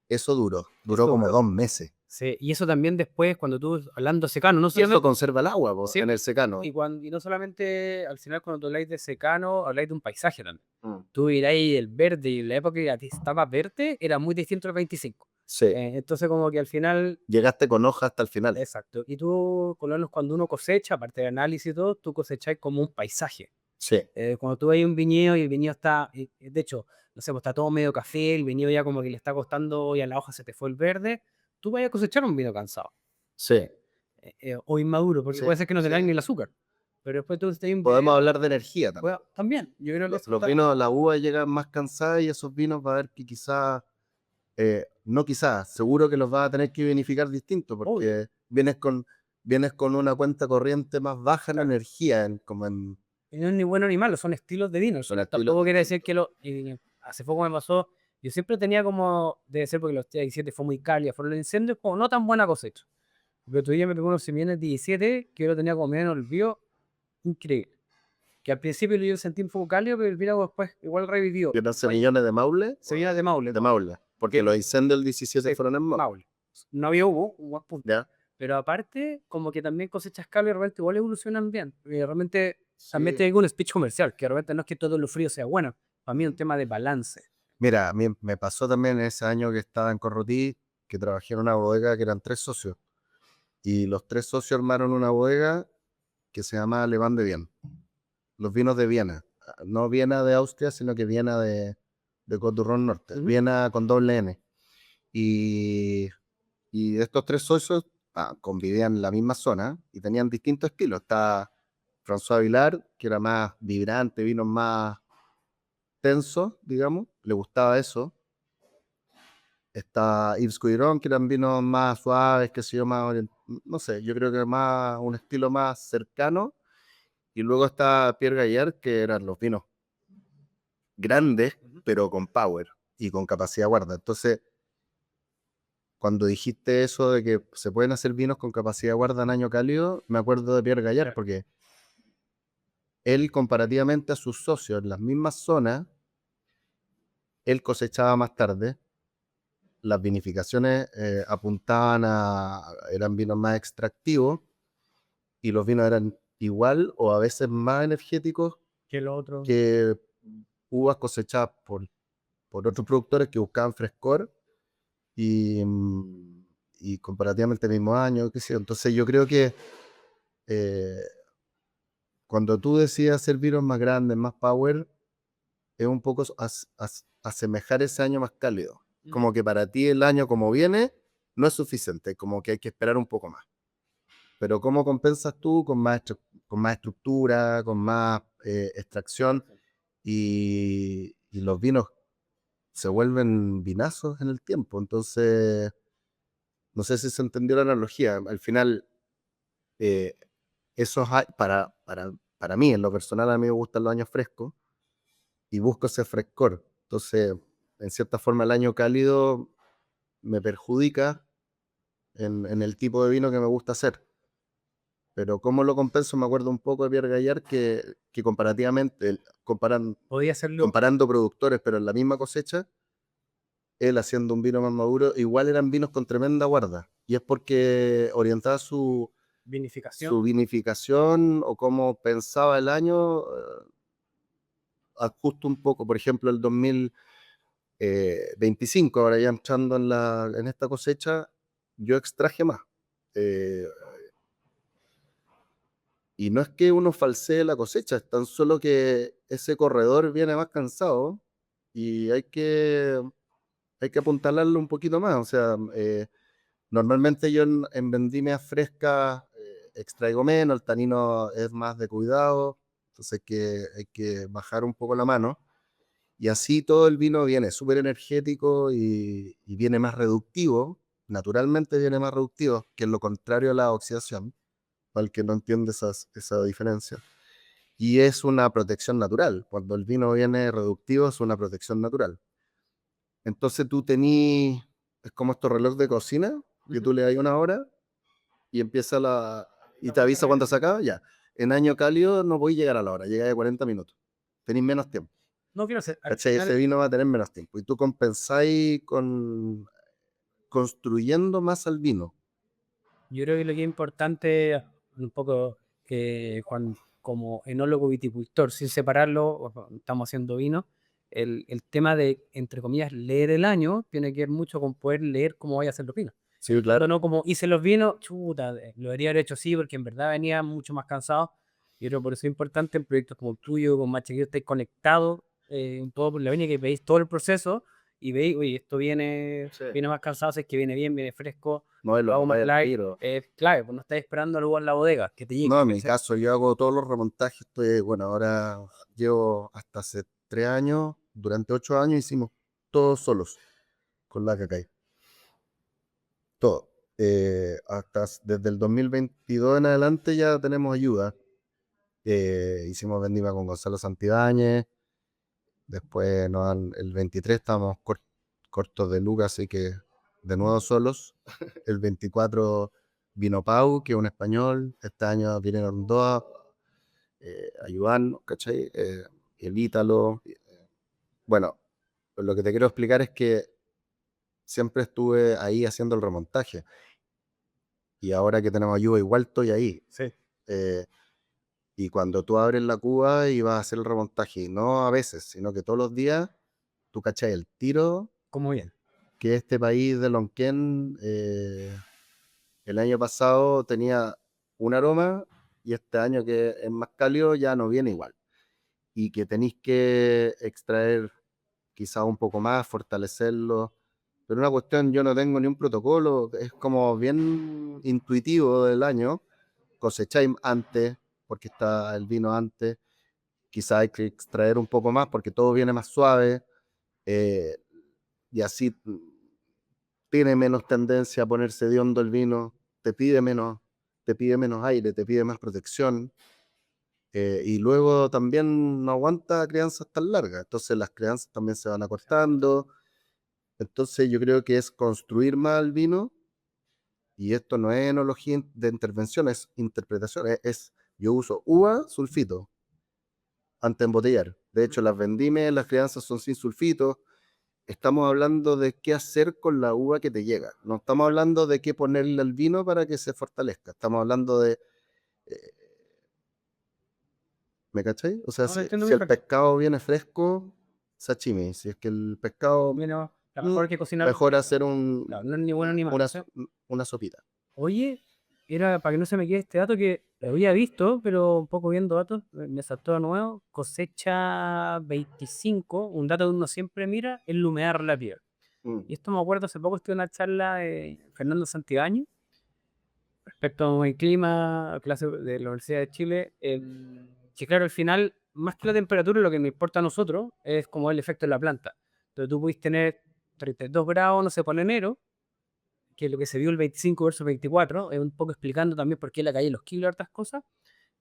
eso duró como 2 meses. Sí, y eso también después, cuando tú, hablando secano, no Y solamente... eso conserva el agua Sí. en el secano. Y no solamente, al final, cuando tú habláis de secano, habláis de un paisaje también. Mm. Tú miráis el verde, y la época que a ti estaba verde era muy distinto al 25. Sí. Entonces, como que al final... Llegaste con hoja hasta el final. Exacto. Y tú, por lo menos cuando uno cosecha, aparte de análisis y todo, tú cosecháis como un paisaje. Sí. Cuando tú ves un viñedo y el viñedo está, de hecho, no sé, pues está todo medio café, el viñedo ya como que le está costando y a la hoja se te fue el verde, tú vas a cosechar un vino cansado. Sí. O inmaduro, porque Sí, puede ser que no te sí. den ni el azúcar. Pero después tú te Podemos hablar de energía también. Bueno, también. Yo creo que Los eso está... vinos, la uva llegan más cansada y esos vinos va a haber que quizás, no quizás, seguro que los vas a tener que vinificar distinto porque vienes con una cuenta corriente más baja en energía, Y no es ni bueno ni malo, son estilos de vino. Son Tampoco estilos quiere decir que hace poco me pasó, yo siempre tenía como, debe ser porque los 17 fue muy cálido, fueron los incendios, como no tan buena cosecha. Porque otro día me pegó unos semillas 17 que yo lo tenía como medio en olvido, increíble. Que al principio yo sentí un poco cálido, pero el vino después igual revivió. que eran semillones de Maule. Semillas de Maule. De Maule. Porque los incendios del 17 fueron en Maule. Maule. No había hubo, un buen punto. ¿Ya? Pero aparte, como que también cosechas cálido y realmente igual evolucionan bien. Y realmente también tengo un speech comercial, que realmente no es que todo lo frío sea bueno. Para mí es un tema de balance. Mira, a mí me pasó también ese año que estaba en Corrotí, que trabajé en una bodega que eran 3 socios. Y los 3 socios armaron una bodega que se llama Le Van de Vienne. Los vinos de Viena. no Viena de Austria, sino que Viena de Côte-du-Rhône Norte, Ujú. Viena con doble N. Y, y estos tres socios convivían en la misma zona y tenían distintos estilos. Está François Villard, que era más vibrante, vinos más tensos, digamos, le gustaba eso. Está Yves Cuiron, que eran vinos más suaves, que sé yo, no sé, yo creo que más un estilo más cercano. Y luego está Pierre Gaillard, que eran los vinos grandes, Ujú. pero con power y con capacidad de guarda. Entonces, cuando dijiste eso de que se pueden hacer vinos con capacidad de guarda en año cálido, me acuerdo de Pierre Gaillard, Claro. porque él, comparativamente a sus socios en las mismas zonas, él cosechaba más tarde. Las vinificaciones eran vinos más extractivos y los vinos eran igual o a veces más energéticos Que lo otro. que uvas cosechadas por otros productores que buscaban frescor y, y comparativamente el mismo año, qué sé yo. Entonces yo creo que eh, cuando tú decides hacer vinos más grandes, más power, es un poco asemejar ese año más cálido. Como que para ti el año como viene no es suficiente, como que hay que esperar un poco más. Pero ¿cómo compensas tú con más estructura, con más extracción? Y los vinos se vuelven vinazos en el tiempo. Entonces, no sé si se entendió la analogía. Al final, eh, para mí, en lo personal, a mí me gustan los años frescos y busco ese frescor. Entonces, en cierta forma, el año cálido me perjudica en el tipo de vino que me gusta hacer. Pero ¿cómo lo compenso? Me acuerdo un poco de Pierre Gaillard que comparativamente, Podía hacerlo. comparando productores, pero en la misma cosecha, él haciendo un vino más maduro, igual eran vinos con tremenda guarda. Y es porque orientaba su Vinificación. vinificación o cómo pensaba el año, justo un poco. Por ejemplo, el 2025, ahora ya entrando en esta cosecha, yo extraje más. Eh, y no es que uno falsee la cosecha, es tan solo que ese corredor viene más cansado y hay que apuntalarlo un poquito más. O sea, normalmente yo en vendimias frescas extraigo menos, el tanino es más de cuidado, entonces hay que bajar un poco la mano. Y así todo el vino viene súper energético y viene más reductivo, naturalmente viene más reductivo, que es lo contrario a la oxidación, para el que no entiende esa diferencia. Y es una protección natural. Cuando el vino viene reductivo es una protección natural. Entonces es como estos relojes de cocina, que tú le das una hora y empieza y te avisa cuando se acaba, ya. En año cálido no voy a llegar a la hora, llega de 40 minutos. Tenéis menos tiempo. No quiero hacer. Al ¿Cachai? Ese final, vino va a tener menos tiempo. Y tú compensáis construyendo más al vino. yo creo que lo que es importante, un poco, Juan, como enólogo viticultor, sin separarlo, estamos haciendo vino, el tema de, entre comillas, leer el año, tiene que ver mucho con poder leer cómo vaya a hacer los vinos. En Sí, el fondo, claro. no como hice los vinos, chuta, lo debería haber hecho así, porque en verdad venía mucho más cansado. Yo creo que por eso es importante en proyectos como el tuyo, con más chiquillos, estáis conectados en todo por la viña, que veis todo el proceso y veis, oye, esto Sí. viene más cansado, si es que viene bien, viene fresco, No, lo lo hago más notáis al light, tiro. es clave, pues no estás esperando algo en la bodega, que te No, llegue, en mi ¿cachai? caso, yo hago todos los remontajes. Bueno, ahora llevo hasta hace 3 años, durante 8 años hicimos todos solos con la Cacay. Todo. Desde el 2022 en adelante ya tenemos ayuda. Hicimos vendimia con Gonzalo Santibáñez. Después el 23 estábamos cortos de lucas, así que de nuevo solos. El 24 vino Pau, que es un español. Este año vinieron dos ayudarnos, ¿cachai? El Ítalo. Bueno, lo que te quiero explicar es que siempre estuve ahí haciendo el remontaje. Y ahora que tenemos ayuda, igual estoy ahí. Sí, Eh, y cuando tú abres la cuba y vas a hacer el remontaje, y no a veces, sino que todos los días, tú cachai el tiro como bien. que este país de Lonquén el año pasado tenía un aroma y este año que es más cálido ya no viene igual. y que tenéis que extraer quizá un poco más, fortalecerlo. Pero una cuestión, yo no tengo ni un protocolo, es como bien intuitivo del año. Cosecháis antes, porque está el vino antes. Quizá hay que extraer un poco más porque todo viene más suave. eh, y así tiene menos tendencia a ponerse hediondo el vino, te pide menos aire, te pide más protección. Y luego también no aguanta crianzas tan largas, entonces las crianzas también se van acortando. Entonces yo creo que es construir más el vino, y esto no es enología de intervención, es interpretación, yo uso uva, sulfito, antes de embotellar. De hecho, las vendime, las crianzas son sin sulfito. Estamos hablando de qué hacer con la uva que te llega. No estamos hablando de qué ponerle al vino para que se fortalezca. Estamos hablando de... eh, ¿Me cachai? O sea, No, lo entiendo si el perfecto. pescado viene fresco, sashimi. Si es que el pescado, Mira, la mejor que cocinar. mejor hacer Claro, no es ni bueno ni malo. una sopita. Oye, era para que no se me quede este dato que lo había visto, pero un poco viendo datos, me saltó de nuevo. Cosecha 25, un dato que uno siempre mira, es la humedad relativa. Mm, Y esto me acuerdo, hace poco estuve en una charla de Fernando Santibáñez respecto al clima, clase de la Universidad de Chile. Que claro, al final, más que la temperatura, lo que nos importa a nosotros es como el efecto en la planta. Entonces tú puedes tener 32 grados, no sé, por enero, que es lo que se vio el 25 versus 24, es un poco explicando también por qué la calle los kilos y hartas cosas.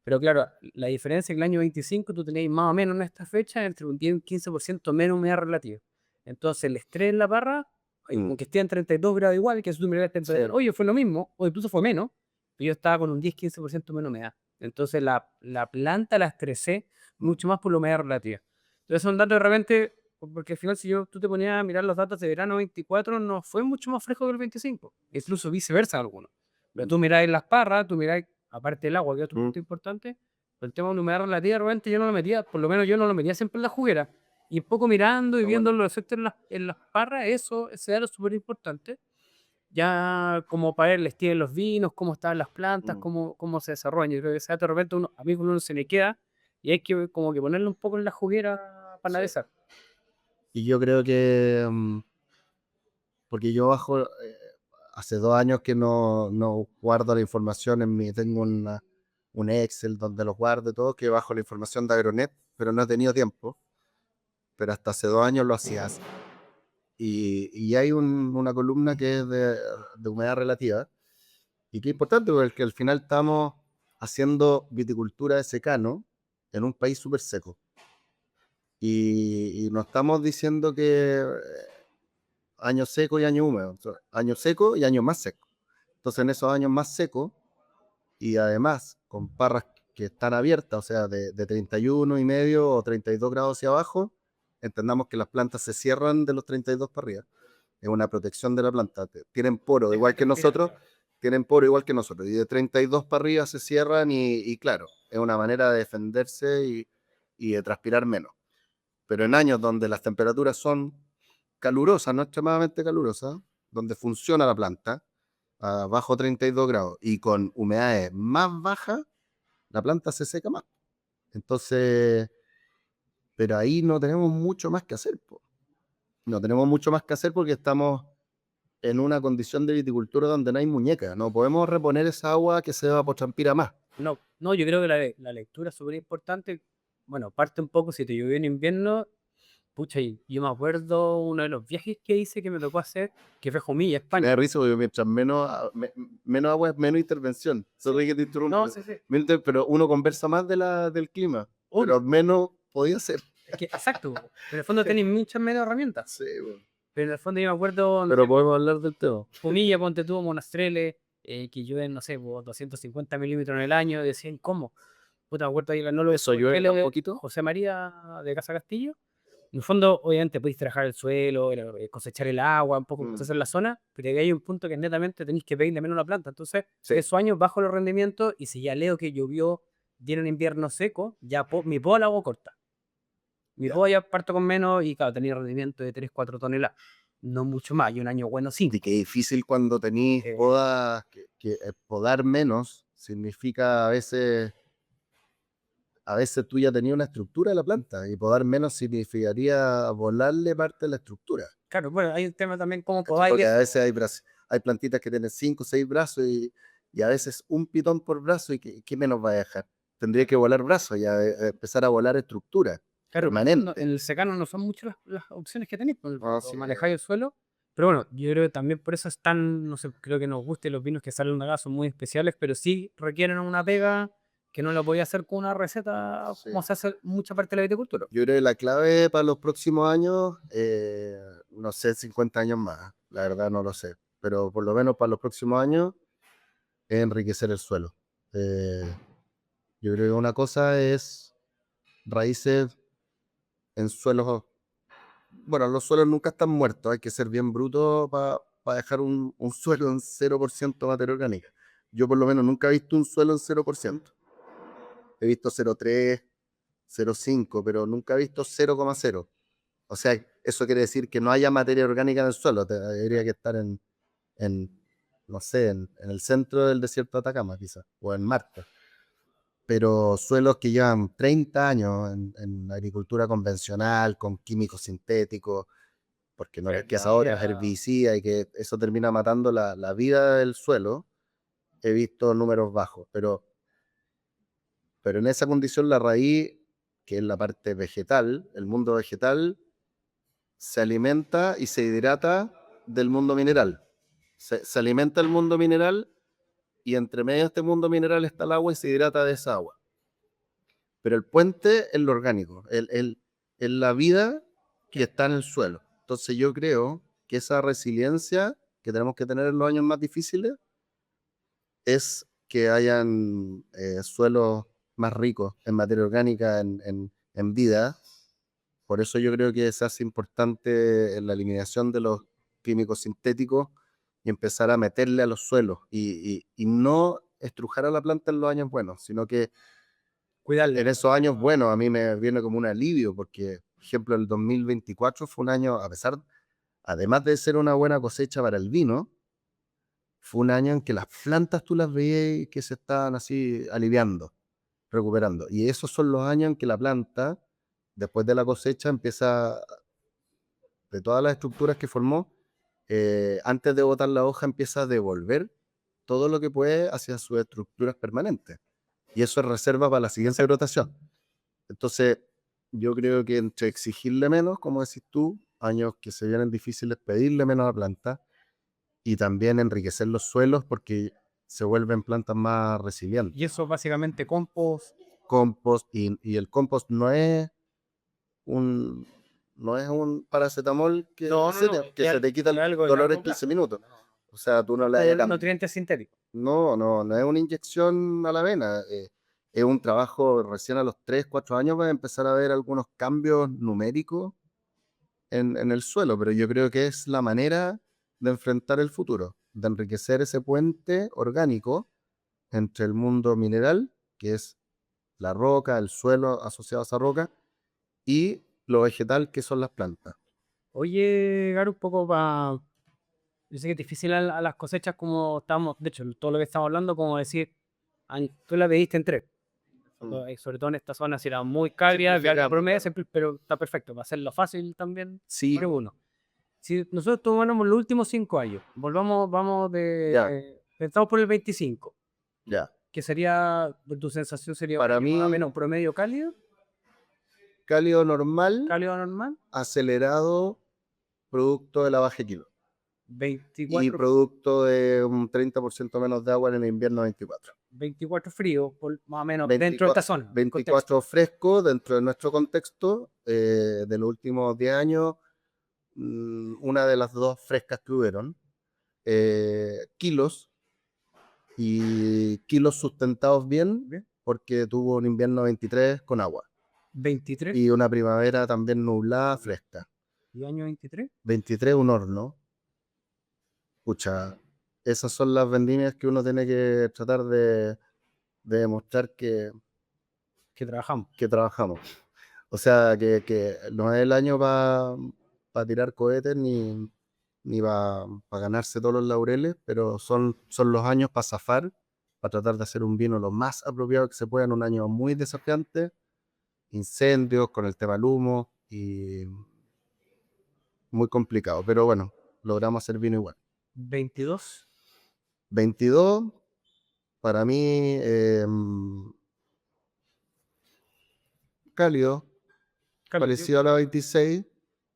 Pero claro, la diferencia es que el año 25 tú tenéis más o menos en esta fecha entre un 10 y un 15% menos humedad relativa. Entonces el estrés en la parra, mm. aunque esté en 32 grados igual, que si tú miras Sí. oye, fue lo mismo, o incluso fue menos, pero yo estaba con un 10-15% menos humedad. Entonces la planta la estresé mucho más por la humedad relativa. Entonces son datos de repente, porque al final si tú te ponías a mirar los datos de verano 24, no fue mucho más fresco que el 25, incluso viceversa algunos. Pero tú miráis las parras, tú miráis, aparte del agua, que es otro Mm. punto importante, el tema de la humedad relativa, realmente yo no lo metía, por lo menos yo no lo metía siempre en la juguera. Y un poco mirando y Pero viendo bueno. los efectos en las parras, ese dato es súper importante. Ya como para ver el estilo de los vinos, cómo estaban las plantas, Mm. cómo se desarrollan. Yo creo que ese dato de repente a mí uno se le queda y hay que como que ponerlo un poco en la juguera para Sí. analizar. Y yo creo que, porque yo hace 2 años que no guardo la información tengo un Excel donde los guardo y todo, que bajo la información de Agronet, pero no he tenido tiempo, pero hasta hace 2 años lo hacía así. Y hay una columna que es de humedad relativa, y que es importante porque al final estamos haciendo viticultura de secano en un país súper seco. Y no estamos diciendo que año seco y año húmedo, año seco y año más seco. Entonces en esos años más secos, y además con parras que están abiertas, o sea, de 31 y medio o 32 grados hacia abajo, entendamos que las plantas se cierran de los 32 para arriba. Es una protección de la planta. Tienen poro, igual que nosotros, tienen poro igual que nosotros. Y de 32 para arriba se cierran y claro, es una manera de defenderse y de transpirar menos. Pero en años donde las temperaturas son calurosas, no extremadamente calurosas, donde funciona la planta a bajo 32 grados y con humedades más bajas, la planta se seca más. Entonces, pero ahí no tenemos mucho más que hacer, po. No tenemos mucho más que hacer porque estamos en una condición de viticultura donde no hay muñeca. No podemos reponer esa agua que se evapotranspira más. No, no, yo creo que la lectura es súper importante. Bueno, parte un poco, si te llovió en invierno, pucha, y yo me acuerdo uno de los viajes que hice que me tocó hacer, que fue Jumilla, Me España. da risa porque mientras menos agua es menos intervención. Sorry que te interrumpa. No, sí, sí. Pero uno conversa más del clima, pero Obvio. menos podía ser. Es que, exacto. Pero en el fondo tenéis muchas menos herramientas. Sí, bueno. Pero en el fondo yo me acuerdo, no Pero sé, podemos hablar del tema. Jumilla, ponte tú, Monastreles, que llueven, no sé, 250 milímetros en el año, decían, ¿cómo? Puta, me acuerdo ahí no lo ¿Eso llueve un poquito? José María de Casa Castillo. En el fondo, obviamente, podéis trabajar el suelo, cosechar el agua, un poco Mm. hacer la zona, pero ahí hay un punto que netamente tenéis que pedirle menos a la planta. Entonces, Sí. esos años bajo los rendimientos, y si ya leo que llovió, viene un invierno seco, ya mi poda la hago corta. Mi Ya. poda ya parto con menos y, claro, tenía rendimiento de 3-4 toneladas. No mucho más, y un año bueno 5. Y que difícil cuando tenéis podas, podar menos significa a veces a veces tú ya tenías una estructura de la planta y podar menos significaría volarle parte de la estructura. Claro, bueno, hay un tema también como ¿Cachai? podáis. Porque a veces hay plantitas que tienen 5 o 6 brazos y a veces un pitón por brazo y ¿qué menos va a dejar? Tendría que volar brazos, ya empezar a volar estructura Claro, permanente. en el secano no son muchas las opciones que tenéis, pues, Ah, o sí, manejáis el suelo. Pero bueno, yo creo que también por eso están, no sé, creo que nos gusten los vinos que salen de acá, son muy especiales, pero sí requieren una pega que no la podía hacer con una receta sí. como se hace mucha parte de la viticultura. Yo creo que la clave para los próximos años, no sé, 50 años más, la verdad no lo sé, pero por lo menos para los próximos años es enriquecer el suelo. Eh, yo creo que una cosa es raíces en suelos, bueno, los suelos nunca están muertos, hay que ser bien bruto para dejar un suelo en 0% materia orgánica. Yo por lo menos nunca he visto un suelo en 0%. He visto 0,3, 0,5, pero nunca he visto 0,0. O sea, eso quiere decir que no haya materia orgánica en el suelo, debería que estar en no sé, en el centro del desierto de Atacama quizás, o en Marte. Pero suelos que llevan 30 años en agricultura convencional, con químicos sintéticos, porque no es que es ahora, es herbicida y que eso termina matando la vida del suelo, he visto números bajos, pero en esa condición la raíz, que es la parte vegetal, el mundo vegetal, se alimenta y se hidrata del mundo mineral. Se alimenta el mundo mineral y entre medio de este mundo mineral está el agua y se hidrata de esa agua. Pero el puente es lo orgánico, es la vida que está en el suelo. Entonces yo creo que esa resiliencia que tenemos que tener en los años más difíciles es que hayan suelos más ricos en materia orgánica, en vida. Por eso yo creo que se hace importante la eliminación de los químicos sintéticos y empezar a meterle a los suelos y no estrujar a la planta en los años buenos, sino que Cuidarla. en esos años buenos a mí me viene como un alivio porque, por ejemplo, el 2024 fue un año, además de ser una buena cosecha para el vino, fue un año en que las plantas tú las veías que se estaban así aliviando, recuperando. Y esos son los años en que la planta, después de la cosecha, empieza, de todas las estructuras que formó, antes de botar la hoja, empieza a devolver todo lo que puede hacia sus estructuras permanentes. Y eso es reserva para la siguiente rotación. Entonces, yo creo que entre exigirle menos, como decís tú, años que se vienen difíciles, pedirle menos a la planta y también enriquecer los suelos porque se vuelven plantas más resilientes. Y eso básicamente compost. Compost, y el compost un, no es un paracetamol que, No, no, no, que se te quita el algo de dolor en largo 15 plazo. minutos. O sea, tú no le das. Nutrientes sintéticos. No es una inyección a la vena. Es un trabajo recién a los 3 4 años para empezar a ver algunos cambios numéricos en el suelo, pero yo creo que es la manera de enfrentar el futuro, de enriquecer ese puente orgánico entre el mundo mineral, que es la roca, el suelo asociado a esa roca, y lo vegetal, que son las plantas. Oye, Garo, un poco para. Yo sé que es difícil a las cosechas como estamos, de hecho, todo lo que estamos hablando, como decir, tú la pediste en tres. Sobre todo en esta zona, si era muy cálida, Simplificamos, promedio, claro. pero está perfecto, para hacerlo fácil también. Sí, Número uno. Si nosotros tomamos los últimos 5 años, vamos ya, pensamos por el 25, ya. que sería, tu sensación sería un Para año más o mí, menos promedio cálido normal, cálido normal, acelerado, producto de la baja de kilo. Y 24, producto de un 30% menos de agua en el invierno 24. 24 frío, más o menos dentro de 24, esta zona. 24 fresco dentro de nuestro contexto, de los últimos 10 años, una de las dos frescas que hubieron, kilos y kilos sustentados bien, Bien. porque tuvo un invierno 23 con agua 23 y una primavera también nublada, fresca. y año 23. 23 un horno. Pucha, esas son las vendimias que uno tiene que tratar de demostrar Que trabajamos. que trabajamos. O sea, que no es el año para tirar cohetes ni para ganarse todos los laureles, pero son los años para zafar para tratar de hacer un vino lo más apropiado que se pueda en un año muy desafiante, incendios con el tema del humo y muy complicado, pero bueno, logramos hacer vino igual. 22. 22, para mí, cálido, parecido a la 26,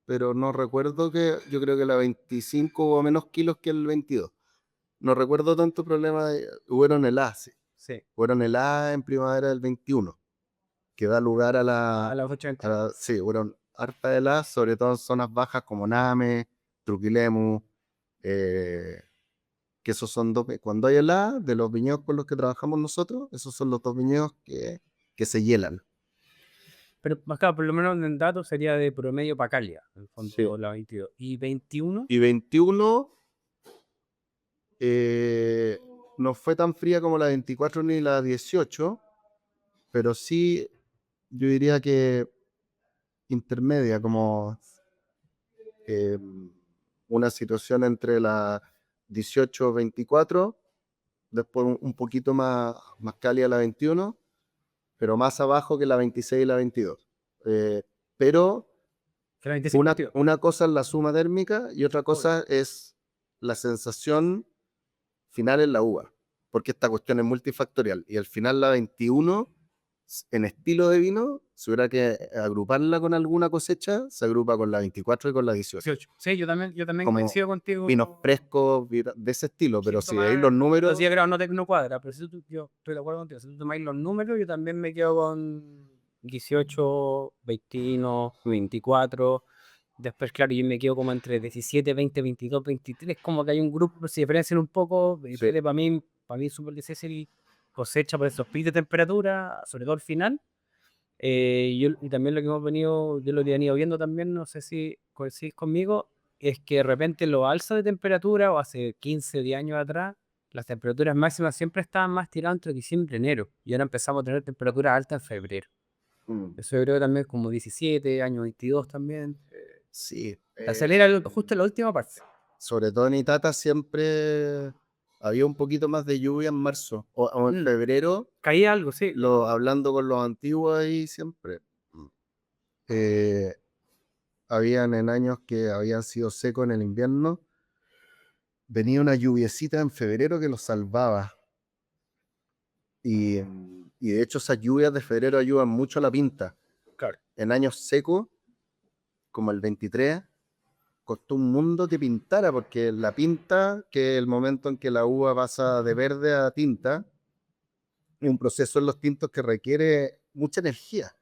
pero no recuerdo yo creo que la 25 hubo menos kilos que el 22. No recuerdo tanto problema hubieron heladas, Sí. Hubieron heladas en primavera del 21, que da lugar a A las 80. sí, hubieron harta heladas, sobre todo en zonas bajas como Name, Truquilemu, que esos son cuando hay heladas, de los viñedos con los que trabajamos nosotros, esos son los dos viñedos que se hielan. Pero más claro, por lo menos en datos sería de promedio para Calia, en el fondo, Sí. la 22. ¿Y 21? Y 21 no fue tan fría como la 24 ni la 18, pero sí, yo diría que intermedia, como una situación entre la 18-24, después un poquito más cálida la 21, pero más abajo que la 26 y la 22. Pero Que la 25, 22. una cosa es la suma térmica y otra cosa es la sensación final en la uva, porque esta cuestión es multifactorial. Y al final la 21, en estilo de vino, si hubiera que agruparla con alguna cosecha, se agrupa con la 24 y con la 18. 18. Sí, yo también Como coincido contigo. vinos frescos de ese estilo, pero si veis los Los números, 10 grados no cuadra, pero yo estoy de acuerdo contigo. Si tú tomáis los números, yo también me quedo con 18, 21, 24. Después, claro, yo me quedo como entre 17, 20, 22, 23. Como que hay un grupo que se diferencian un poco. sí. Pero para mí súper difícil cosecha por esos picos de temperatura, sobre todo al final. Y también lo que hemos venido, yo lo que he venido viendo también, no sé si coincidís conmigo, es que de repente los alzas de temperatura, o hace 15 o 10 años atrás, las temperaturas máximas siempre estaban más tiradas entre diciembre y enero. Y ahora empezamos a tener temperaturas altas en febrero. En febrero también como 17, año 22 también. Sí. Acelera justo en la última parte. Sobre todo en Itata siempre había un poquito más de lluvia en marzo o en febrero. Caía algo, sí. Hablando con los antiguos ahí siempre. Habían en años que habían sido secos en el invierno. Venía una lluviecita en febrero que los salvaba. Y de hecho esas lluvias de febrero ayudan mucho a la pinta. Claro. En años secos, como el 23, costó un mundo que pintara, porque la pinta, que es el momento en que la uva pasa de verde a tinta, es un proceso en los tintos que requiere mucha energía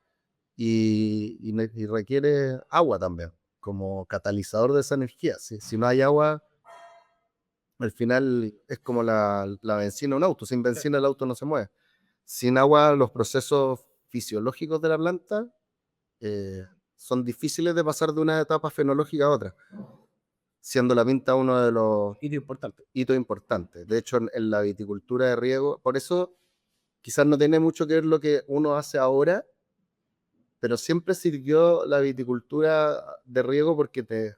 y requiere agua también, como catalizador de esa energía. Si no hay agua, al final es como la benzina de un auto. Sin benzina el auto no se mueve. Sin agua, los procesos fisiológicos de la planta son difíciles de pasar de una etapa fenológica a otra, siendo la pinta uno de los hitos importantes. De hecho, en la viticultura de riego, por eso quizás no tiene mucho que ver lo que uno hace ahora, pero siempre sirvió la viticultura de riego porque te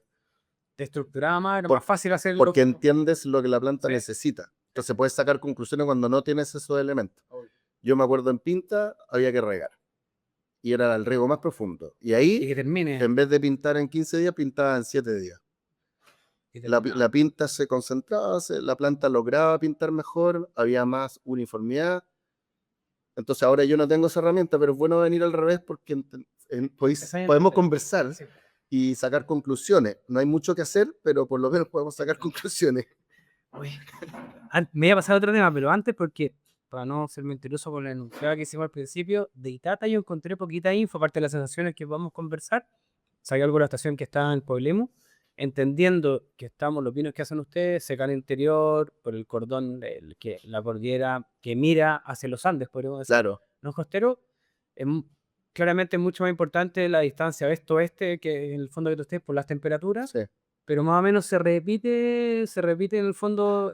estructuraba más, era más fácil hacerlo. Porque entiendes lo que la planta necesita. Entonces puedes sacar conclusiones cuando no tienes esos elementos. Yo me acuerdo en Pinta había que regar. Y era el riego más profundo. Y ahí, que termine. En vez de pintar en 15 días, pintaba en 7 días. La pinta se concentraba, la planta lograba pintar mejor, había más uniformidad. Entonces ahora yo no tengo esa herramienta, pero es bueno venir al revés porque podemos conversar y sacar conclusiones. No hay mucho que hacer, pero por lo menos podemos sacar conclusiones. Me iba a pasar otro tema, pero antes, porque para no ser mentiroso con la enunciada que hicimos al principio, de Itata yo encontré poquita info, aparte de las sensaciones que vamos a conversar. Sabía algo de la estación que está en Poblemo, entendiendo que estamos los vinos que hacen ustedes, secan interior, por el cordón, la cordillera que mira hacia los Andes, podríamos decir. Claro. Los costeros, claramente es mucho más importante la distancia oeste-oeste que en el fondo que ustedes por las temperaturas. Sí. Pero más o menos se repite en el fondo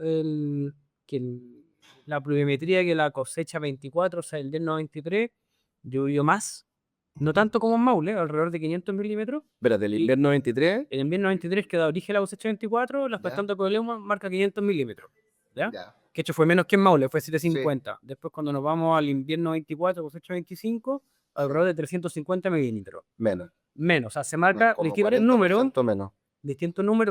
la pluviometría que la cosecha 24, o sea, el invierno 23, llovió más, no tanto como en Maule, alrededor de 500 milímetros. Espérate, ¿el invierno 23? El invierno 23 que da origen a la cosecha 24, la estación de Poblemo marca 500 milímetros. ¿ya? Ya. Que hecho fue menos que en Maule, fue Sí. 750. Después cuando nos vamos al invierno 24, cosecha 25, alrededor de 350 mililitros. Menos. Menos, o sea, se marca Como distintos números, 40% menos.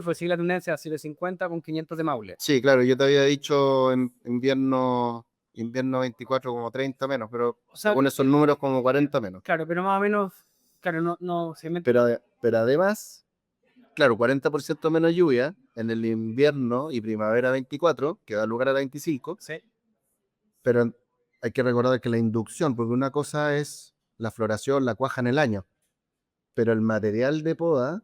pero sigue la tendencia a 750 con 500 de Maule. Sí, claro, yo te había dicho en invierno 24 como 30 menos, pero O sea, según esos números como 40 menos. claro, pero más o menos, claro, no se mete. Pero además, claro, 40% menos lluvia en el invierno y primavera 24, que da lugar a la 25, Sí, pero hay que recordar que la inducción, porque una cosa es la floración, la cuaja en el año, pero el material de poda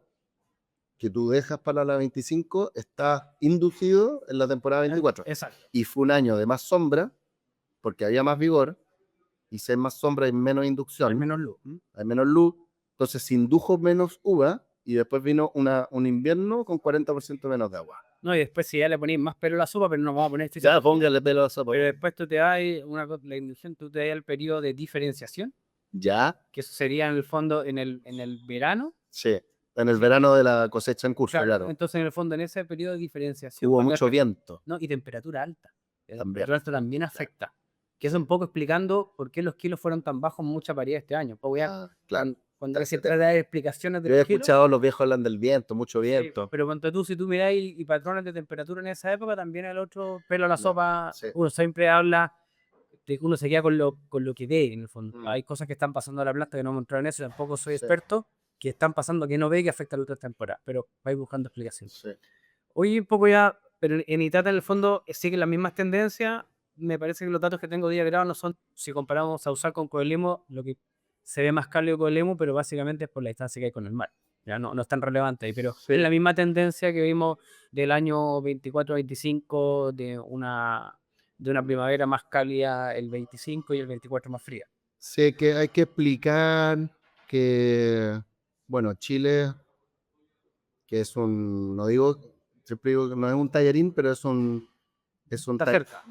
que tú dejas para la 25 está inducido en la temporada 24. exacto. Y fue un año de más sombra, porque había más vigor, y si hay más sombra hay menos inducción, Al menos luz. hay menos luz, entonces se indujo menos uva, y después vino un invierno con 40% menos de agua. No, y después si ya le ponéis más pelo a la sopa, pero no vamos a poner este. Ya, póngale pelo a esa Pero después tú te das la inducción, tú te das el periodo de diferenciación, Ya, que eso sería en el fondo en el verano. sí, en el verano de la cosecha en curso, claro. Entonces en el fondo en ese periodo de diferenciación. Hubo cuando mucho viento. No, y temperatura alta. La También. temperatura alta también afecta. Que es un poco explicando por qué los kilos fueron tan bajos en mucha variedad este año. Pues voy a, Claro. cuando se trata de dar explicaciones de Yo he los kilos, escuchado a los viejos hablar del viento, mucho sí, viento. pero ponte tú, si tú miráis y patrones de temperatura en esa época, también el otro pelo a la sopa, sí. uno siempre habla de que uno se queda con lo que ve en el fondo. Mm. Hay cosas que están pasando a la planta que no me entraron en eso, tampoco soy Sí. experto, que están pasando que no ve y que afecta a la otra temporada, pero vais buscando explicaciones. Sí. Hoy un poco ya, pero en Itata en el fondo siguen las mismas tendencias. Me parece que los datos que tengo diagramados no son, si comparamos a usar con Coelimo, lo que se ve más cálido Coelimo, pero básicamente es por la distancia que hay con el mar. Ya no es tan relevante ahí, pero Sí. es la misma tendencia que vimos del año 24-25, de una primavera más cálida el 25 y el 24 más fría. Sí, que hay que explicar que, bueno, Chile, que es no digo, siempre digo que no es un tallarín, pero es un Está cerca.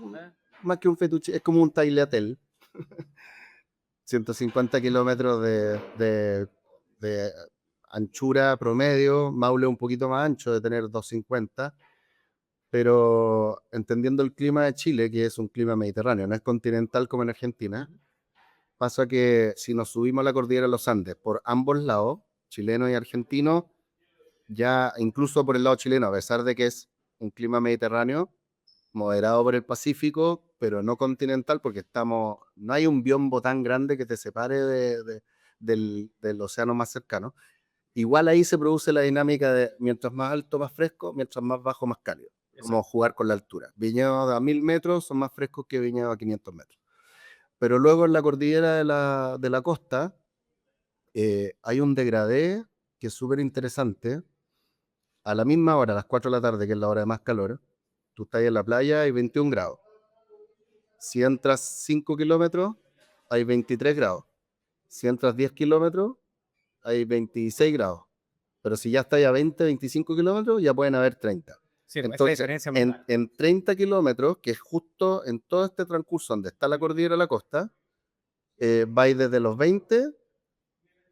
más que un fettuccine, es como un tagliatelle. 150 kilómetros de anchura promedio, Maule un poquito más ancho, de tener 250, pero entendiendo el clima de Chile, que es un clima mediterráneo, no es continental como en Argentina, pasa que si nos subimos a la cordillera de los Andes por ambos lados, chileno y argentino, ya incluso por el lado chileno, a pesar de que es un clima mediterráneo, moderado por el Pacífico, pero no continental, porque no hay un biombo tan grande que te separe del océano más cercano. Igual ahí se produce la dinámica de mientras más alto, más fresco, mientras más bajo, más cálido. Como jugar con la altura. Viñedos a 1000 metros son más frescos que viñedos a 500 metros. Pero luego en la cordillera de la costa hay un degradé que es súper interesante. A la misma hora, a las 4 de la tarde, que es la hora de más calor, tú estás en la playa y 21 grados. Si entras 5 kilómetros, hay 23 grados. Si entras 10 kilómetros, hay 26 grados. Pero si ya estás a 20, 25 kilómetros, ya pueden haber 30. Sí, Entonces, diferencia en 30 kilómetros, que es justo en todo este transcurso donde está la cordillera de la costa, vais desde los 20,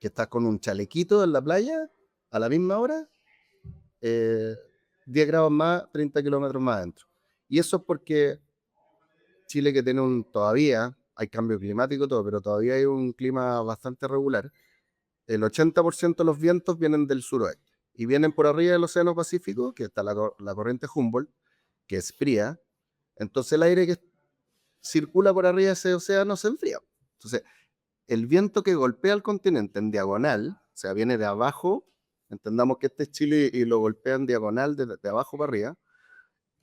que estás con un chalequito en la playa, a la misma hora, 10 grados más, 30 kilómetros más adentro. Y eso es porque Chile, que tiene todavía, hay cambio climático todo, pero todavía hay un clima bastante regular. El 80% de los vientos vienen del suroeste y vienen por arriba del Océano Pacífico, que está la corriente Humboldt, que es fría. Entonces el aire que circula por arriba de ese océano se enfría. Entonces, el viento que golpea el continente en diagonal, o sea, viene de abajo, entendamos que este es Chile y lo golpea en diagonal de abajo para arriba,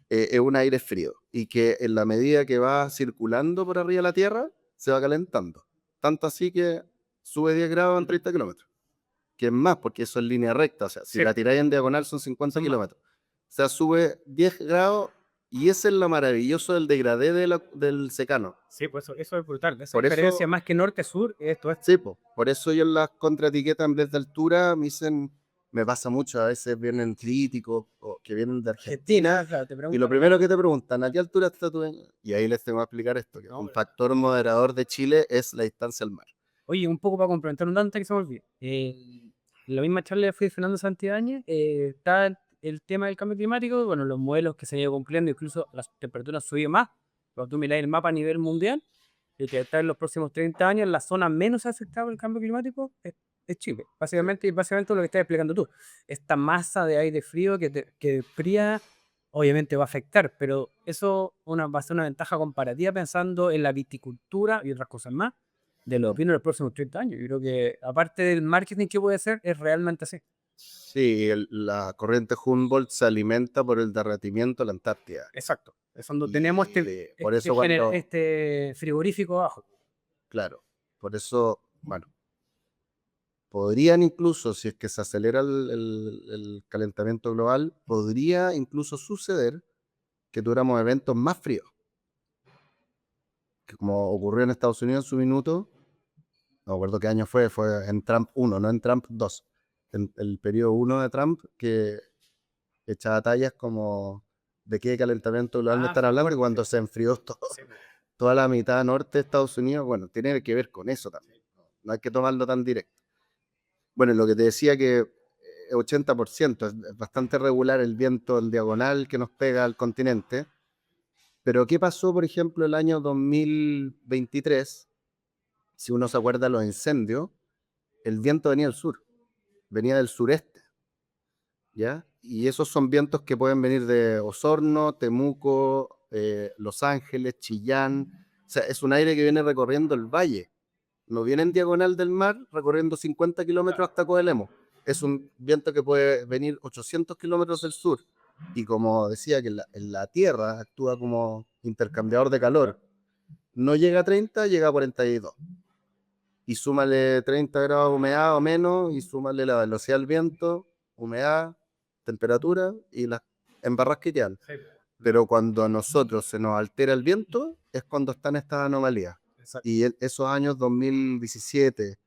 es un aire frío y que en la medida que va circulando por arriba de la Tierra, se va calentando. Tanto así que sube 10 grados en 30 kilómetros, que es más, porque eso es línea recta, o sea, si la tiráis en diagonal son 50 kilómetros. O sea, sube 10 grados y ese es lo maravilloso del degradé del secano. Sí, pues eso es brutal. Esa Por diferencia eso, más que norte-sur, esto es. sí, por eso yo en las contraetiquetas en vez de altura me dicen, me pasa mucho, a veces vienen críticos o que vienen de Argentina Claro, te y preguntan, lo primero que te preguntan, ¿a qué altura está tu? Y ahí les tengo que explicar esto, que un factor moderador de Chile es la distancia al mar. Oye, un poco para complementar un dato que se me olvide. En la misma charla de Fernando Santibáñez, está el tema del cambio climático, bueno, los modelos que se han ido cumpliendo, incluso las temperaturas han subido más. Cuando tú miras el mapa a nivel mundial, y que está en los próximos 30 años, la zona menos afectada por el cambio climático es Chile. Básicamente lo que estás explicando tú. Esta masa de aire frío que fría, obviamente va a afectar, pero eso va a ser una ventaja comparativa pensando en la viticultura y otras cosas más de los vinos de los próximos 30 años. Yo creo que, aparte del marketing que puede ser, es realmente así. Sí, la corriente Humboldt se alimenta por el derretimiento de la Antártida. Exacto. Es cuando tenemos Y por eso cuando, este frigorífico abajo. claro, por eso, bueno, podrían incluso, si es que se acelera el calentamiento global, podría incluso suceder que tuviéramos eventos más fríos, que como ocurrió en Estados Unidos en su minuto, no me acuerdo qué año fue en Trump 1, no en Trump 2, en el periodo 1 de Trump, que echaba tallas como de qué calentamiento global me están Fue hablando, y fuerte. cuando se enfrió Sí, toda la mitad norte de Estados Unidos, bueno, tiene que ver con eso también, no hay que tomarlo tan directo. Bueno, lo que te decía que 80% es bastante regular el viento en diagonal que nos pega al continente, pero ¿qué pasó, por ejemplo, el año 2023? Si uno se acuerda de los incendios, el viento venía del sur, venía del sureste, ¿ya? Y esos son vientos que pueden venir de Osorno, Temuco, Los Ángeles, Chillán. O sea, es un aire que viene recorriendo el valle. No viene en diagonal del mar, recorriendo 50 kilómetros hasta Coelemo. Es un viento que puede venir 800 kilómetros del sur. Y como decía, que en la Tierra actúa como intercambiador de calor. No llega a 30, llega a 42. Y súmale 30 grados de humedad o menos, y súmale la velocidad del viento, humedad, temperatura y las embarras que quedan. sí, Pero cuando a nosotros se nos altera el viento, es cuando están estas anomalías. exacto. Y esos años 2017,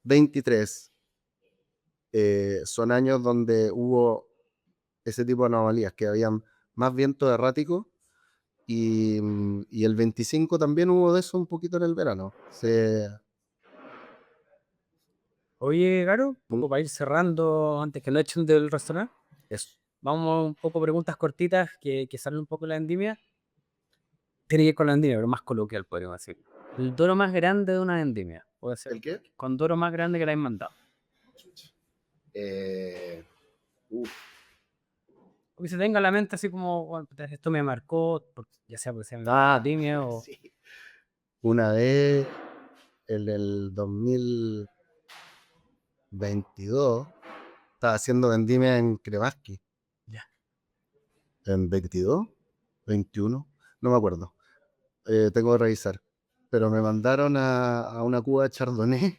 23, son años donde hubo ese tipo de anomalías, que habían más viento errático, y el 25 también hubo de eso un poquito en el verano. Oye, Garo, un Un- poco para ir cerrando antes que no echen del restaurante, eso. vamos un poco preguntas cortitas que salen un poco de la vendimia. Tiene que ir con la vendimia, pero más coloquial, podríamos decir. El toro más grande de una vendimia. Puede ser ¿El qué? con toro más grande que le hayan mandado. Eh, uf, O que se tenga en la mente así como, bueno, puta, esto me marcó, ya sea porque sea ah, vendimia o... sí. Una vez, en el 2022, estaba haciendo vendimia en Cremasqui. Ya. ¿En 22? ¿21? No me acuerdo. Tengo que revisar. Pero me mandaron a una cuba de Chardonnay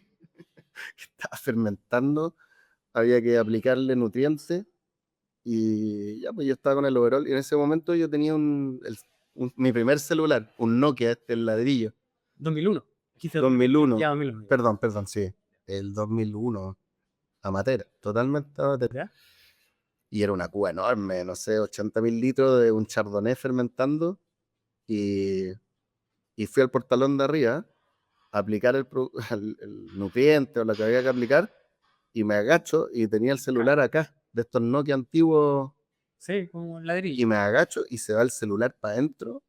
que estaba fermentando. Había que aplicarle nutrientes. Y ya, pues yo estaba con el overall. Y en ese momento yo tenía mi primer celular, un Nokia, el ladrillo. 2001. Quizás 2001. ya 2001. Perdón, sí. El 2001. Amateur, totalmente amateur. ¿Ya? Y era una cuba enorme, no sé, 80.000 litros de un chardonnay fermentando. Y, y fui al portalón de arriba a aplicar el nutriente o lo que había que aplicar. Y me agacho y tenía el celular acá, de estos Nokia antiguos. Sí, como un Y ladrillo. me agacho y se va el celular para adentro.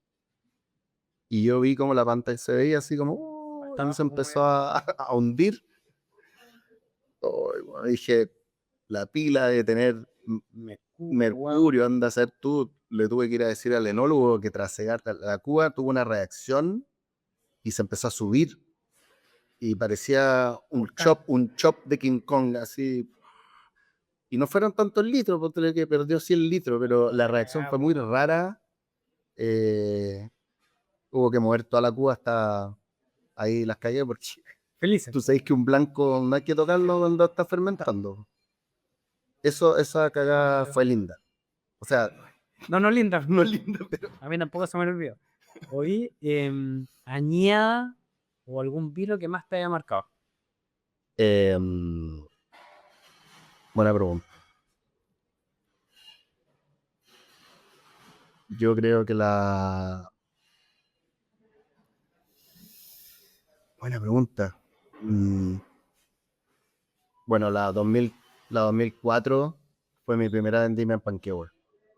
Y yo vi como la pantalla se veía así como, y se Bastante como empezó a hundir. Oh, y bueno, dije, la pila de tener mercurio, weón. mercurio, anda a ser tú. Le tuve que ir a decir al enólogo que tras cegar la cuba tuvo una reacción y se empezó a subir. Y parecía Volcán. un chop de King Kong, así. Y no fueron tantos litros, porque que perdió 100 litros, pero la reacción fue muy rara. Eh, Hubo que mover toda la cuba hasta ahí las calles, porque Felices. tú sabes que un blanco no hay que tocarlo cuando está fermentando. Esa cagada fue linda. O sea, No, no, linda. no linda, pero... A mí tampoco se me olvidó. Oye, añada o algún vino que más te haya marcado. Buena pregunta. Yo creo que la... Buena pregunta. Bueno, la 2004 fue mi primera vendimia en Panquehue.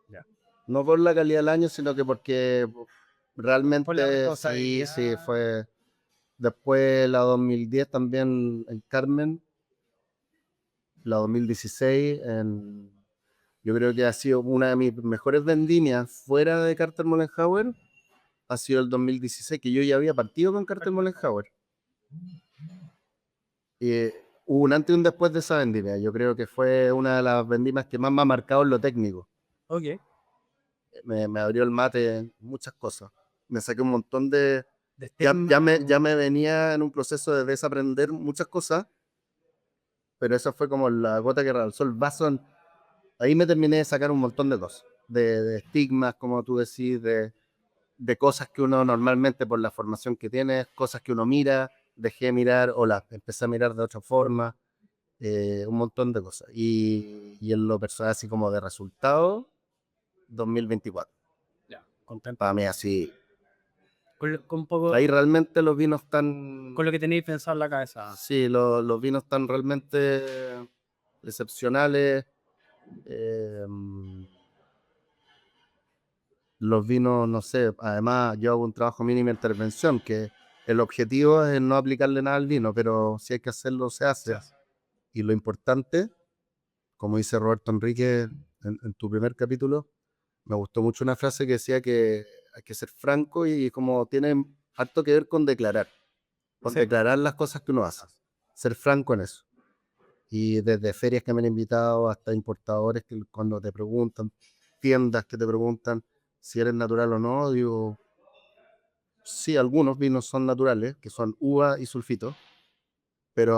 Ya. No por la calidad del año, sino que porque realmente Por la sí, responsabilidad. sí, fue. Después la 2010 también en Carmen, la 2016 yo creo que ha sido una de mis mejores vendimias fuera de Carter Mollenhauer, ha sido el 2016, que yo ya había partido con Carter Mollenhauer. Y hubo un antes y un después de esa vendimia. Yo creo que fue una de las vendimias que más me ha marcado en lo técnico. Ok. Me abrió el mate en muchas cosas. Me saqué un montón de... De Ya me venía en un proceso de desaprender muchas cosas, pero esa fue como la gota que rebalsó el vaso. Ahí me terminé de sacar un montón de cosas, de estigmas, como tú decís, de cosas que uno normalmente por la formación que tiene, cosas que uno mira, dejé de mirar o las empecé a mirar de otra forma, un montón de cosas. Y en lo personal, así como de resultado, 2024. Ya, contento. Para mí así. Con un poco, Ahí realmente los vinos están... con lo que tenéis pensado en la cabeza. Sí, los vinos están realmente excepcionales. Eh, los vinos, no sé, además yo hago un trabajo mínima intervención, que el objetivo es no aplicarle nada al vino, pero si hay que hacerlo, se hace. Y lo importante, como dice Roberto Enrique en tu primer capítulo, me gustó mucho una frase que decía que hay que ser franco y como tiene harto que ver con declarar, Sí. declarar las cosas que uno hace, ser franco en eso. Y desde ferias que me han invitado hasta importadores que cuando te preguntan, tiendas que te preguntan si eres natural o no, digo, sí, algunos vinos son naturales, que son uva y sulfito, pero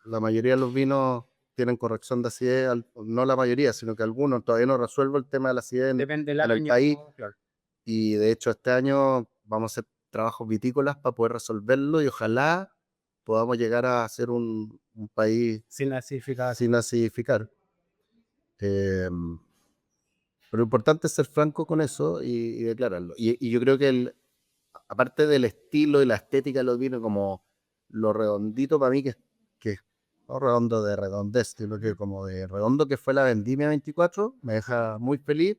la mayoría de los vinos tienen corrección de acidez, no la mayoría, sino que algunos todavía no resuelvo el tema de la acidez Depende del en el año. país. Claro. Y de hecho este año vamos a hacer trabajos vitícolas para poder resolverlo y ojalá podamos llegar a ser un país Sin acidificar. sin acidificar. Pero lo importante es ser franco con eso y declararlo. Y yo creo que aparte del estilo y la estética de los vinos, como lo redondito para mí, que no redondo de redondez, sino que como de redondo que fue la vendimia 24, me deja muy feliz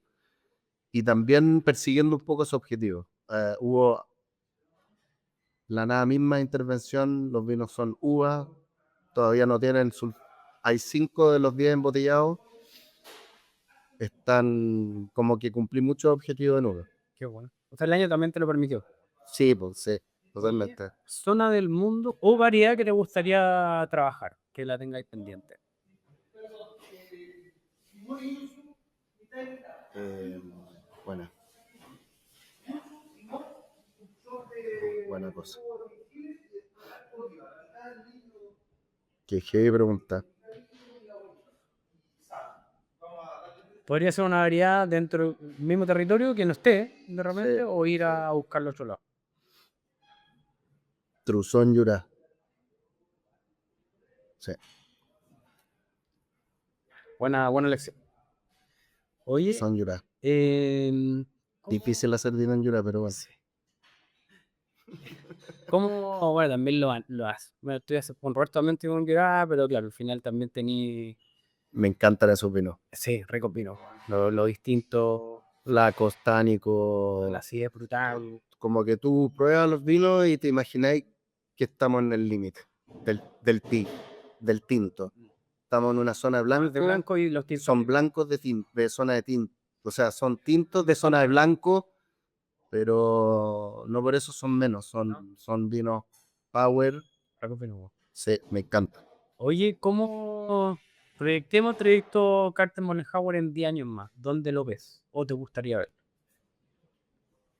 y también persiguiendo un poco ese objetivo. Hubo la nada misma intervención, los vinos son uvas, todavía no tienen, hay 5 de los 10 embotellados, están como que cumplí muchos objetivos en uva. Qué bueno. O sea, el año también te lo permitió. Sí, pues sí, totalmente. Zona del mundo o variedad que te gustaría trabajar, que la tengáis pendiente. Buena. Buena cosa. Qué heavy pregunta. Podría ser una variedad dentro del mismo territorio que no esté de repente Sí. o ir a buscarlo a otro lado. Truzón Yurá. Sí. Buena elección. Oye, Son Yurá. ¿cómo, Difícil hacer vino en Yurá, pero bueno. sí. Bueno, también lo hace. Bueno, con Roberto también tengo que pero claro, al final también tení, Me encantan esos vinos. sí, rico vino. Lo distinto, Lacos, tánicos. la acidez brutal. Como que tú pruebas los vinos y te imagináis que estamos en el límite del tinto. Estamos en una zona De blanca, blanco y los tintos. son blancos de zona de tinto. O sea, son tintos de zona de blanco, pero no por eso son menos. Son vinos power. Rico vino. Sí, me encanta. Oye, ¿cómo proyectemos el proyecto Carter Mollenhauer en 10 años más? ¿Dónde lo ves? ¿O te gustaría ver?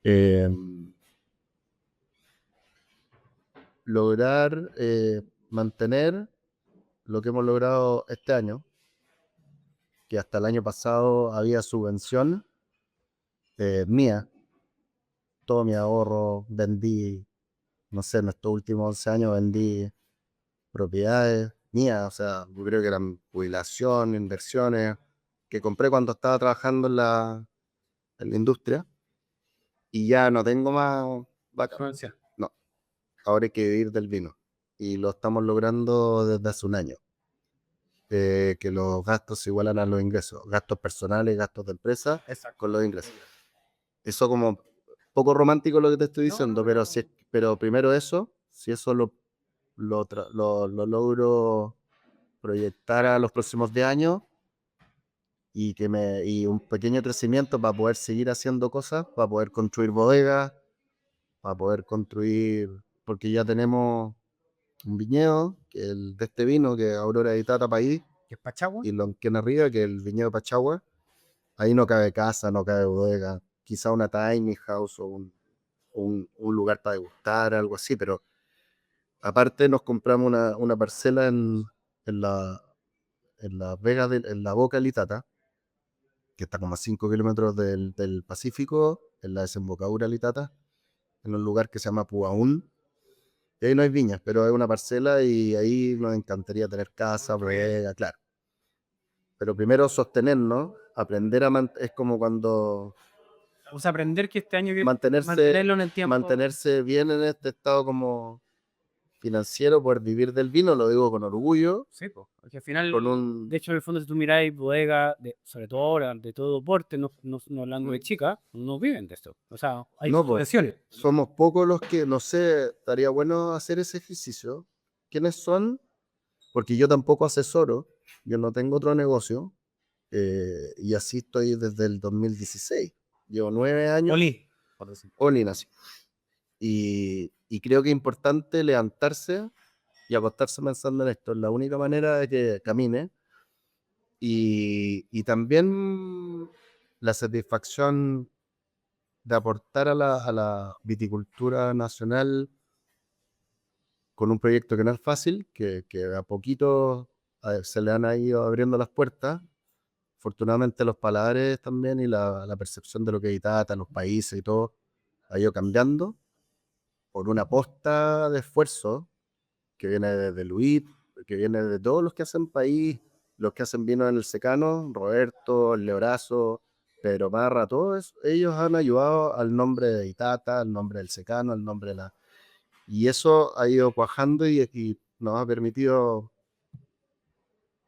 Eh, lograr mantener lo que hemos logrado este año, que hasta el año pasado había subvención mía, todo mi ahorro, vendí, no sé, en estos últimos 11 años vendí propiedades mías, o sea, yo creo que eran jubilación, inversiones, que compré cuando estaba trabajando en la industria, y ya no tengo más vacas. Influencia. No, ahora hay que vivir del vino, y lo estamos logrando desde hace un año. que los gastos se igualan a los ingresos, gastos personales, gastos de empresa Exacto. con los ingresos. Eso como poco romántico lo que te estoy No, diciendo, no, pero, pero pero primero eso, si eso lo logro proyectar a los próximos 10 años y un pequeño crecimiento para poder seguir haciendo cosas, para poder construir bodegas, para poder construir, porque ya tenemos un viñedo, que el de este vino, que es Aurora de Itata País, que es Pachagua. y Lonquén arriba, que es el viñedo de Pachagua. Ahí no cabe casa, no cabe bodega, quizá una tiny house o un lugar para degustar, algo así, pero aparte nos compramos una parcela en la, en Las Vegas, en la Boca del Itata, que está como a 5 kilómetros del Pacífico, en la desembocadura del Itata, en un lugar que se llama Puaún. Y ahí no hay viñas, pero es una parcela y ahí nos encantaría tener casa, bodega, claro. Pero primero sostenernos, aprender es como cuando O sea, aprender que este año mantenerse, mantenerlo en el tiempo. mantenerse bien en este estado como financiero, poder vivir del vino, lo digo con orgullo, Sí, pues. Porque al final, con un... de hecho, en el fondo, si tú miráis bodegas, sobre todo ahora, de todo porte, no hablando de chicas, no viven de esto. O sea, hay No, pues, subvenciones. somos pocos los que, no sé, estaría bueno hacer ese ejercicio. ¿Quiénes son? Porque yo tampoco asesoro, yo no tengo otro negocio, y así estoy desde el 2016. Llevo 9 años, Oli, por decir. all in así. Y creo que es importante levantarse y acostarse pensando en esto. Es la única manera de que camine. Y también la satisfacción de aportar a la viticultura nacional con un proyecto que no es fácil, que a poquito se le han ido abriendo las puertas. Afortunadamente los paladares también y la percepción de lo que es Itata, los países y todo, ha ido cambiando por una posta de esfuerzo que viene desde Luis, que viene de todos los que hacen país, los que hacen vino en el secano, Roberto, el Leorazo, Pedro Parra, todos ellos han ayudado al nombre de Itata, al nombre del secano, al nombre de la... Y eso ha ido cuajando y nos ha permitido,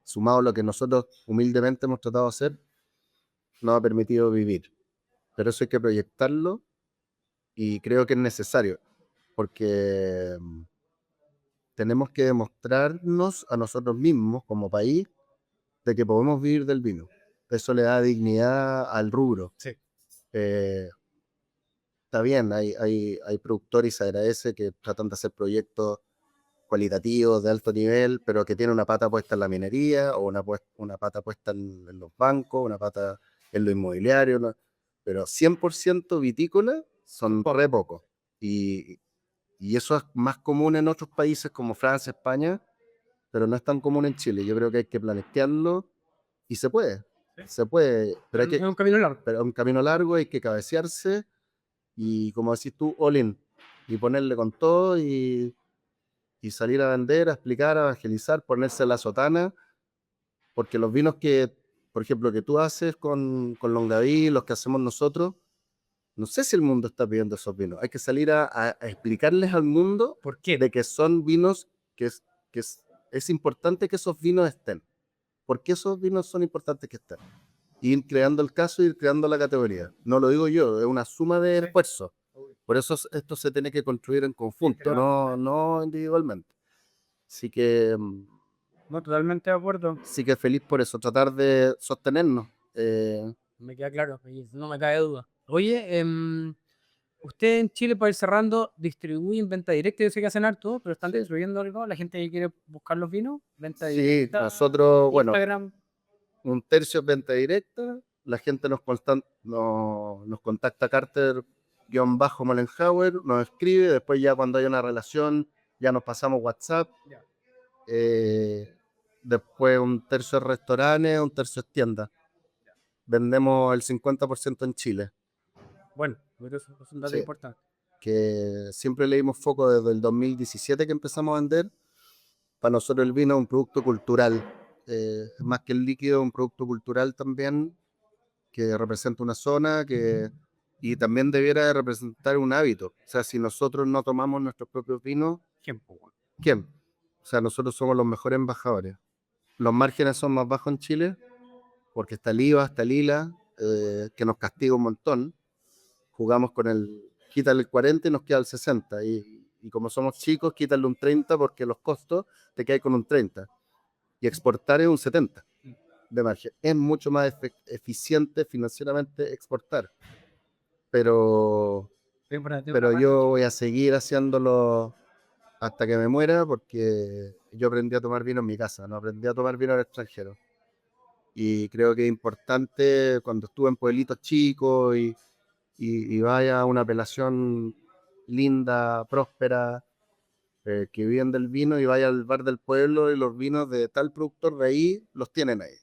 sumado a lo que nosotros humildemente hemos tratado de hacer, nos ha permitido vivir. Pero eso hay que proyectarlo y creo que es necesario, porque tenemos que demostrarnos a nosotros mismos como país de que podemos vivir del vino. Eso le da dignidad al rubro. Sí. Eh, Está bien, hay productores y se agradece que tratan de hacer proyectos cualitativos de alto nivel, pero que tienen una pata puesta en la minería o una pata puesta en los bancos, una pata en lo inmobiliario, ¿no? Pero 100% vitícola son re pocos. Y eso es más común en otros países como Francia, España, pero no es tan común en Chile. Yo creo que hay que plantearlo y se puede, Sí. se puede, pero Es un camino largo. pero es un camino largo, hay que cabecearse y como decís tú, all in, y ponerle con todo y salir a vender, a explicar, a evangelizar, ponerse la sotana, porque los vinos que, por ejemplo, que tú haces con Longaví, los que hacemos nosotros, no sé si el mundo está pidiendo esos vinos. Hay que salir a explicarles al mundo ¿Por qué? de que son vinos que es importante que esos vinos estén. ¿Por qué esos vinos son importantes que estén? Ir creando el caso y ir creando la categoría. No lo digo yo, es una suma de esfuerzos. Por eso esto se tiene que construir en conjunto, no individualmente. Así que, No, totalmente de acuerdo. sí que feliz por eso, tratar de sostenernos. Me queda claro. Y no me cae duda. Oye, usted en Chile, para ir cerrando, distribuyen venta directa. Yo sé que hacen harto, pero están distribuyendo algo. La gente que quiere buscar los vinos, venta Sí, directa, nosotros, bueno, Instagram. un tercio es venta directa. La gente nos contacta Carter-Mollenhauer, nos escribe. Después, ya cuando hay una relación, ya nos pasamos WhatsApp. Ya. Después, un tercio es restaurantes, un tercio es tienda. Vendemos el 50% en Chile. Bueno, pero eso es un dato Sí, importante. que siempre le dimos foco desde el 2017 que empezamos a vender. Para nosotros el vino es un producto cultural, más que el líquido, un producto cultural también, que representa una zona y también debiera de representar un hábito. O sea, si nosotros no tomamos nuestros propios vinos, Tiempo, bueno. ¿quién? O sea, nosotros somos los mejores embajadores. los márgenes son más bajos en Chile, porque está el IVA, está el ILA, que nos castiga un montón. Jugamos con quítale el 40 y nos queda el 60. Y como somos chicos, quítale un 30 porque los costos te quedan con un 30. Y exportar es un 70 de margen. Es mucho más eficiente financieramente exportar. Pero yo voy a seguir haciéndolo hasta que me muera porque yo aprendí a tomar vino en mi casa, no aprendí a tomar vino en el extranjero. Y creo que es importante cuando estuve en pueblitos chicos y vaya a una apelación linda, próspera, que viven del vino y vaya al bar del pueblo y los vinos de tal productor de ahí los tienen ahí.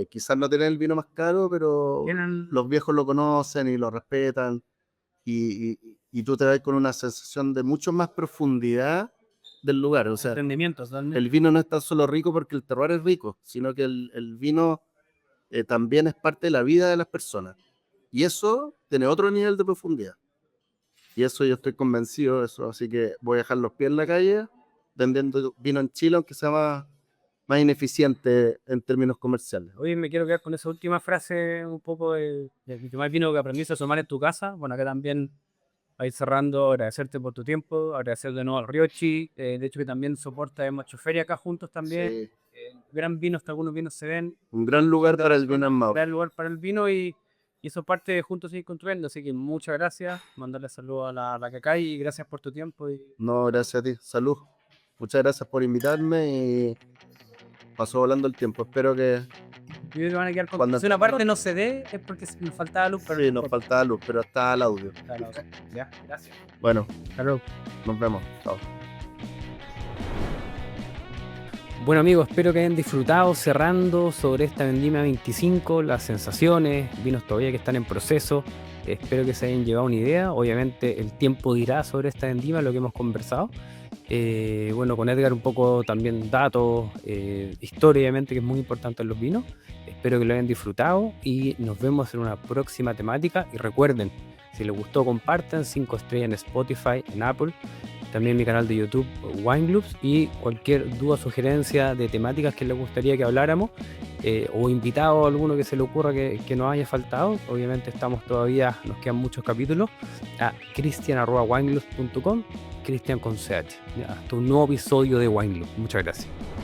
Quizás no tienen el vino más caro, pero los viejos lo conocen y lo respetan y tú te vas con una sensación de mucho más profundidad del lugar. O sea, el vino no es tan solo rico porque el terroir es rico, sino que el vino también es parte de la vida de las personas. Y eso tiene otro nivel de profundidad. Y eso yo estoy convencido de eso. Así que voy a dejar los pies en la calle vendiendo vino en Chile, aunque sea más ineficiente en términos comerciales. Oye, me quiero quedar con esa última frase un poco de tomar vino que aprendiste a tomar en tu casa. Bueno, acá también a ir cerrando, agradecerte por tu tiempo, agradecer de nuevo al Riochi, de hecho que también soporta, hemos hecho feria acá juntos también. Sí. Gran vino, hasta algunos vinos se ven. Un gran lugar para el vino en Maule. Un gran lugar para el vino y eso parte de Juntos Seguir Construyendo, así que muchas gracias, mandarle saludos a la Cacay y gracias por tu tiempo. No, gracias a ti, salud. Muchas gracias por invitarme y pasó volando el tiempo, espero que... Yo van a quedar con... Si una parte no se dé es porque nos faltaba luz. Pero sí, nos faltaba luz, pero está el audio. Ya, gracias. Bueno, Salud. Nos vemos. Chao. Bueno amigos, espero que hayan disfrutado cerrando sobre esta vendimia 25, las sensaciones, vinos todavía que están en proceso. Espero que se hayan llevado una idea. Obviamente el tiempo dirá sobre esta vendimia lo que hemos conversado. Bueno, con Edgar un poco también datos, historia obviamente que es muy importante en los vinos. Espero que lo hayan disfrutado y nos vemos en una próxima temática. Y recuerden, si les gustó compartan, 5 estrellas en Spotify, en Apple. También mi canal de YouTube Wine Globes y cualquier duda o sugerencia de temáticas que les gustaría que habláramos o invitado a alguno que se le ocurra que nos haya faltado. Obviamente estamos todavía, nos quedan muchos capítulos a cristian@wineglobes.com, Cristian con CH. Hasta un nuevo episodio de Wine Globes. Muchas gracias.